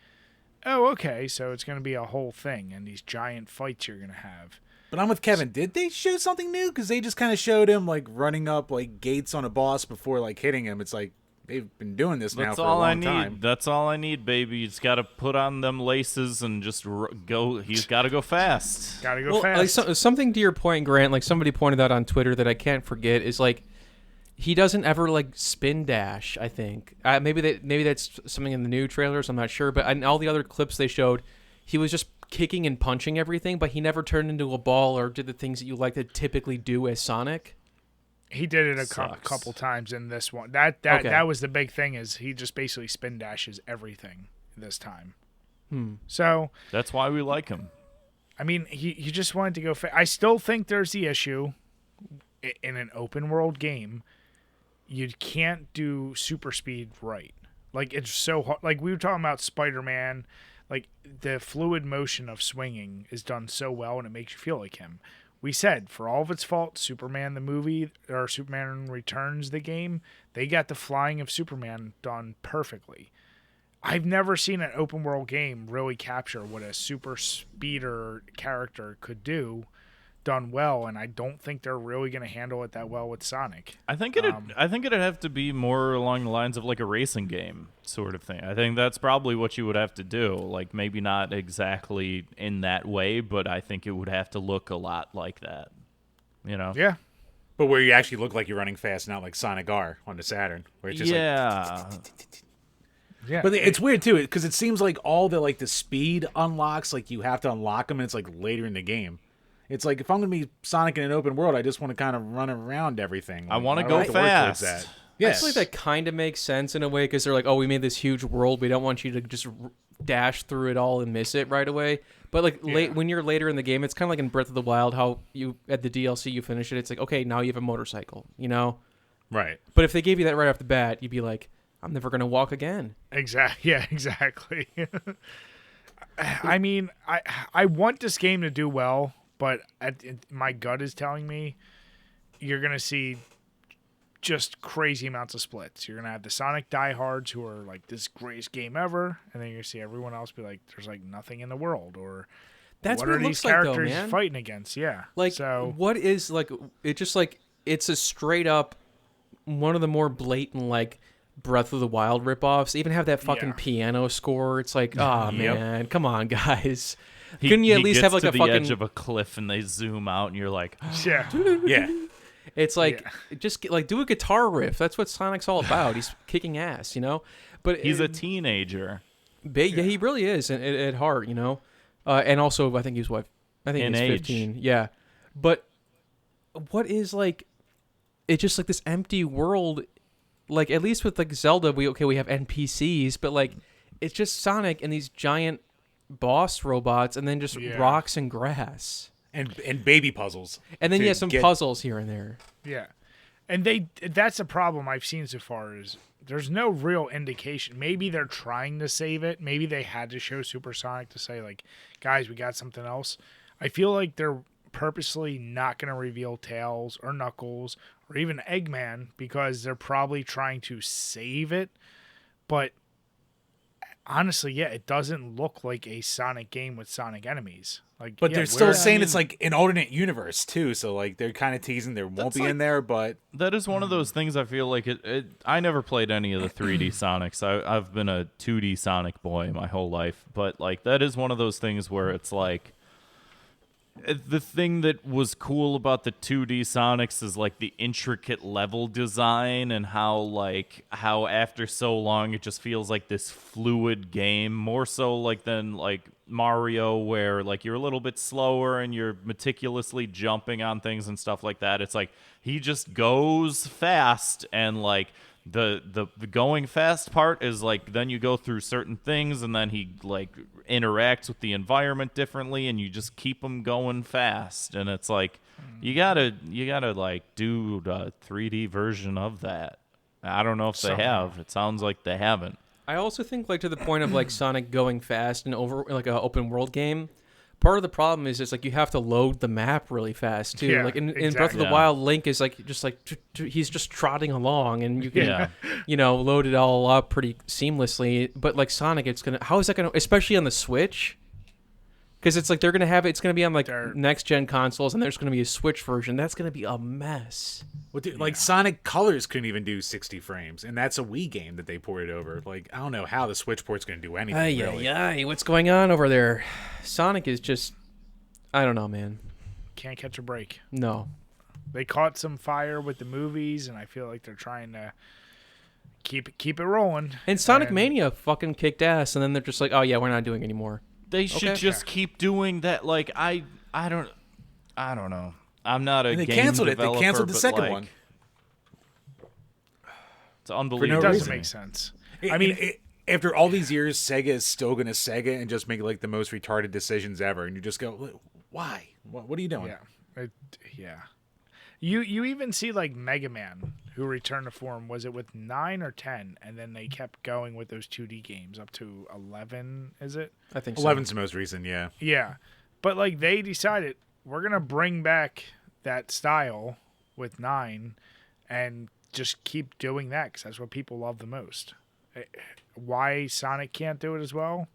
oh, okay, so it's going to be a whole thing, and these giant fights you're going to have. But I'm with Kevin. Did they show something new? Because they just kind of showed him like running up like gates on a boss before like hitting him. It's like they've been doing this now for a long time. That's all I need, baby. You just got to put on them laces and just go. He's got to go fast. Got to go fast. Like, something to your point, Grant, like somebody pointed out on Twitter that I can't forget is like, he doesn't ever like spin dash. I think maybe that's something in the new trailers. I'm not sure, but in all the other clips they showed, he was just kicking and punching everything, but he never turned into a ball or did the things that you like to typically do as Sonic. He did it a couple times in this one. That was the big thing, is he just basically spin dashes everything this time. So that's why we like him. I mean, he just wanted to go. I still think there's the issue in an open world game. You can't do super speed right. Like, it's so hard. Like, we were talking about Spider-Man. Like, the fluid motion of swinging is done so well, and it makes you feel like him. We said, for all of its faults, Superman the movie, or Superman Returns the game, they got the flying of Superman done perfectly. I've never seen an open world game really capture what a super speeder character could do done well, and I don't think they're really going to handle it that well with Sonic. I think it'd have to be more along the lines of like a racing game sort of thing. I think that's probably what you would have to do. Like, maybe not exactly in that way, but I think it would have to look a lot like that. You know? Yeah. But where you actually look like you're running fast, not like Sonic R on the Saturn, where it's just yeah. Yeah. But it's weird too, because it seems like all the speed unlocks, like you have to unlock them, and it's like later in the game. It's like, if I'm going to be Sonic in an open world, I just want to kind of run around everything. I want to don't go have work towards fast. that. I Yes. feel like that kind of makes sense in a way, because they're like, oh, we made this huge world. We don't want you to just dash through it all and miss it right away. But like when you're later in the game, it's kind of like in Breath of the Wild, how you at the DLC you finish it. It's like, okay, now you have a motorcycle, you know? Right. But if they gave you that right off the bat, you'd be like, I'm never going to walk again. Exactly. Yeah, exactly. I mean, I want this game to do well, but my gut is telling me you're going to see just crazy amounts of splits. You're going to have the Sonic diehards who are like, this greatest game ever, and then you're going to see everyone else be like, there's like nothing in the world, or That's what what are it these looks like, though, characters man. fighting against? Yeah. Like, so what is, like, it just, like, it's a straight up, one of the more blatant, like, Breath of the Wild ripoffs. Even have that fucking piano score. It's like, oh, man, come on, guys. Couldn't you at least have, like, to a the fucking... edge of a cliff and they zoom out and you're like, yeah. Yeah. It's like, just, like, do a guitar riff. That's what Sonic's all about. He's kicking ass, you know? But he's a teenager. Yeah, he really is at heart, you know? And also, I think he's what? I think In he's age. 15. Yeah. But what is, like, it's just, like, this empty world. Like, at least with, like, Zelda, we have NPCs, but, like, it's just Sonic and these giant boss robots and then just rocks and grass. And baby puzzles. And then, some puzzles here and there. Yeah. And that's a problem I've seen so far, is there's no real indication. Maybe they're trying to save it. Maybe they had to show Supersonic to say, like, guys, we got something else. I feel like they're purposely not going to reveal Tails or Knuckles or even Eggman, because they're probably trying to save it. But honestly, it doesn't look like a Sonic game with Sonic enemies. Like, But they're still saying it's like an alternate universe too, so like they're kind of teasing there won't be in there, but that is one of those things. I feel like I never played any of the 3D Sonics. I've been a 2D Sonic boy my whole life, but like that is one of those things where it's like, the thing that was cool about the 2D Sonics is like the intricate level design and how after so long it just feels like this fluid game, more so like than like Mario, where like you're a little bit slower and you're meticulously jumping on things and stuff like that. It's like he just goes fast, and like the going fast part is like then you go through certain things and then he like interacts with the environment differently and you just keep him going fast, and it's like you gotta like do the 3D version of that. I don't know if they have. It sounds like they haven't. I also think like to the point of like Sonic going fast and over like a open world game. Part of the problem is it's like you have to load the map really fast too. Yeah, like in Breath of exactly. the Wild, Link is like he's just trotting along, and you can load it all up pretty seamlessly. But like Sonic, how is that gonna, especially on the Switch? Because it's like it's gonna be on like next gen consoles, and there's gonna be a Switch version. That's gonna be a mess. Well, dude, like Sonic Colors couldn't even do 60 frames, and that's a Wii game that they ported over. Like, I don't know how the Switch port's going to do anything, really. What's going on over there? Sonic is just, I don't know, man. Can't catch a break. No. They caught some fire with the movies, and I feel like they're trying to keep it rolling. And Sonic Mania fucking kicked ass, and then they're just like, oh yeah, we're not doing it anymore. They should just keep doing that. Like I don't know. I'm not a and they game canceled developer. They canceled the second like, one. It's unbelievable. It doesn't reason. make sense. I mean, after all these years, Sega is still going to Sega and just make like the most retarded decisions ever, and you just go, why? What are you doing? Yeah. You even see like Mega Man, who returned to form. Was it with 9 or 10? And then they kept going with those 2D games up to 11. Is it? I think 11's the most recent, yeah. Yeah, but like they decided we're gonna bring back that style with 9, and just keep doing that because that's what people love the most. Why Sonic can't do it as well?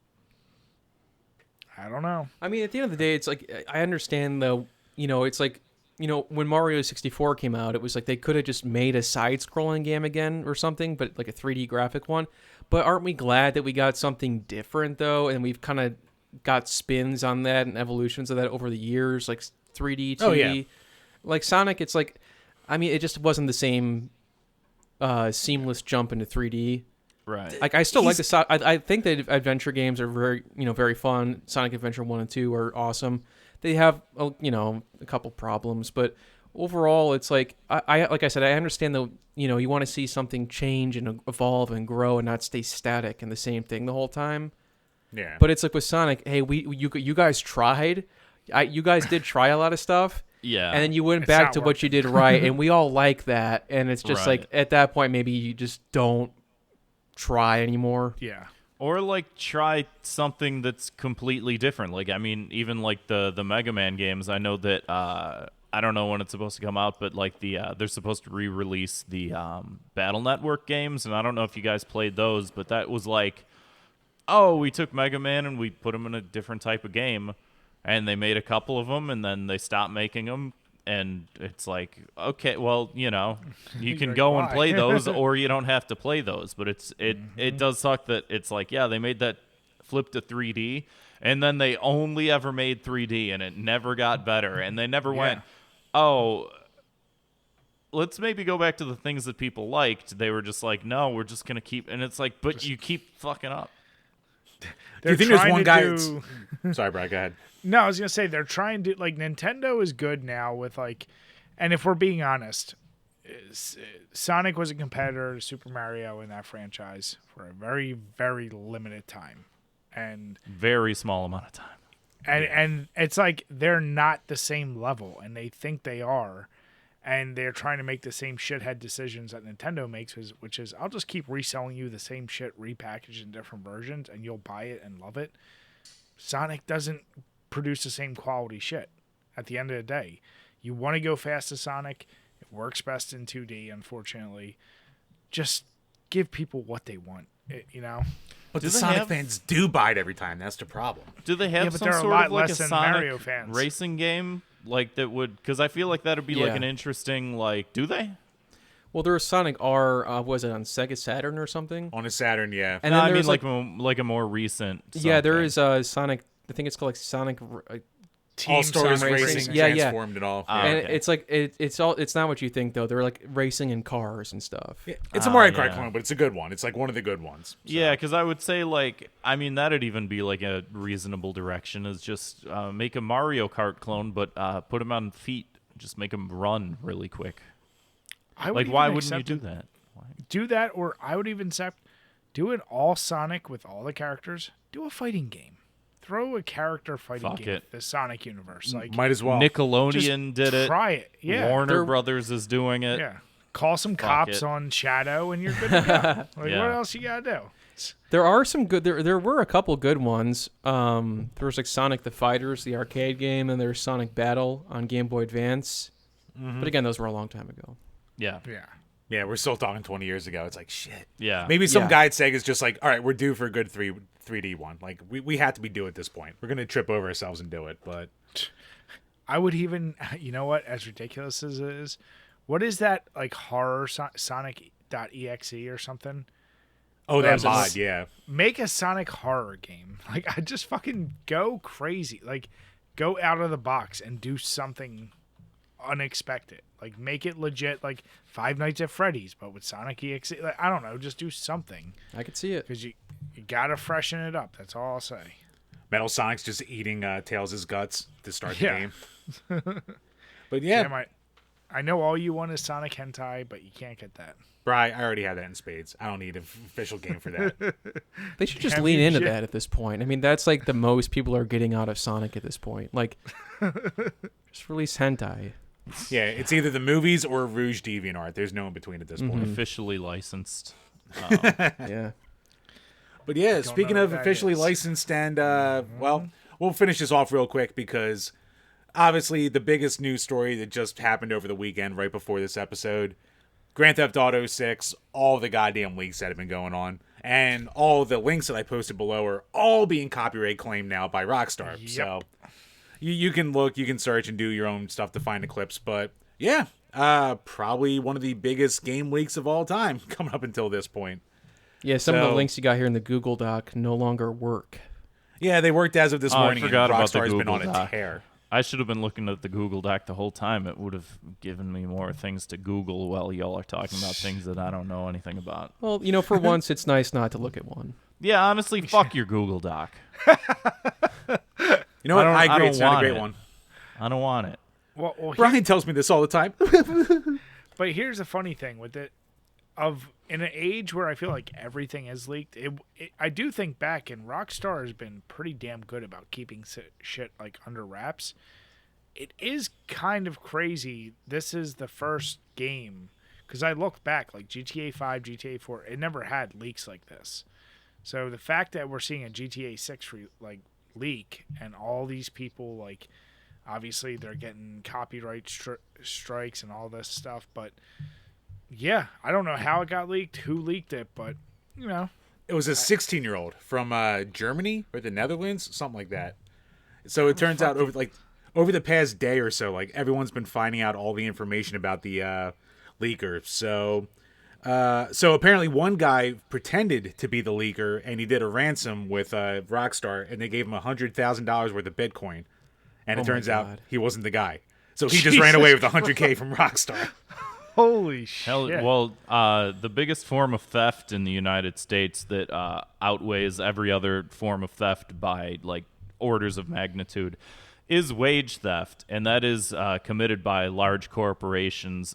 I don't know. I mean, at the end of the day, it's like I understand though. It's like when Mario 64 came out, it was like they could have just made a side-scrolling game again or something, but like a 3D graphic one. But aren't we glad that we got something different though, and we've kind of got spins on that and evolutions of that over the years, like 3D, 2D. Oh, yeah. Like Sonic, it's like, I mean, it just wasn't the same seamless jump into 3D. Right. Like I still like the I think that adventure games are very very fun. Sonic Adventure 1 and 2 are awesome. They have a couple problems, but overall it's like I like I said, I understand that you want to see something change and evolve and grow and not stay static and the same thing the whole time. Yeah. But it's like with Sonic, hey, you guys tried. You guys did try a lot of stuff. Yeah. And then you went back to what you did right, and we all like that. And it's just Right. like at that point, maybe you just don't try anymore. Yeah. Or like try something that's completely different. Like I mean, even like the Mega Man games. I know that I don't know when it's supposed to come out, but like they're supposed to re-release the Battle Network games, and I don't know if you guys played those, but that was like, oh, we took Mega Man and we put him in a different type of game, and they made a couple of them, and then they stopped making them, and it's like, okay, well, you can like, go why? and play those, or you don't have to play those, but it does suck that it's like, yeah, they made that flip to 3D, and then they only ever made 3D, and it never got better, and they never went, oh, let's maybe go back to the things that people liked. They were just like, no, we're just gonna keep, and it's like, but you keep fucking up. Do you think there's one guy? Sorry, Brad. Go ahead. No, I was gonna say they're trying to like Nintendo is good now with like, and if we're being honest, Sonic was a competitor to Super Mario in that franchise for a very, very limited time, and Very small amount of time. and it's like they're not the same level, and they think they are, and they're trying to make the same shithead decisions that Nintendo makes, which is I'll just keep reselling you the same shit repackaged in different versions, and you'll buy it and love it. Sonic doesn't produce the same quality shit. At the end of the day, you want to go fast as Sonic. It works best in 2D, unfortunately. Just give people what they want, But Do the they Sonic have- fans do buy it every time. That's the problem. Do they have Yeah, but some they're a sort lot of like a less than Sonic Mario fans. racing game like that would? Because I feel like that would be like Yeah. an interesting like. Do they? Well, there was Sonic R. Was it on Sega Saturn or something? On a Saturn, yeah. And No, then I mean there's like a more recent. yeah, there something. is Sonic. I think it's called like Sonic. All Stars Racing. Racing, Yeah, yeah. transformed and all. Ah, And okay. it's like it's not what you think though. They're like racing in cars and stuff. Yeah, it's a Mario Kart yeah. clone, but it's a good one. It's like one of the good ones. So. Yeah, because I would say like I mean that'd even be like a reasonable direction is just make a Mario Kart clone, but put them on feet. Just make them run really quick. I would Like even why wouldn't you accept do it- that? Do that, or I would even do it all Sonic with all the characters. Do a fighting game. Throw a character fighting Fuck game it. with the Sonic universe. Like, Might as well. Nickelodeon did it. try it. Yeah. Warner Brothers is doing it. Yeah. Call some cops it. on Shadow, and you're good to go. Like, Yeah. what else you gotta do? There are some good. There were a couple good ones. There was like Sonic the Fighters, the arcade game, and there's Sonic Battle on Game Boy Advance. But again, those were a long time ago. Yeah. Yeah. Yeah, we're still talking 20 years ago. It's like, shit. Yeah. Maybe some Yeah. guy at Sega's just like, all right, we're due for a good 3D one. Like, we have to be due at this point. We're going to trip over ourselves and do it, but... I would even, you know what, as ridiculous as it is, what is that, like, horror Sonic.exe or something? Oh, that Those- mod, yeah. Make a Sonic horror game. Like, I just fucking go crazy. Like, go out of the box and do something unexpected. Like, make it legit, like Five Nights at Freddy's, but with Sonic EXE. Like, I don't know, just do something. I could see it. Because you gotta freshen it up. That's all I'll say. Metal Sonic's just eating Tails' guts to start the Yeah. game. But yeah, Damn, I know all you want is Sonic Hentai, but you can't get that. Bri, I already have that in spades. I don't need an official game for that. They should just Damn lean you, into shit. that at this point. I mean, that's like the most people are getting out of Sonic at this point. Like, just release hentai. Yeah, it's either the movies or Rouge DeviantArt. There's no in between at this point. Officially licensed. Yeah. But yeah, know speaking what of that officially is. licensed and, well, we'll finish this off real quick because obviously the biggest news story that just happened over the weekend right before this episode, Grand Theft Auto 6, all the goddamn leaks that have been going on, and all the links that I posted below are all being copyright claimed now by Rockstar. Yep. So you can look, you can search and do your own stuff to find the clips, but yeah, probably one of the biggest game leaks of all time coming up until this point. Yeah, some of the So- links you got here in the Google Doc no longer work. Yeah, they worked as of this Oh, I morning, and forgot about the Rockstar's been Google on a Doc. tear. I should have been looking at the Google Doc the whole time. It would have given me more things to Google while y'all are talking about things that I don't know anything about. Well, you know, for once, it's nice not to look at one. Yeah, honestly, fuck your Google Doc. You know what? I agree. don't It's not a want great it. one. I don't want it. Well, Brian tells me this all the time. but here's the funny thing with it. In an age where I feel like everything is leaked, I do think back, and Rockstar has been pretty damn good about keeping shit like under wraps. It is kind of crazy. This is the first game, because I looked back, like GTA 5, GTA 4, it never had leaks like this. So the fact that we're seeing a GTA 6 leak, and all these people, like, obviously they're getting copyright strikes and all this stuff, but yeah, I don't know how it got leaked, who leaked it, but, you know. It was a 16-year-old from Germany or the Netherlands, something like that. So it turns out over the past day or so, like, everyone's been finding out all the information about the leaker. So apparently one guy pretended to be the leaker, and he did a ransom with Rockstar, and they gave him $100,000 worth of Bitcoin. And Oh it my turns out God. he wasn't the guy. So he just ran away with $100K from Rockstar. Holy Hell, shit. well, the biggest form of theft in the United States that outweighs every other form of theft by like orders of magnitude is wage theft, and that is committed by large corporations.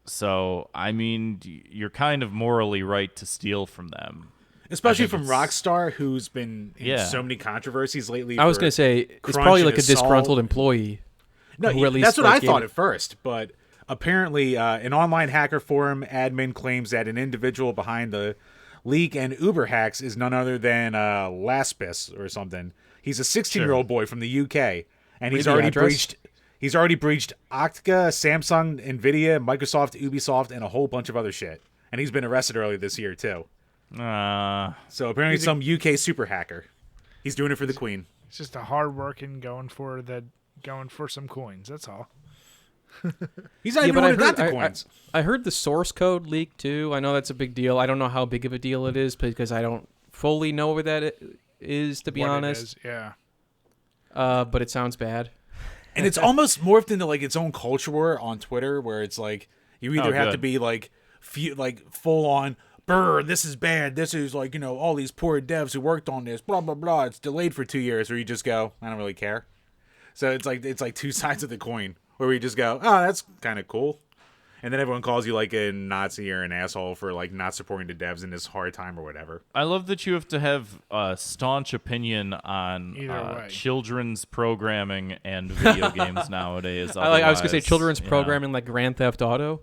So, I mean, you're kind of morally right to steal from them. Especially I from think it's- Rockstar, who's been in Yeah. so many controversies lately. I was for going to say, it's crunch probably and like a assault. disgruntled employee. No, who at least, that's what like, I gave thought it- at first, but apparently an online hacker forum admin claims that an individual behind the leak and Uber hacks is none other than Laspis or something. He's a 16-year-old boy from the UK, and he's the already address? breached Okta, Samsung, Nvidia, Microsoft, Ubisoft, and a whole bunch of other shit. And he's been arrested earlier this year too. So apparently some UK super hacker. He's doing it for the Queen. It's just a hard working going for some coins. That's all. He's not Yeah, even but the I one who got heard, the coins. I heard the source code leaked too. I know that's a big deal. I don't know how big of a deal it is because I don't fully know where that is, to be What it honest. is, yeah. But it sounds bad. And it's almost morphed into like its own culture war on Twitter, where it's like you either have to good. be like full on, brr, this is bad. This is like, all these poor devs who worked on this, blah blah blah. It's delayed for 2 years, or you just go, I don't really care. So it's like two sides of the coin, where we just go, oh, that's kind of cool. And then everyone calls you like a Nazi or an asshole for like not supporting the devs in this hard time or whatever. I love that you have to have a staunch opinion on Either way. children's programming and video games nowadays. I was gonna say Otherwise, children's yeah. programming like Grand Theft Auto.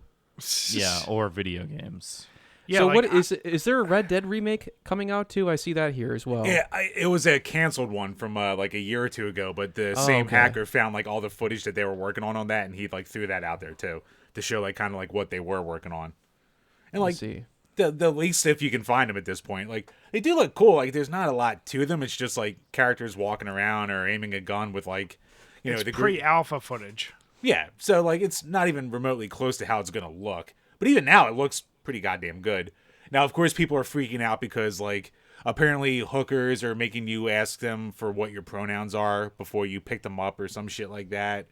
Yeah, or video games. Yeah, So like, what is there a Red Dead remake coming out too? I see that here as well. Yeah, it was a canceled one from like a year or two ago, but the same okay. hacker found like all the footage that they were working on that, and he like threw that out there too to show like kind of like what they were working on. And I like see. the least if you can find them at this point, like they do look cool. Like there's not a lot to them. It's just like characters walking around or aiming a gun with like it's the pre-alpha footage. Yeah, so like it's not even remotely close to how it's gonna look. But even now, it looks pretty goddamn good. Now, of course, people are freaking out because like apparently hookers are making you ask them for what your pronouns are before you pick them up or some shit like that.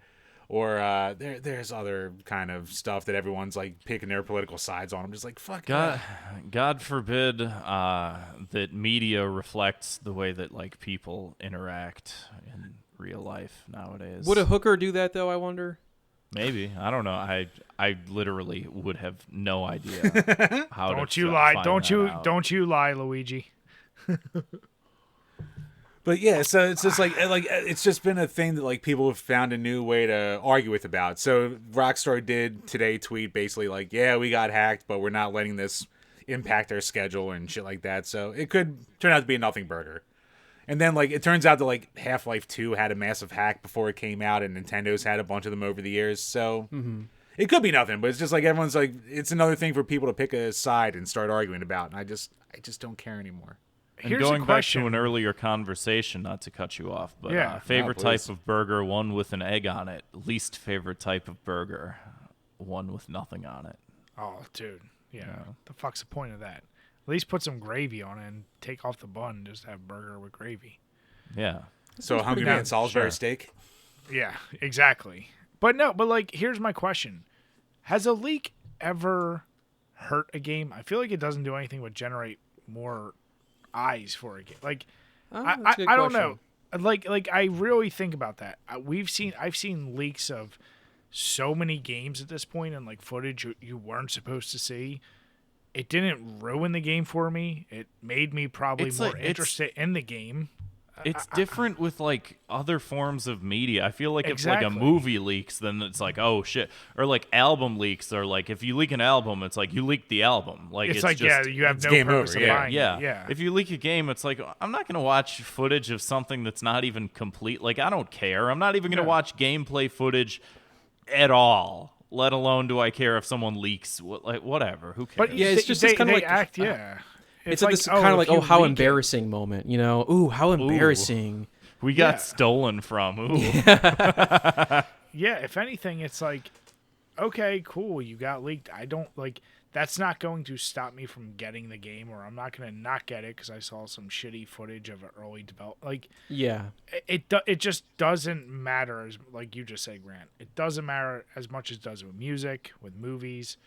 Or there's other kind of stuff that everyone's like picking their political sides on. I'm just like, fuck. God forbid that media reflects the way that like people interact in real life nowadays. Would a hooker do that though? I wonder. Maybe, I don't know. I literally would have no idea how. Don't to you lie! find Don't that you! out. Don't you lie, Luigi! But yeah, so it's just like it's just been a thing that like people have found a new way to argue with about. So Rockstar did today tweet basically like, yeah, we got hacked, but we're not letting this impact our schedule and shit like that. So it could turn out to be a nothing burger. And then like it turns out that like Half-Life 2 had a massive hack before it came out, and Nintendo's had a bunch of them over the years. So it could be nothing, but it's just like everyone's like it's another thing for people to pick a side and start arguing about. And I just don't care anymore. And Here's going a back question. to an earlier conversation, not to cut you off, but Yeah. favorite No, type please. of burger, one with an egg on it. Least favorite type of burger, one with nothing on it. Oh, dude, yeah. The fuck's the point of that? At least put some gravy on it and take off the bun. And just have burger with gravy. Yeah. So Hungry Man Salisbury Sure. steak. Yeah, exactly. But no, but like, here's my question: has a leak ever hurt a game? I feel like it doesn't do anything but generate more eyes for a game. Like, That's a good I don't question. know. Like I really think about that. I've seen leaks of so many games at this point and like footage you weren't supposed to see. It didn't ruin the game for me. It made me probably It's more like- it's- interested in the game. It's different with like other forms of media. I feel like if like a Exactly. movie leaks, then it's like, oh shit. Or like album leaks, or like if you leak an album, it's like you leaked the album. Like It's like, just, yeah, you have it's no game purpose over, of yeah. buying Yeah. it. Yeah. If you leak a game, it's like I'm not gonna watch footage of something that's not even complete. Like I don't care. I'm not even gonna Yeah. watch gameplay footage at all. Let alone do I care if someone leaks. Like whatever. Who cares? But Yeah, it's just- it's kinda like- act. Yeah. It's like this kind of like, if you how leak it- embarrassing moment, you know? Ooh, how embarrassing. we got Yeah. stolen from. Ooh. Yeah, if anything, it's like, okay, cool, you got leaked. I don't like. That's not going to stop me from getting the game, or I'm not going to not get it because I saw some shitty footage of an early develop. Like, Yeah. it just doesn't matter as like you just said, Grant. It doesn't matter as much as it does with music, with movies.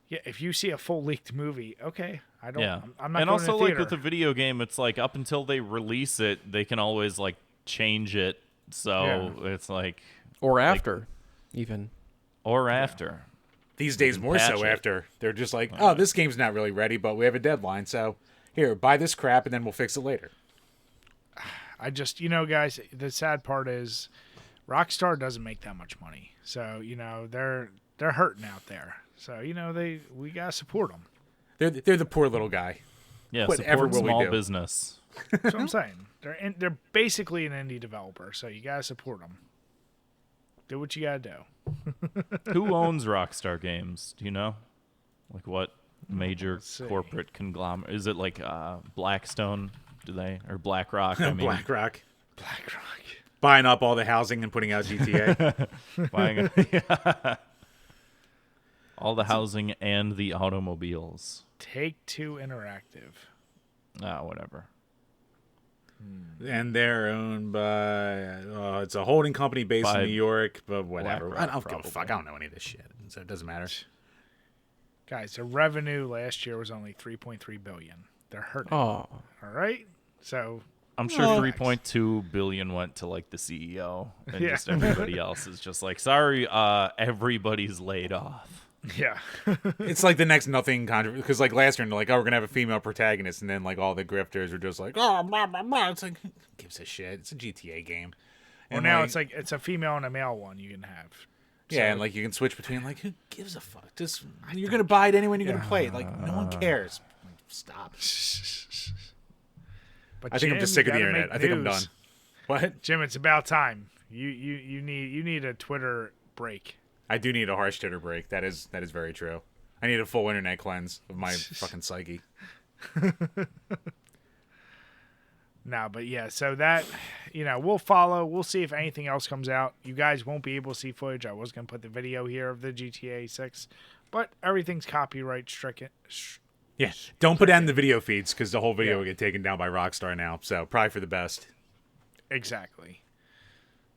Yeah, if you see a full leaked movie, okay, I don't. Yeah. I'm not and going also to the like theater. with a video game, it's like up until they release it, they can always like change it. So it's like Or after, even. or after. These days more patch so it. after they're just like, oh, this game's not really ready, but we have a deadline, so here, buy this crap and then we'll fix it later. I just, guys, the sad part is Rockstar doesn't make that much money. So, they're hurting out there. So, we got to support them. They're the poor little guy. Yeah, Whatever support will we small do? business. That's what I'm saying. They're basically an indie developer, so you got to support them. Do what you got to do. Who owns Rockstar Games? Do you know? Like what major see. corporate conglomerate? Is it like Blackstone? Do they or BlackRock? I mean, BlackRock. BlackRock. Buying up all the housing and putting out GTA. buying all the housing and the automobiles. Take-Two Interactive. Whatever. And they're owned by, it's a holding company based By in New York, but whatever. BlackRock, I don't give a probably. fuck. I don't know any of this shit, so it doesn't matter. Guys, the revenue last year was only $3.3 billion. They're hurting. Oh. All right? So, I'm sure Oh. 3.2 billion went to like the CEO, and Yeah. just everybody else is just like, sorry, everybody's laid off. Yeah. It's like the next nothing controversy because like last year, they're like, oh, we're gonna have a female protagonist, and then like all the grifters were just like, oh, blah, blah, blah. It's like, who gives a shit? It's a GTA game. Well, And now it's like it's a female and a male one you can have. yeah, and like you can switch between like who gives a fuck? Just you're gonna buy it anyway, and you're gonna play it. Like no one cares. Like, stop. But I think I'm Jim, just sick you of the gotta internet. make I think I'm news. done. What? Jim, it's about time. You need a Twitter break. I do need a harsh Twitter break. That is very true. I need a full internet cleanse of my fucking psyche. No, but yeah, so that, we'll follow. We'll see if anything else comes out. You guys won't be able to see footage. I was going to put the video here of the GTA 6, but everything's copyright stricken. Yeah, don't put that in the video feeds because the whole video Yeah. will get taken down by Rockstar now. So probably for the best. Exactly.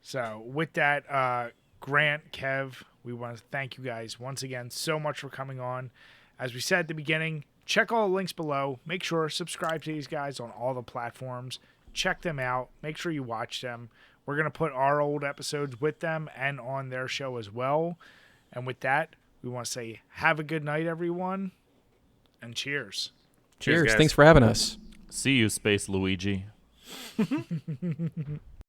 So with that, Grant, Kev, we want to thank you guys once again so much for coming on. As we said at the beginning, check all the links below. Make sure subscribe to these guys on all the platforms. Check them out. Make sure you watch them. We're going to put our old episodes with them and on their show as well. And with that, we want to say have a good night, everyone, and cheers. Cheers. guys. Thanks for having us. See you, Space Luigi.